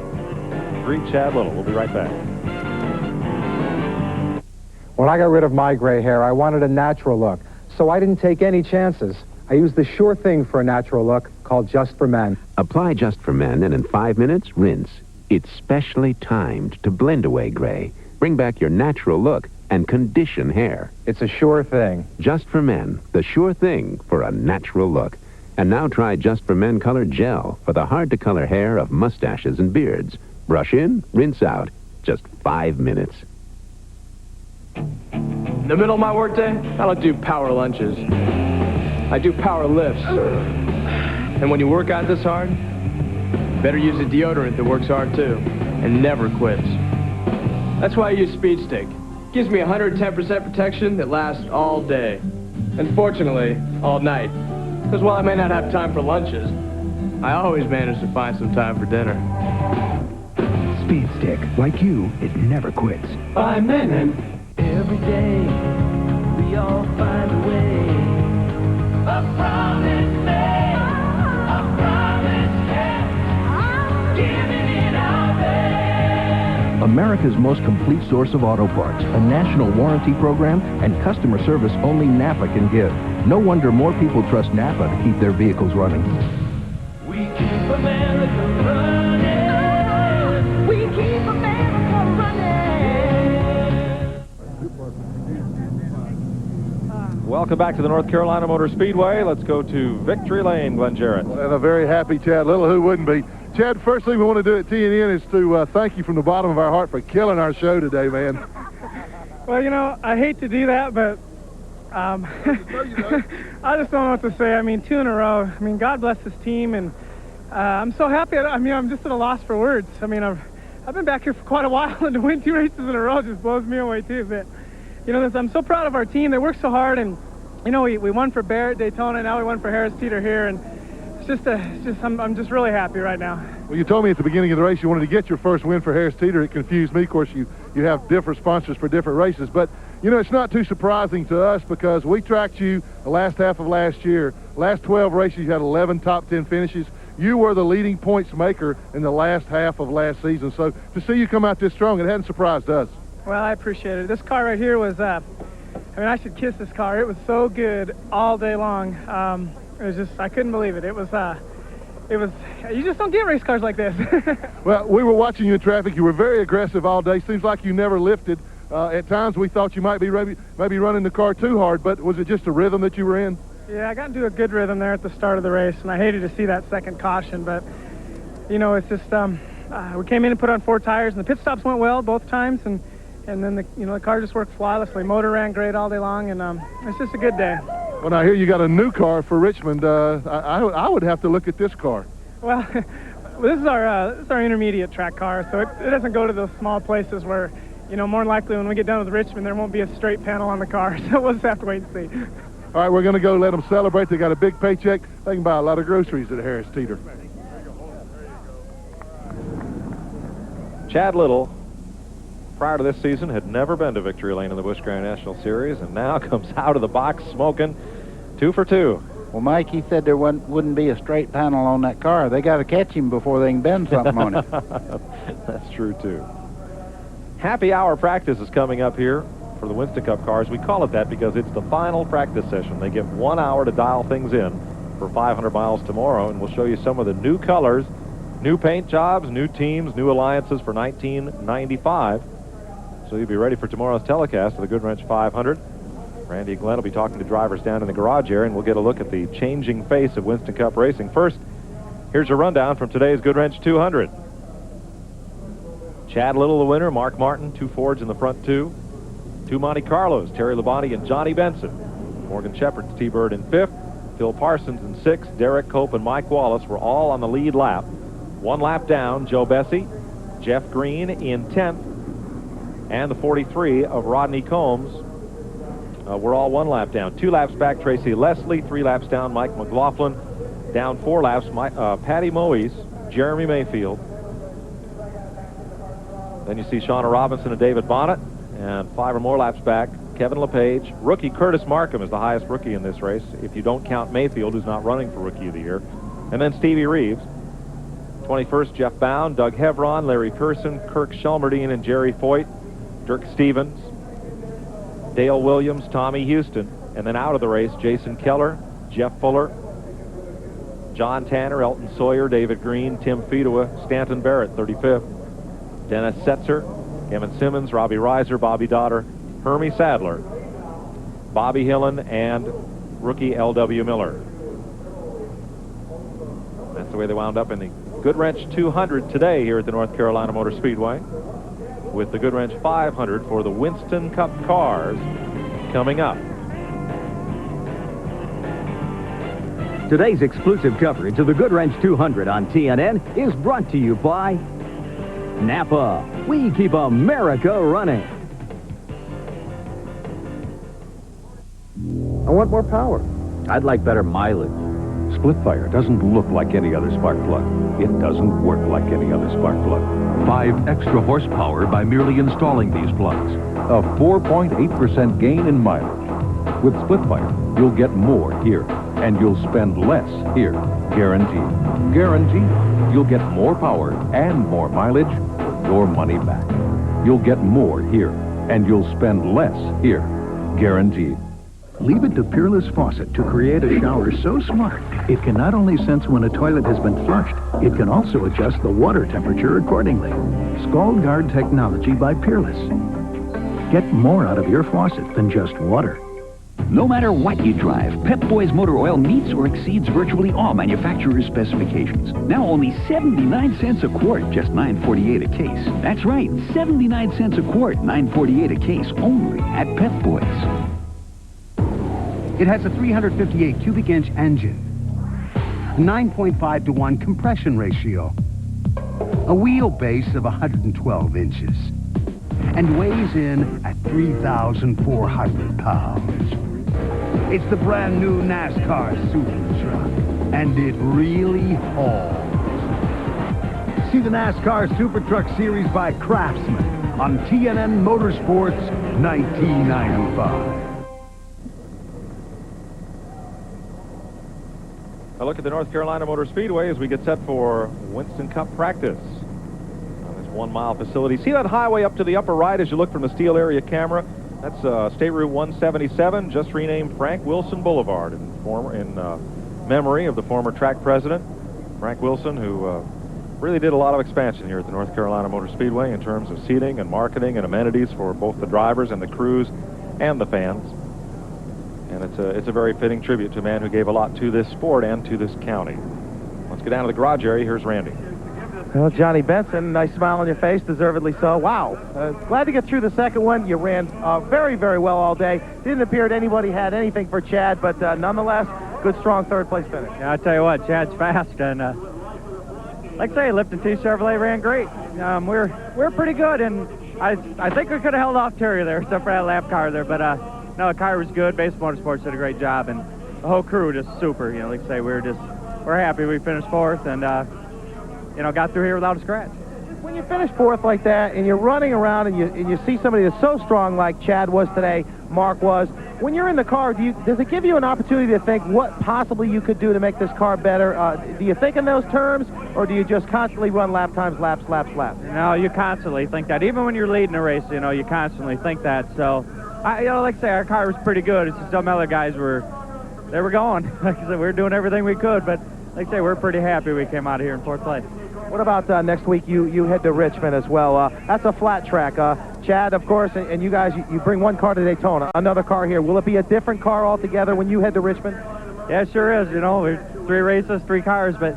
Greet Chad Little. We'll be right back. When I got rid of my gray hair, I wanted a natural look, so I didn't take any chances. I used the sure thing for a natural look called Just for Men. Apply Just for Men, and in 5 minutes, rinse. It's specially timed to blend away gray, bring back your natural look, and condition hair. It's a sure thing. Just for Men, the sure thing for a natural look. And now try Just for Men Color Gel for the hard-to-color hair of mustaches and beards. Brush in, rinse out. Just 5 minutes. In the middle of my workday, I don't do power lunches. I do power lifts. And when you work out this hard, you better use a deodorant that works hard too and never quits. That's why I use Speed Stick. It gives me 110% protection that lasts all day. And fortunately, all night. Because while I may not have time for lunches, I always manage to find some time for dinner. Speed Stick, like you, it never quits. 5 minutes. Every day, we all find a way. A promise made, a promise kept, giving it our best. America's most complete source of auto parts, a national warranty program, and customer service only Napa can give. No wonder more people trust Napa to keep their vehicles running. We keep America running. We keep America running. Welcome back to the North Carolina Motor Speedway. Let's go to Victory Lane, Glenn Jarrett. And a very happy Chad Little, who wouldn't be? Chad, first thing we want to do at TNN is to thank you from the bottom of our heart for killing our show today, man. Well, you know, I hate to do that, but I just don't know what to say. I mean, 2 in a row. I mean, God bless this team, and I'm so happy. I mean, I'm just at a loss for words. I mean, I've been back here for quite a while, and to win 2 races in a row just blows me away, too. But, you know, I'm so proud of our team. They worked so hard, and, you know, we won for Barrett, Daytona, now we won for Harris Teeter here, and I'm just really happy right now. Well, you told me at the beginning of the race you wanted to get your first win for Harris Teeter. It confused me. Of course, you have different sponsors for different races. But, you know, it's not too surprising to us because we tracked you the last half of last year. Last 12 races, you had 11 top 10 finishes. You were the leading points maker in the last half of last season. So to see you come out this strong, it hadn't surprised us. Well, I appreciate it. This car right here was, I mean, I should kiss this car. It was so good all day long. It was just, I couldn't believe it. It was, you just don't get race cars like this. Well, we were watching you in traffic. You were very aggressive all day. Seems like you never lifted. At times we thought you might be maybe running the car too hard, but was it just a rhythm that you were in? Yeah, I got into a good rhythm there at the start of the race, and I hated to see that second caution, but, you know, it's just, we came in and put on 4 tires, and the pit stops went well both times, and, And then the car just worked flawlessly. Motor ran great all day long, and it's just a good day. Well, I hear you got a new car for Richmond. I would have to look at this car. Well, this is our intermediate track car, so it doesn't go to those small places where, more than likely when we get done with Richmond, there won't be a straight panel on the car. So we'll just have to wait and see. All right, we're going to go let them celebrate. They got a big paycheck. They can buy a lot of groceries at Harris Teeter. Chad Little, prior to this season, had never been to Victory Lane in the Busch Grand National Series, and now comes out of the box smoking 2 for 2. Well, Mike, he said there wouldn't be a straight panel on that car. They got to catch him before they can bend something on it. That's true, too. Happy hour practice is coming up here for the Winston Cup cars. We call it that because it's the final practice session. They get 1 hour to dial things in for 500 miles tomorrow, and we'll show you some of the new colors, new paint jobs, new teams, new alliances for 1995. So you'll be ready for tomorrow's telecast of the Goodwrench 500. Randy and Glenn will be talking to drivers down in the garage area, and we'll get a look at the changing face of Winston Cup racing. First, here's your rundown from today's Goodwrench 200. Chad Little, the winner. Mark Martin, 2 Fords in the front 2. 2 Monte Carlos, Terry Labonte and Johnny Benson. Morgan Shepherd's T-Bird in 5th. Phil Parsons in 6th. Derek Cope and Mike Wallace were all on the lead lap. 1 lap down, Joe Bessie, Jeff Green in 10th. And the 43 of Rodney Combs were all 1 lap down. 2 laps back, Tracy Leslie. 3 laps down, Mike McLaughlin. Down 4 laps, Patty Moise, Jeremy Mayfield. Then you see Shauna Robinson and David Bonnet. And 5 or more laps back, Kevin LePage. Rookie Curtis Markham is the highest rookie in this race, if you don't count Mayfield, who's not running for Rookie of the Year. And then Stevie Reeves. 21st, Jeff Bound, Doug Hevron, Larry Pearson, Kirk Shelmerdine and Jerry Foyt. Dirk Stevens, Dale Williams, Tommy Houston. And then out of the race, Jason Keller, Jeff Fuller, John Tanner, Elton Sawyer, David Green, Tim Fedewa, Stanton Barrett, 35th. Dennis Setzer, Kevin Simmons, Robbie Reiser, Bobby Dotter, Hermie Sadler, Bobby Hillen, and rookie L.W. Miller. That's the way they wound up in the Goodwrench 200 today here at the North Carolina Motor Speedway, with the Goodwrench 500 for the Winston Cup cars coming up. Today's exclusive coverage of the Goodwrench 200 on TNN is brought to you by Napa. We keep America running. I want more power. I'd like better mileage. Split fire doesn't look like any other spark plug. It doesn't work like any other spark plug. 5 extra horsepower by merely installing these plugs. A 4.8% gain in mileage. With split fire, you'll get more here, and you'll spend less here. Guaranteed. Guaranteed. You'll get more power and more mileage for your money back. You'll get more here, and you'll spend less here. Guaranteed. Leave it to Peerless Faucet to create a shower so smart, it can not only sense when a toilet has been flushed, it can also adjust the water temperature accordingly. Scald Guard technology by Peerless. Get more out of your faucet than just water. No matter what you drive, Pep Boys Motor Oil meets or exceeds virtually all manufacturer's specifications. Now only 79 cents a quart, just $9.48 a case. That's right, 79 cents a quart, $9.48 a case, only at Pep Boys. It has a 358 cubic inch engine, a 9.5 to 1 compression ratio, a wheelbase of 112 inches, and weighs in at 3,400 pounds. It's the brand new NASCAR Super Truck, and it really hauls. See the NASCAR Super Truck Series by Craftsman on TNN Motorsports 1995. A look at the North Carolina Motor Speedway as we get set for Winston Cup practice on this 1 mile facility. See that highway up to the upper right as you look from the Steel Area camera? That's State Route 177, just renamed Frank Wilson Boulevard in memory of the former track president, Frank Wilson, who really did a lot of expansion here at the North Carolina Motor Speedway in terms of seating and marketing and amenities for both the drivers and the crews and the fans. And it's a very fitting tribute to a man who gave a lot to this sport and to this county. Let's get down to the garage area. Here's Randy. Well, Johnny Benson, nice smile on your face, deservedly so. Wow. Glad to get through the second one. You ran very, very well all day. Didn't appear that anybody had anything for Chad, but nonetheless, good, strong third-place finish. Yeah, I tell you what, Chad's fast, and like I say, Lipton 2 Chevrolet ran great. We're pretty good, and I think we could have held off Terry there, except for that lap car there, but no, the car was good. Base Motorsports did a great job, and the whole crew just super. You know, like I say, we're happy we finished fourth, and you know, got through here without a scratch. When you finish fourth like that, and you're running around, and you see somebody that's so strong like Chad was today, Mark was, when you're in the car, does it give you an opportunity to think what possibly you could do to make this car better? Do you think in those terms, or do you just constantly run lap times, laps? No, you constantly think that. Even when you're leading a race, you know, you constantly think that. So, you know, like I say, our car was pretty good. It's just some other guys were going. Like I said, we were doing everything we could, but like I say, we're pretty happy we came out of here in fourth place. What about next week? You head to Richmond as well. That's a flat track. Chad, of course, and you guys, you bring one car to Daytona, another car here. Will it be a different car altogether when you head to Richmond? Yeah, it sure is. You know, we're 3 races, 3 cars, but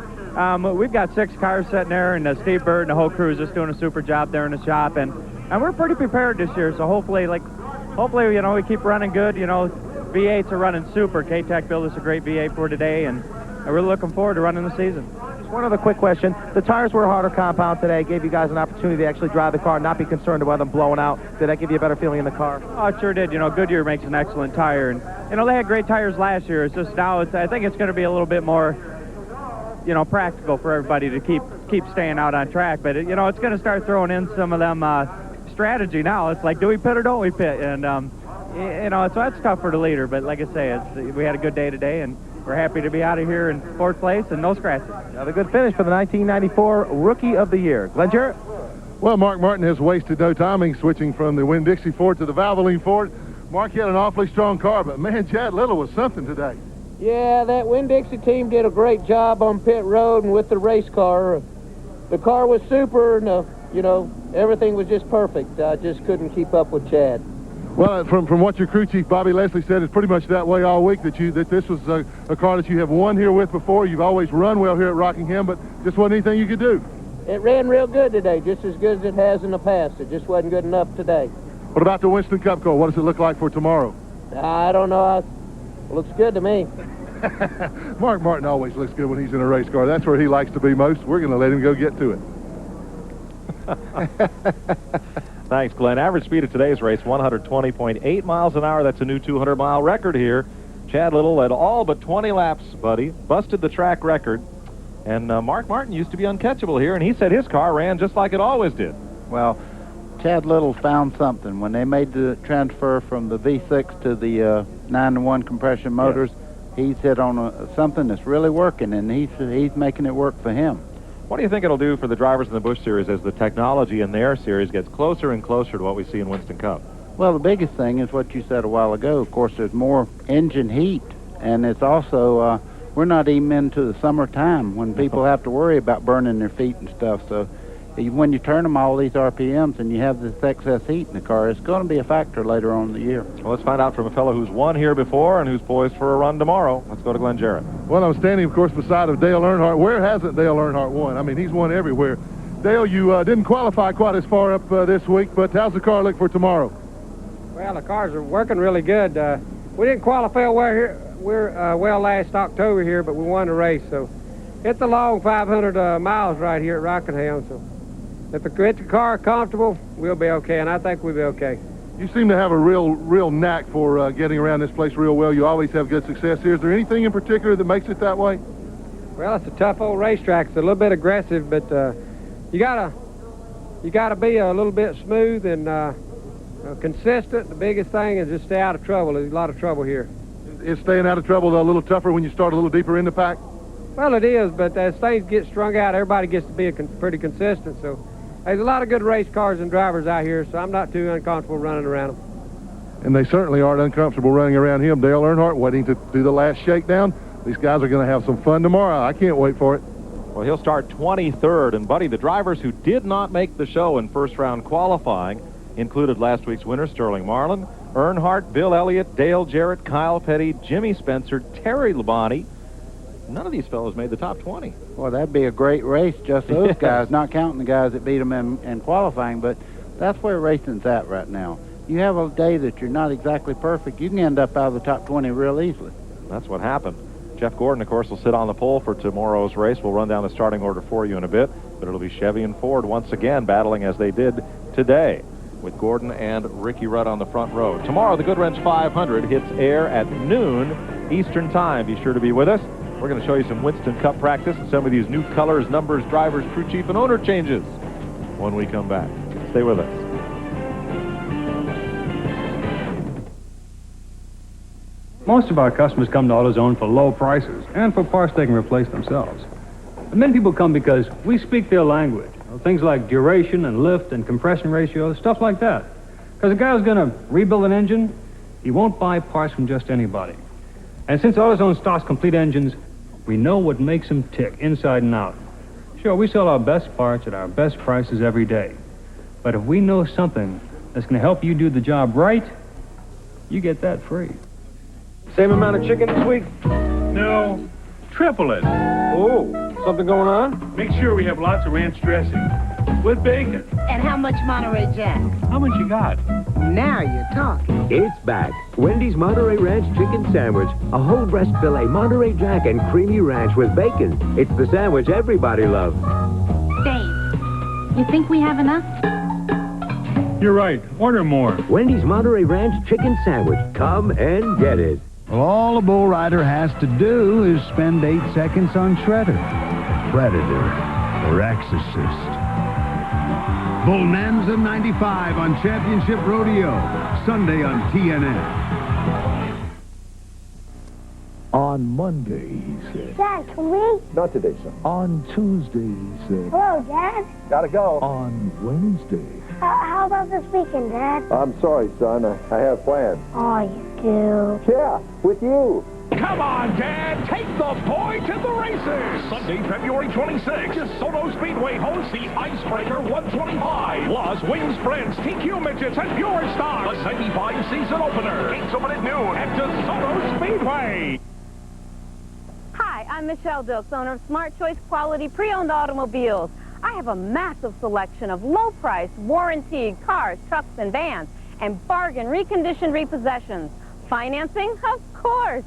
we've got 6 cars sitting there, and Steve Bird and the whole crew is just doing a super job there in the shop, and we're pretty prepared this year. So hopefully, you know, we keep running good. You know, V8s are running super. K-Tech built us a great V8 for today, and we're looking forward to running the season. One other quick question. The tires were a harder compound today. Gave you guys an opportunity to actually drive the car, not be concerned about them blowing out. Did that give you a better feeling in the car? Oh, it sure did. You know, Goodyear makes an excellent tire. And, you know, they had great tires last year. It's just now, I think it's going to be a little bit more, you know, practical for everybody to keep staying out on track. But, you know, it's going to start throwing in some of them strategy now. It's like, do we pit or don't we pit? And, you know, so that's tough for the leader. But like I say, we had a good day today, and we're happy to be out of here in fourth place and no scratches. Another good finish for the 1994 Rookie of the Year. Glenn Jarrett? Well, Mark Martin has wasted no time switching from the Winn-Dixie Ford to the Valvoline Ford. Mark had an awfully strong car, but man, Chad Little was something today. Yeah, that Winn-Dixie team did a great job on pit road and with the race car. The car was super, and you know, everything was just perfect. I just couldn't keep up with Chad. Well, from what your crew chief, Bobby Leslie, said, it's pretty much that way all week, that this was a car that you have won here with before. You've always run well here at Rockingham, but just wasn't anything you could do. It ran real good today, just as good as it has in the past. It just wasn't good enough today. What about the Winston Cup car? What does it look like for tomorrow? I don't know. It looks good to me. Mark Martin always looks good when he's in a race car. That's where he likes to be most. We're going to let him go get to it. Thanks, Glenn. Average speed of today's race, 120.8 miles an hour. That's a new 200-mile record here. Chad Little led all but 20 laps, buddy. Busted the track record. And Mark Martin used to be uncatchable here, and he said his car ran just like it always did. Well, Chad Little found something. When they made the transfer from the V6 to the 9-to-1 compression motors, he's hit on something that's really working, and he's making it work for him. What do you think it'll do for the drivers in the Busch Series as the technology in their series gets closer and closer to what we see in Winston Cup? Well, the biggest thing is what you said a while ago. Of course, there's more engine heat, and it's also, we're not even into the summertime when people have to worry about burning their feet and stuff. So when you turn them all these RPMs and you have this excess heat in the car, it's going to be a factor later on in the year. Well, let's find out from a fellow who's won here before and who's poised for a run tomorrow. Let's go to Glenn Jarrett. Well, I'm standing, of course, beside of Dale Earnhardt. Where hasn't Dale Earnhardt won? I mean, he's won everywhere. Dale, you didn't qualify quite as far up this week, but how's the car look for tomorrow? Well, the cars are working really good. We didn't qualify well last October here, but we won the race. So it's a long 500 miles right here at Rockingham. So if the car is comfortable, we'll be okay, and I think we'll be okay. You seem to have a real knack for getting around this place real well. You always have good success here. Is there anything in particular that makes it that way? Well, it's a tough old racetrack. It's a little bit aggressive, but you gotta be a little bit smooth and consistent. The biggest thing is just stay out of trouble. There's a lot of trouble here. Is staying out of trouble a little tougher when you start a little deeper in the pack? Well, it is, but as things get strung out, everybody gets to be pretty consistent. So there's a lot of good race cars and drivers out here, so I'm not too uncomfortable running around them. And they certainly aren't uncomfortable running around him. Dale Earnhardt waiting to do the last shakedown. These guys are going to have some fun tomorrow. I can't wait for it. Well, he'll start 23rd. And, buddy, the drivers who did not make the show in first-round qualifying included last week's winner, Sterling Marlin, Earnhardt, Bill Elliott, Dale Jarrett, Kyle Petty, Jimmy Spencer, Terry Labonte, none of these fellows made the top 20. Well, that'd be a great race, just those guys, not counting the guys that beat them in qualifying, but that's where racing's at right now. You have a day that you're not exactly perfect, you can end up out of the top 20 real easily. That's what happened. Jeff Gordon, of course, will sit on the pole for tomorrow's race. We'll run down the starting order for you in a bit, but it'll be Chevy and Ford once again battling as they did today, with Gordon and Ricky Rudd on the front row. Tomorrow, the Goodwrench 500 hits air at noon Eastern Time. Be sure to be with us. We're going to show you some Winston Cup practice and some of these new colors, numbers, drivers, crew chief, and owner changes when we come back. Stay with us. Most of our customers come to AutoZone for low prices and for parts they can replace themselves. But many people come because we speak their language. Things like duration and lift and compression ratios, stuff like that. Because a guy who's going to rebuild an engine, he won't buy parts from just anybody. And since AutoZone stocks complete engines, we know what makes them tick inside and out. Sure, we sell our best parts at our best prices every day. But if we know something that's going to help you do the job right, you get that free. Same amount of chicken this week? No, triple it. Oh, something going on? Make sure we have lots of ranch dressing with bacon. And how much Monterey Jack? How much you got? Now you're talking. It's back. Wendy's Monterey Ranch Chicken Sandwich. A whole breast filet, Monterey Jack, and creamy ranch with bacon. It's the sandwich everybody loves. Dave, you think we have enough? You're right. Order more. Wendy's Monterey Ranch Chicken Sandwich. Come and get it. Well, all a bull rider has to do is spend 8 seconds on Shredder, Predator, or Exorcist. Bonanza 95 on Championship Rodeo, Sunday on TNN. On Monday, he said. Dad, can we? Not today, son. On Tuesday, he said. Hello, Dad. Gotta go. On Wednesday. How about this weekend, Dad? I'm sorry, son. I have plans. Oh, you do? Yeah, with you. Come on, Dad. Take the boy to the races. Sunday, February 26th. DeSoto Speedway hosts the Icebreaker 125. Plus, Wings Prince, TQ Midgets, and Pure Stars. The 95 season opener. Gates open at noon at DeSoto Speedway. Hi, I'm Michelle Dilks, owner of Smart Choice Quality Pre-Owned Automobiles. I have a massive selection of low-priced, warranted cars, trucks, and vans, and bargain reconditioned repossessions. Financing? Of course.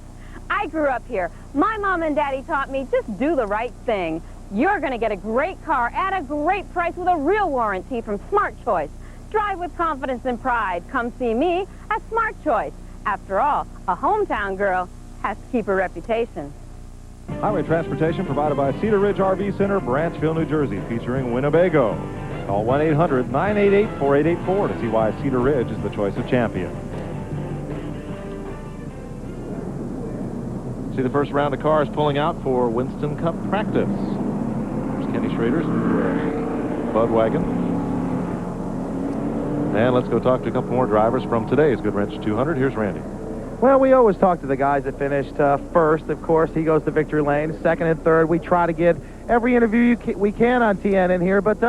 I grew up here. My mom and daddy taught me just do the right thing. You're going to get a great car at a great price with a real warranty from Smart Choice. Drive with confidence and pride. Come see me at Smart Choice. After all, a hometown girl has to keep her reputation. Highway transportation provided by Cedar Ridge RV Center, Branchville, New Jersey, featuring Winnebago. Call 1-800-988-4884 to see why Cedar Ridge is the choice of champion. See the first round of cars pulling out for Winston Cup practice. There's Kenny Schrader's Bud Wagon. And let's go talk to a couple more drivers from today's Goodwrench 200. Here's Randy. Well, we always talk to the guys that finished first. Of course, he goes to victory lane. Second and third, we try to get every interview we can on TNN here. But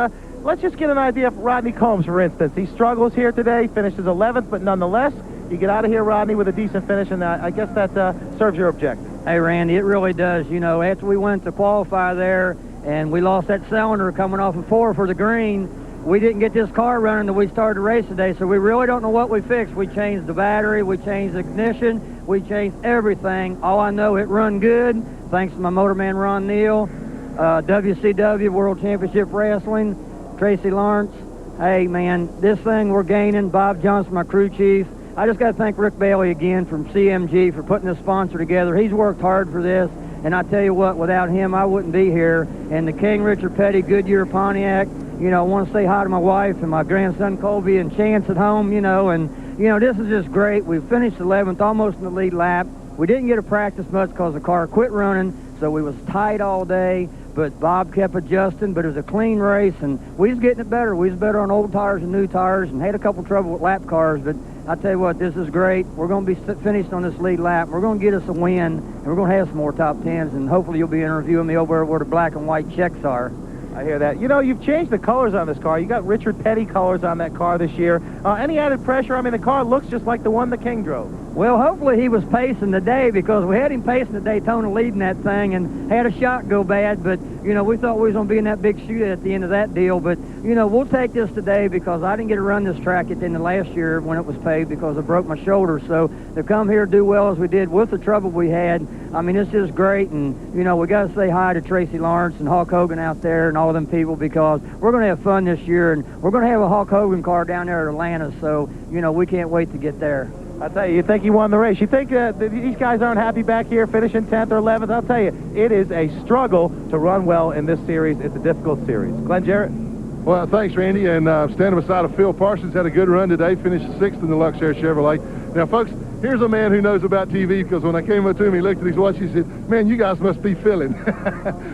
let's just get an idea of Rodney Combs, for instance. He struggles here today, finishes 11th, but nonetheless, you get out of here, Rodney, with a decent finish, and I guess that serves your objective. Hey, Randy, it really does. You know, after we went to qualify there and we lost that cylinder coming off of 4 for the green, we didn't get this car running until we started the race today, so we really don't know what we fixed. We changed the battery, we changed the ignition, we changed everything. All I know, it run good, thanks to my motorman Ron Neal, WCW, World Championship Wrestling, Tracy Lawrence. Hey, man, this thing we're gaining. Bob Johnson, my crew chief. I just got to thank Rick Bailey again from CMG for putting this sponsor together. He's worked hard for this, and I tell you what, without him, I wouldn't be here. And the King Richard Petty Goodyear Pontiac, you know, I want to say hi to my wife and my grandson Colby and Chance at home, you know, and, you know, this is just great. We finished 11th, almost in the lead lap. We didn't get to practice much because the car quit running, so we was tight all day, but Bob kept adjusting, but it was a clean race, and we was getting it better. We was better on old tires and new tires and had a couple trouble with lap cars, but I tell you what, this is great. We're going to be finished on this lead lap. We're going to get us a win, and we're going to have some more top 10s, and hopefully you'll be interviewing me over where the black and white checks are. I hear that. You know, you've changed the colors on this car. You got Richard Petty colors on that car this year. Any added pressure? I mean, the car looks just like the one the King drove. Well, hopefully he was pacing today, because we had him pacing the Daytona leading that thing and had a shot go bad, but, you know, we thought we was going to be in that big shootout at the end of that deal. But, you know, we'll take this today because I didn't get to run this track at the end of last year when it was paved because I broke my shoulder. So to come here and do well as we did with the trouble we had, I mean, it's just great. And, you know, we got to say hi to Tracy Lawrence and Hulk Hogan out there and all them people, because we're going to have fun this year, and we're going to have a Hulk Hogan car down there at Atlanta. So, you know, we can't wait to get there. I tell you, you think he won the race. You think these guys aren't happy back here, finishing 10th or 11th? I'll tell you, it is a struggle to run well in this series. It's a difficult series. Glenn Jarrett? Well, thanks, Randy. And standing beside of Phil Parsons, had a good run today, finished 6th in the Luxair Chevrolet. Now, folks, here's a man who knows about TV, because when I came up to him, he looked at his watch, he said, man, you guys must be filling.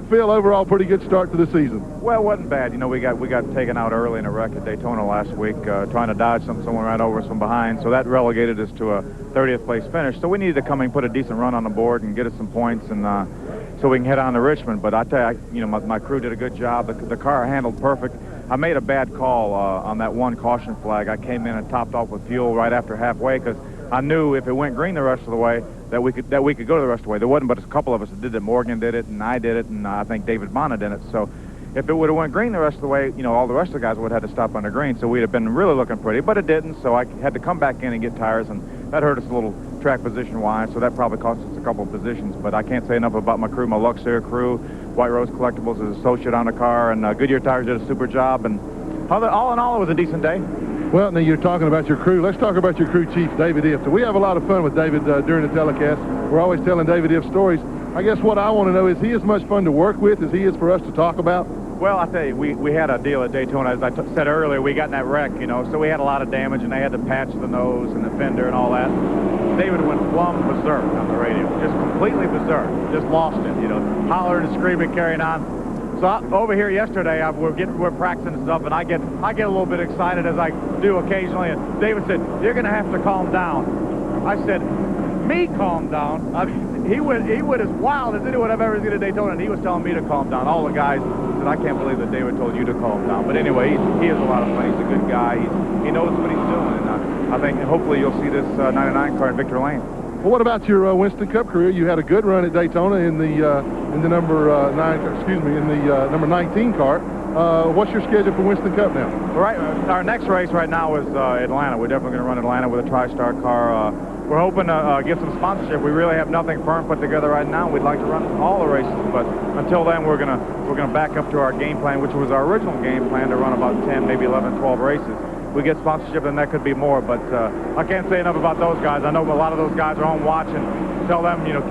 Phil, overall, pretty good start to the season. Well, it wasn't bad. You know, we got taken out early in a wreck at Daytona last week, trying to dodge someone right over us from behind. So that relegated us to a 30th place finish. So we needed to come and put a decent run on the board and get us some points, and so we can head on to Richmond. But I tell you, you know, my crew did a good job. The car handled perfect. I made a bad call on that one caution flag. I came in and topped off with fuel right after halfway, because I knew if it went green the rest of the way that we could go the rest of the way. There wasn't but a couple of us that did it. Morgan did it, and I did it, and I think David Bonner did it. So if it would have went green the rest of the way, you know, all the rest of the guys would have had to stop under green, so we'd have been really looking pretty, but it didn't. So I had to come back in and get tires, and that hurt us a little track position-wise, so that probably cost us a couple of positions. But I can't say enough about my crew, my Luxair crew. White Rose Collectibles is associate on the car, and Goodyear Tires did a super job, and all in all, it was a decent day. Well, now you're talking about your crew. Let's talk about your crew chief, David Ift. We have a lot of fun with David during the telecast. We're always telling David Ift stories. I guess what I want to know, is he as much fun to work with as he is for us to talk about? Well, I tell you, we had a deal at Daytona. As I said earlier, we got in that wreck, you know, so we had a lot of damage, and they had to patch the nose and the fender and all that. David went plumb berserk on the radio, just completely berserk, just lost it, you know, hollering and screaming, carrying on. So over here yesterday, we're practicing stuff, and I get a little bit excited, as I do occasionally. And David said, "You're going to have to calm down." I said, "Me calm down?" I mean, he went as wild as anyone I've ever seen at Daytona, and he was telling me to calm down. All the guys said, "I can't believe that David told you to calm down." But anyway, he has a lot of fun. He's a good guy. He knows what he's doing, and I think hopefully you'll see this 99 car in Victor Lane. Well, what about your Winston Cup career? You had a good run at Daytona in the number number 19 car. What's your schedule for Winston Cup now? Right, our next race right now is Atlanta. We're definitely going to run Atlanta with a TriStar car. We're hoping to get some sponsorship. We really have nothing firm put together right now. We'd like to run all the races, but until then, we're gonna back up to our game plan, which was our original game plan, to run about 10, maybe 11, 12 races. We get sponsorship, and that could be more, but I can't say enough about those guys. I know a lot of those guys are home watching. Tell them, you know,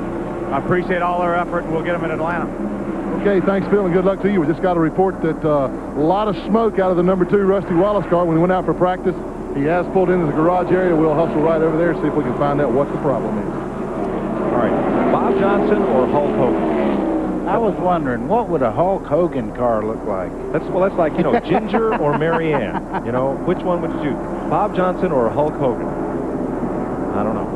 I appreciate all their effort, and we'll get them in Atlanta. Okay, thanks, Phil, and good luck to you. We just got a report that a lot of smoke out of the number 2 Rusty Wallace car when he went out for practice. He has pulled into the garage area. We'll hustle right over there and see if we can find out what the problem is. All right, Bob Johnson or Hulk Hogan? I was wondering, what would a Hulk Hogan car look like? That's like, you know, Ginger or Mary Ann. You know, which one would you choose? Bob Johnson or Hulk Hogan? I don't know.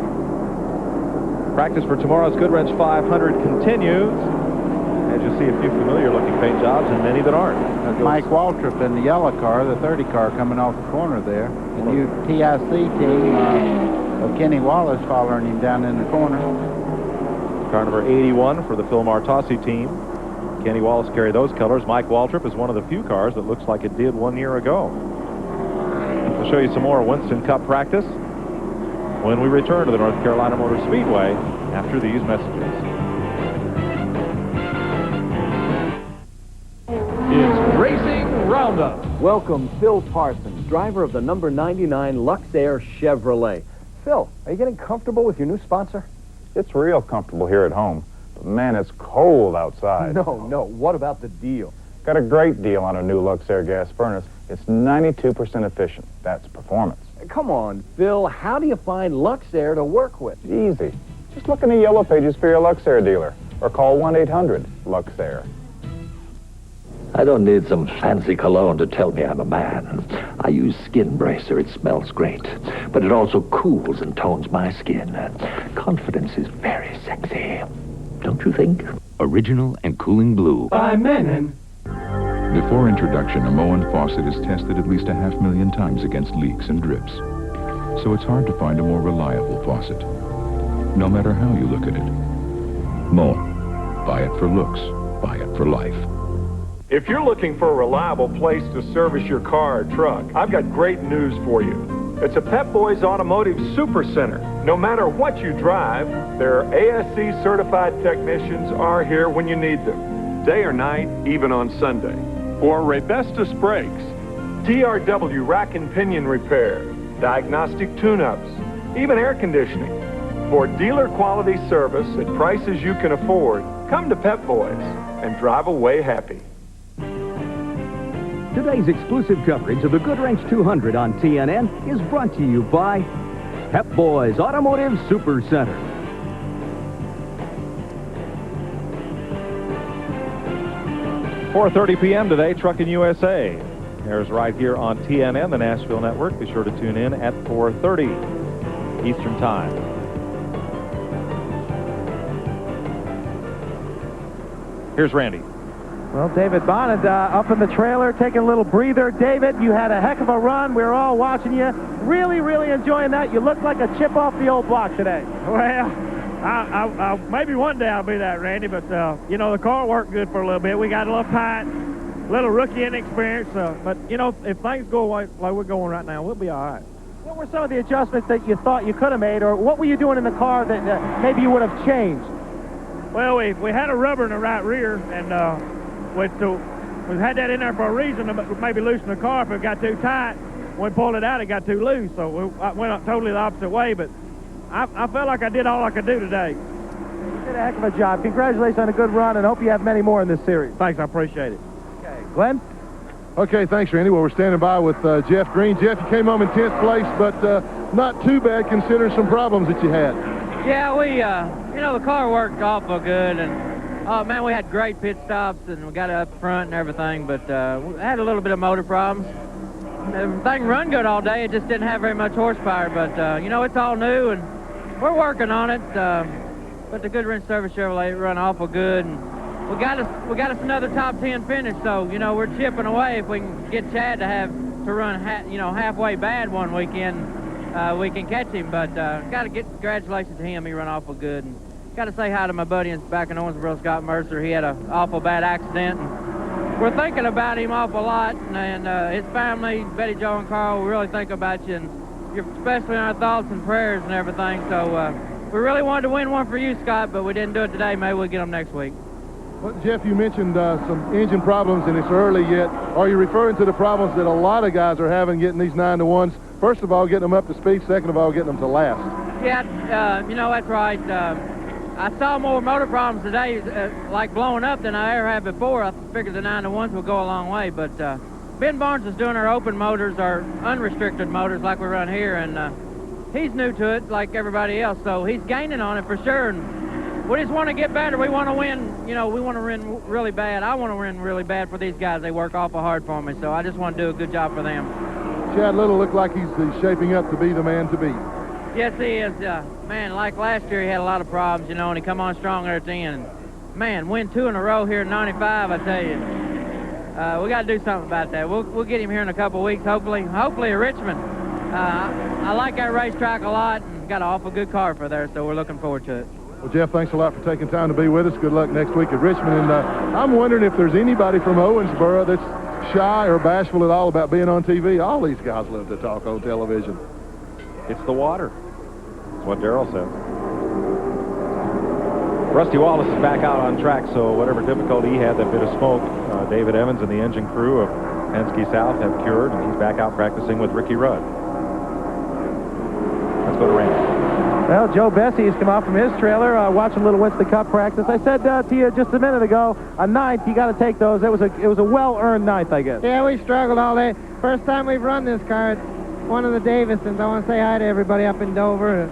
Practice for tomorrow's Goodwrench 500 continues. As you see, a few familiar-looking paint jobs and many that aren't. Mike Waltrip in the yellow car, the 30 car coming off the corner there. The new TIC team of Kenny Wallace following him down in the corner. Car number 81 for the Phil Martossi team. Kenny Wallace carried those colors. Mike Waltrip is one of the few cars that looks like it did 1 year ago. We'll show you some more Winston Cup practice when we return to the North Carolina Motor Speedway after these messages. It's Racing Roundup. Welcome, Phil Parsons, driver of the number 99 Luxair Chevrolet. Phil, are you getting comfortable with your new sponsor? It's real comfortable here at home, but man, it's cold outside. No, what about the deal? Got a great deal on a new Luxair gas furnace. It's 92% efficient. That's performance. Come on, Phil, how do you find Luxair to work with? Easy. Just look in the yellow pages for your Luxair dealer, or call 1-800-LUXAIR. I don't need some fancy cologne to tell me I'm a man. I use Skin Bracer. It smells great, but it also cools and tones my skin. Confidence is very sexy, don't you think? Original and cooling blue. By Menon. Before introduction, a Moen faucet is tested at least 500,000 times against leaks and drips. So it's hard to find a more reliable faucet. no matter how you look at it. Moen. Buy it for looks. Buy it for life. If you're looking for a reliable place to service your car or truck, I've got great news for you. It's a Pep Boys Automotive Super Center. No matter what you drive, their ASC certified technicians are here when you need them, day or night, even on Sunday. For Rebestus brakes, TRW rack and pinion repair, diagnostic tune-ups, even air conditioning. For dealer quality service at prices you can afford, come to Pep Boys and drive away happy. Today's exclusive coverage of the Goodwrench 200 on TNN is brought to you by Pep Boys Automotive Super Center. .30 p.m. today, Truckin' USA airs right here on TNN, the Nashville Network. Be sure to tune in at 4:30 Eastern Time. Here's Randy. Well, David Bonnet up in the trailer, taking a little breather. David, you had a heck of a run. We were all watching you. Really, really enjoying that. You look like a chip off the old block today. Well, I maybe one day I'll be that, Randy, but, you know, the car worked good for a little bit. We got a little tight, little rookie inexperience, but, you know, if things go like we're going right now, we'll be all right. What were some of the adjustments that you thought you could have made, or what were you doing in the car that maybe you would have changed? Well, we had a rubber in the right rear, and we've had that in there for a reason to maybe loosen the car if it got too tight. When we pulled it out, it got too loose, so we went up totally the opposite way, but I felt like I did all I could do today. You did a heck of a job. Congratulations on a good run, and hope you have many more in this series. Thanks, I appreciate it. Okay, Glenn? Okay, thanks, Randy. Well, we're standing by with Jeff Green. Jeff, you came home in 10th place, but not too bad considering some problems that you had. Yeah, we, you know, the car worked awful good, and, oh, man, we had great pit stops, and we got it up front and everything, but we had a little bit of motor problems. Everything run good all day. It just didn't have very much horsepower, but, you know, it's all new, and we're working on it. But the Goodwrench Service Chevrolet run awful good, and we got us another top 10 finish, so, you know, we're chipping away. If we can get Chad to run, you know, halfway bad one weekend, we can catch him, but got to get congratulations to him. He run awful good. And got to say hi to my buddy back in Owensboro, Scott Mercer. He had an awful bad accident. And we're thinking about him awful lot, and his family, Betty, Joe, and Carl, we really think about you, and you're especially in our thoughts and prayers and everything. So we really wanted to win one for you, Scott, but we didn't do it today. Maybe we'll get them next week. Well, Jeff, you mentioned some engine problems, and it's early yet. Are you referring to the problems that a lot of guys are having getting these 9-to-1s? First of all, getting them up to speed. Second of all, getting them to last. Yeah, you know, that's right. I saw more motor problems today, like blowing up, than I ever had before. I figured the 9-to-1s would go a long way, but Ben Barnes is doing our open motors, our unrestricted motors like we run here, and he's new to it like everybody else, so he's gaining on it for sure. And we just want to get better. We want to win. You know, we want to win really bad. I want to win really bad for these guys. They work awful hard for me, so I just want to do a good job for them. Chad Little looked like he's shaping up to be the man to beat. Yes, he is. Man, like last year, he had a lot of problems, you know, and he come on strong there at the end. Man, win 2 in a row here in 95, I tell you. We got to do something about that. We'll get him here in a couple of weeks, hopefully at Richmond. I like our racetrack a lot, and got an awful good car for there, so we're looking forward to it. Well, Jeff, thanks a lot for taking time to be with us. Good luck next week at Richmond. And I'm wondering if there's anybody from Owensboro that's shy or bashful at all about being on TV. All these guys love to talk on television. It's the water. That's what Darrell says. Rusty Wallace is back out on track, so whatever difficulty he had, that bit of smoke, David Evans and the engine crew of Penske South have cured, and he's back out practicing with Ricky Rudd. Let's go to Randy. Well, Joe Bessie has come out from his trailer, watching a little Winston Cup practice. I said to you just a minute ago, a ninth, you got to take those. It was a well-earned ninth, I guess. Yeah, we struggled all day. First time we've run this car, it's one of the Davisons. I want to say hi to everybody up in Dover.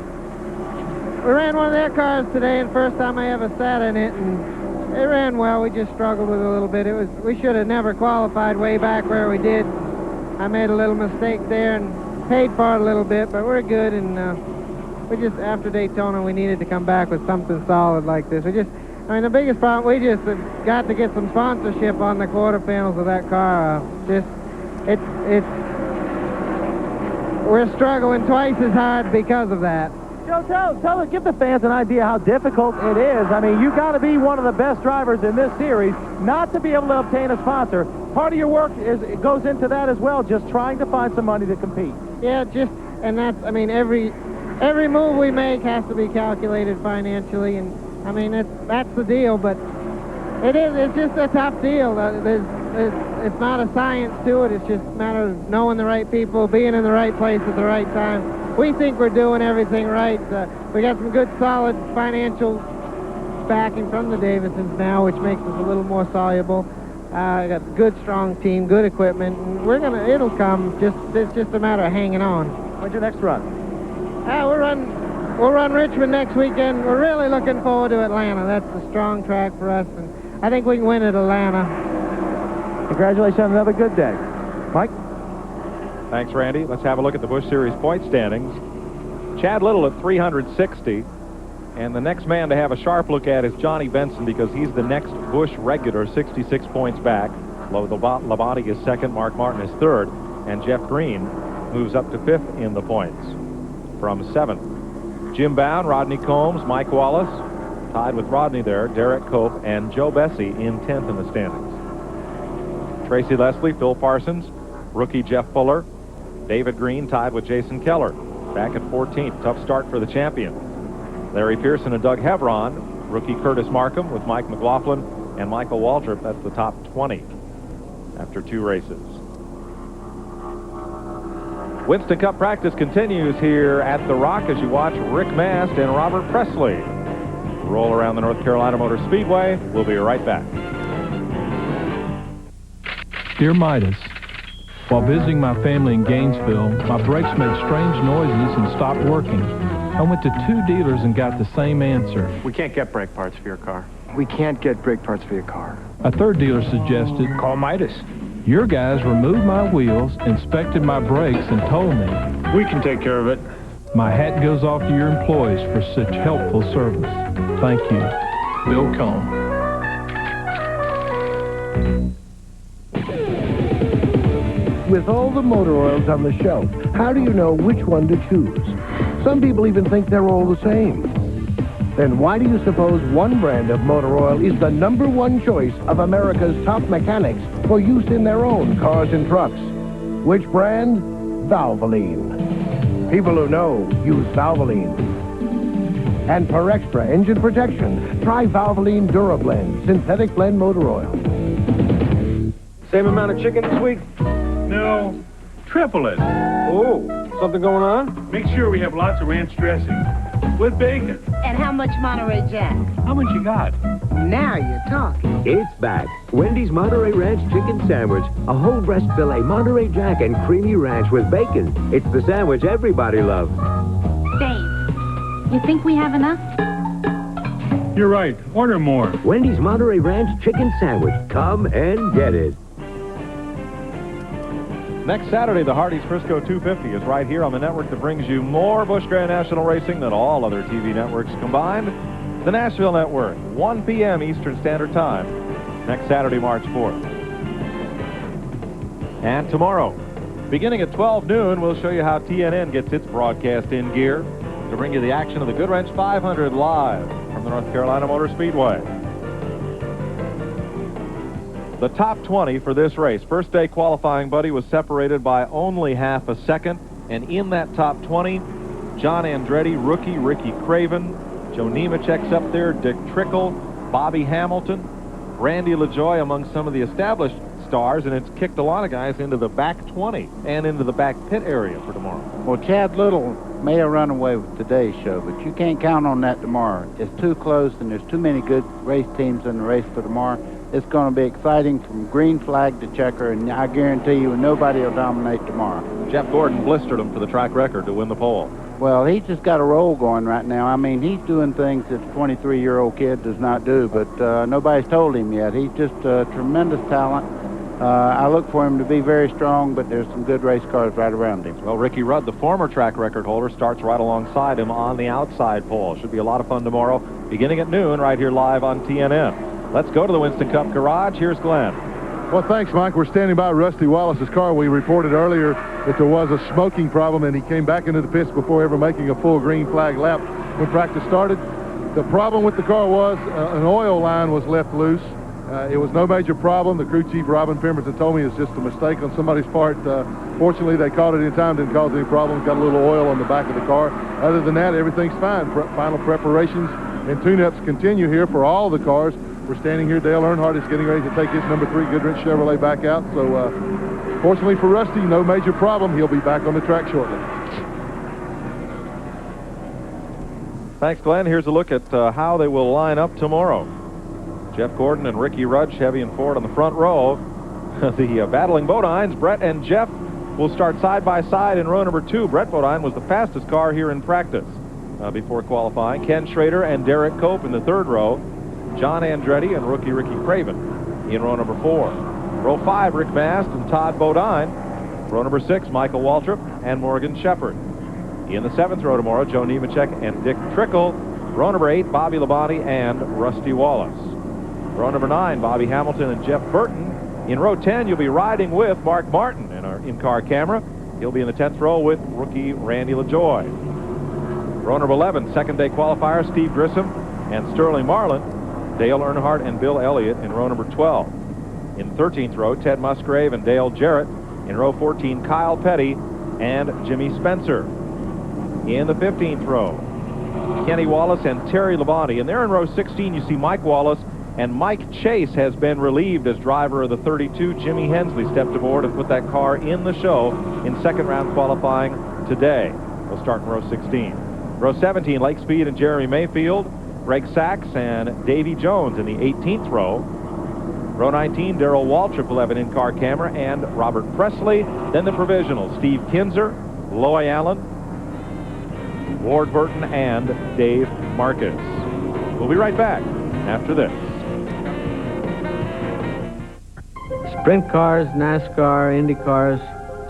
We ran one of their cars today, and first time I ever sat in it, and it ran well. We just struggled with it a little bit. We should have never qualified way back where we did. I made a little mistake there and paid for it a little bit, but we're good, and we just, after Daytona, we needed to come back with something solid like this. I mean, the biggest problem, we just got to get some sponsorship on the quarter panels of that car. We're struggling twice as hard because of that. Joe, give the fans an idea how difficult it is. I mean, you got to be one of the best drivers in this series not to be able to obtain a sponsor. Part of your work it goes into that as well, just trying to find some money to compete. Yeah, and that's, I mean, every move we make has to be calculated financially, and I mean, that's the deal, but it's just a tough deal. It's not a science to it. It's just a matter of knowing the right people, being in the right place at the right time. We think we're doing everything right. We got some good, solid financial backing from the Davisons now, which makes us a little more soluble. Got a good, strong team, good equipment, and it'll come. It's just a matter of hanging on. When's your next run? We'll run Richmond next weekend. We're really looking forward to Atlanta. That's a strong track for us, and I think we can win at Atlanta. Congratulations on another good day. Mike? Thanks, Randy. Let's have a look at the Busch Series point standings. Chad Little at 360. And the next man to have a sharp look at is Johnny Benson, because he's the next Busch regular, 66 points back. Labonte is second, Mark Martin is third, and Jeff Green moves up to fifth in the points from seventh. Jim Bound, Rodney Combs, Mike Wallace, tied with Rodney there, Derek Cope, and Joe Bessie in 10th in the standings. Tracy Leslie, Phil Parsons, rookie Jeff Fuller, David Green tied with Jason Keller, back at 14th. Tough start for the champion. Larry Pearson and Doug Hevron, rookie Curtis Markham with Mike McLaughlin and Michael Waltrip. That's the top 20 after 2 races. Winston Cup practice continues here at the Rock as you watch Rick Mast and Robert Presley roll around the North Carolina Motor Speedway. We'll be right back. Dear Midas, while visiting my family in Gainesville, my brakes made strange noises and stopped working. I went to 2 dealers and got the same answer. We can't get brake parts for your car. We can't get brake parts for your car. A third dealer suggested, call Midas. Your guys removed my wheels, inspected my brakes, and told me, we can take care of it. My hat goes off to your employees for such helpful service. Thank you. Bill Cohn. With all the motor oils on the shelf, how do you know which one to choose? Some people even think they're all the same. Then why do you suppose one brand of motor oil is the #1 choice of America's top mechanics for use in their own cars and trucks? Which brand? Valvoline. People who know use Valvoline. And for extra engine protection, try Valvoline DuraBlend synthetic blend motor oil. Same amount of chicken this week? No, triple it. Oh, something going on? Make sure we have lots of ranch dressing with bacon. And how much Monterey Jack? How much you got? Now you're talking. It's back. Wendy's Monterey Ranch Chicken Sandwich. A whole breast filet Monterey Jack and creamy ranch with bacon. It's the sandwich everybody loves. Dave, you think we have enough? You're right. Order more. Wendy's Monterey Ranch Chicken Sandwich. Come and get it. Next Saturday, the Hardee's Frisco 250 is right here on the network that brings you more Busch Grand National racing than all other TV networks combined. The Nashville Network, 1 p.m. Eastern Standard Time, next Saturday, March 4th. And tomorrow, beginning at 12 noon, we'll show you how TNN gets its broadcast in gear to bring you the action of the Goodwrench 500 live from the North Carolina Motor Speedway. The top 20 for this race. First day qualifying, Buddy, was separated by only half a second. And in that top 20, John Andretti, rookie Ricky Craven, Joe Nemechek's up there, Dick Trickle, Bobby Hamilton, Randy LaJoie among some of the established stars, and it's kicked a lot of guys into the back 20 and into the back pit area for tomorrow. Well, Chad Little may have run away with today's show, but you can't count on that tomorrow. It's too close, and there's too many good race teams in the race for tomorrow. It's going to be exciting from green flag to checker, and I guarantee you nobody will dominate tomorrow. Jeff Gordon blistered him for the track record to win the pole. Well, he's just got a roll going right now. I mean, he's doing things that a 23-year-old kid does not do, but nobody's told him yet. He's just a tremendous talent. I look for him to be very strong, but there's some good race cars right around him. Well, Ricky Rudd, the former track record holder, starts right alongside him on the outside pole. Should be a lot of fun tomorrow, beginning at noon right here live on TNN. Let's go to the Winston Cup garage. Here's Glenn. Well, thanks, Mike. We're standing by Rusty Wallace's car. We reported earlier that there was a smoking problem, and he came back into the pits before ever making a full green flag lap when practice started. The problem with the car was an oil line was left loose. It was no major problem. The crew chief, Robin Pemberton, told me it's just a mistake on somebody's part. Fortunately, they caught it in time, didn't cause any problems. Got a little oil on the back of the car. Other than that, everything's fine. Final preparations and tune-ups continue here for all the cars. We're standing here. Dale Earnhardt is getting ready to take his number 3 Goodwrench Chevrolet back out. So, fortunately for Rusty, no major problem. He'll be back on the track shortly. Thanks, Glenn. Here's a look at how they will line up tomorrow. Jeff Gordon and Ricky Rudd, Chevy and Ford on the front row. The battling Bodines, Brett and Jeff, will start side by side in row number 2. Brett Bodine was the fastest car here in practice before qualifying. Ken Schrader and Derek Cope in the 3rd row. John Andretti and rookie Ricky Craven in row number 4. Row 5, Rick Mast and Todd Bodine. Row number 6, Michael Waltrip and Morgan Shepherd. In the 7th row tomorrow, Joe Nemechek and Dick Trickle. Row number 8, Bobby Labonte and Rusty Wallace. Row number 9, Bobby Hamilton and Jeff Burton. In row 10, you'll be riding with Mark Martin in our in-car camera. He'll be in the 10th row with rookie Randy LaJoie. Row number 11, second-day qualifier, Steve Grissom and Sterling Marlin. Dale Earnhardt and Bill Elliott in row number 12. In 13th row, Ted Musgrave and Dale Jarrett. In row 14, Kyle Petty and Jimmy Spencer. In the 15th row, Kenny Wallace and Terry Labonte. And there in row 16, you see Mike Wallace, and Mike Chase has been relieved as driver of the 32. Jimmy Hensley stepped aboard and put that car in the show in second-round qualifying today. We'll start in row 16. Row 17, Lake Speed and Jeremy Mayfield. Greg Sachs and Davy Jones in the 18th row. Row 19, Darrell Waltrip will have an in-car camera, and Robert Presley. Then the provisional, Steve Kinzer, Loy Allen, Ward Burton, and Dave Marcus. We'll be right back after this. Sprint cars, NASCAR, Indy cars,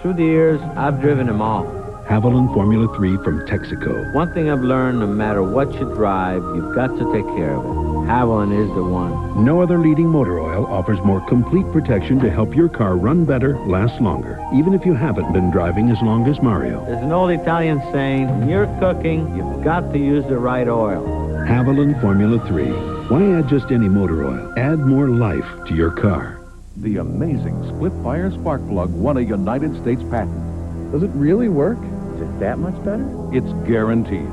through the years, I've driven them all. Haviland Formula 3 from Texaco. One thing I've learned, no matter what you drive, you've got to take care of it. Haviland is the one. No other leading motor oil offers more complete protection to help your car run better, last longer, even if you haven't been driving as long as Mario. There's an old Italian saying, when you're cooking, you've got to use the right oil. Haviland Formula 3. Why add just any motor oil? Add more life to your car. The amazing split-fire spark plug won a United States patent. Does it really work? Is it that much better? It's guaranteed.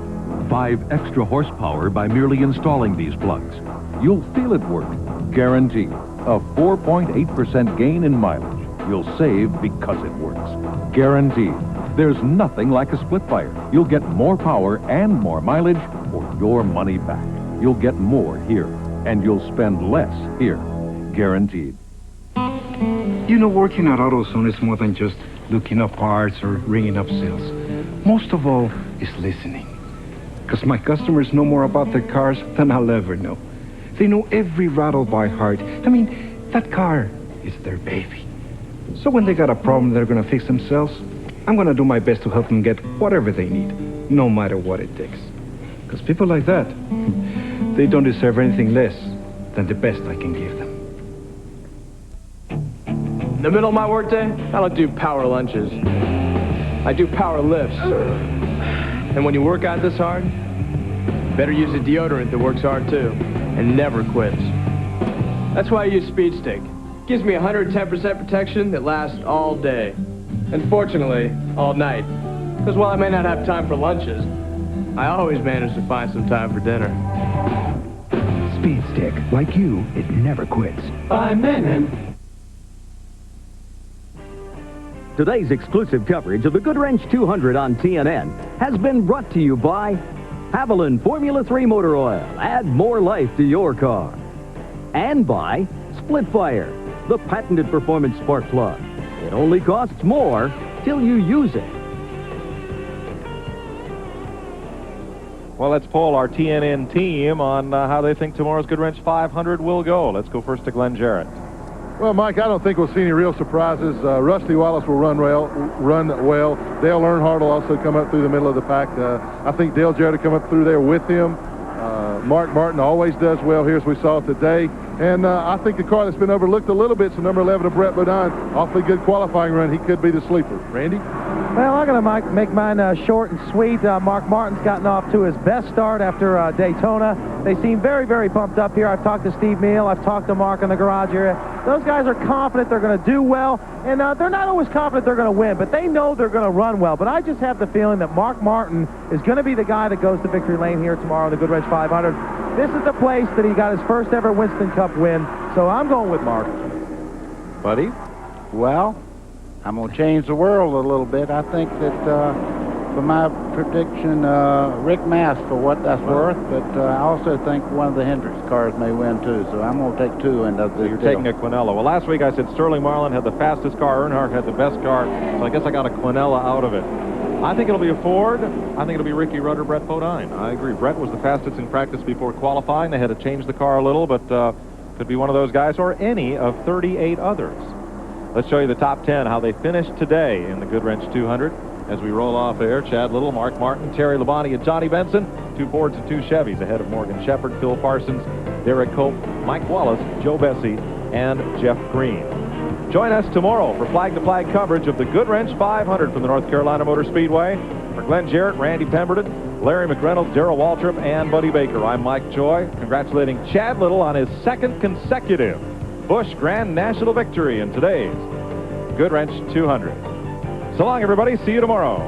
5 extra horsepower by merely installing these plugs. You'll feel it work. Guaranteed. A 4.8% gain in mileage. You'll save because it works. Guaranteed. There's nothing like a split-fire. You'll get more power and more mileage for your money back. You'll get more here, and you'll spend less here. Guaranteed. You know, working at AutoZone is more than just looking up parts or ringing up sales. Most of all is listening. Because my customers know more about their cars than I'll ever know. They know every rattle by heart. I mean, that car is their baby. So when they got a problem they're going to fix themselves, I'm going to do my best to help them get whatever they need, no matter what it takes. Because people like that, they don't deserve anything less than the best I can give them. In the middle of my workday, I don't do power lunches. I do power lifts. And when you work out this hard, you better use a deodorant that works hard too and never quits. That's why I use Speed Stick. It gives me 110% protection that lasts all day. And fortunately, all night. Because while I may not have time for lunches, I always manage to find some time for dinner. Speed Stick. Like you, it never quits. By Menon. Today's exclusive coverage of the Goodwrench 200 on TNN has been brought to you by Haviland Formula 3 Motor Oil. Add more life to your car. And by Split-Fire, the patented performance spark plug. It only costs more till you use it. Well, let's poll our TNN team on how they think tomorrow's Goodwrench 500 will go. Let's go first to Glenn Jarrett. Well, Mike, I don't think we'll see any real surprises. Rusty Wallace will run well. Dale Earnhardt will also come up through the middle of the pack. I think Dale Jarrett will come up through there with him. Mark Martin always does well here, as we saw today. And I think the car that's been overlooked a little bit is the number 11 of Brett Bodine. Awfully good qualifying run. He could be the sleeper. Randy? Well, I'm going to make mine short and sweet. Mark Martin's gotten off to his best start after Daytona. They seem very, very pumped up here. I've talked to Steve Meal. I've talked to Mark in the garage area. Those guys are confident they're going to do well, and they're not always confident they're going to win, but they know they're going to run well. But I just have the feeling that Mark Martin is going to be the guy that goes to victory lane here tomorrow in the Goodwrench 500. This is the place that he got his first ever Winston Cup win, so I'm going with Mark. Buddy? Well, I'm going to change the world a little bit. I think that, for my prediction, Rick Mass for what that's worth, but I also think one of the Hendricks cars may win, too, so I'm going to take two and of this You're deal. taking a Quinella. Well, last week I said Sterling Marlin had the fastest car, Earnhardt had the best car, so I guess I got a Quinella out of it. I think it'll be a Ford. I think it'll be Ricky Rudd or Brett Bodine. I agree. Brett was the fastest in practice before qualifying. They had to change the car a little, but could be one of those guys or any of 38 others. Let's show you the top 10, how they finished today in the Goodwrench 200. As we roll off air, Chad Little, Mark Martin, Terry Labonte, and Johnny Benson. 2 Fords and 2 Chevys ahead of Morgan Shepherd, Phil Parsons, Derek Cope, Mike Wallace, Joe Bessie, and Jeff Green. Join us tomorrow for flag-to-flag coverage of the Goodwrench 500 from the North Carolina Motor Speedway. For Glenn Jarrett, Randy Pemberton, Larry McReynolds, Darrell Waltrip, and Buddy Baker, I'm Mike Joy, congratulating Chad Little on his 2nd consecutive Busch Grand National victory in today's Goodwrench 200. So long, everybody. See you tomorrow.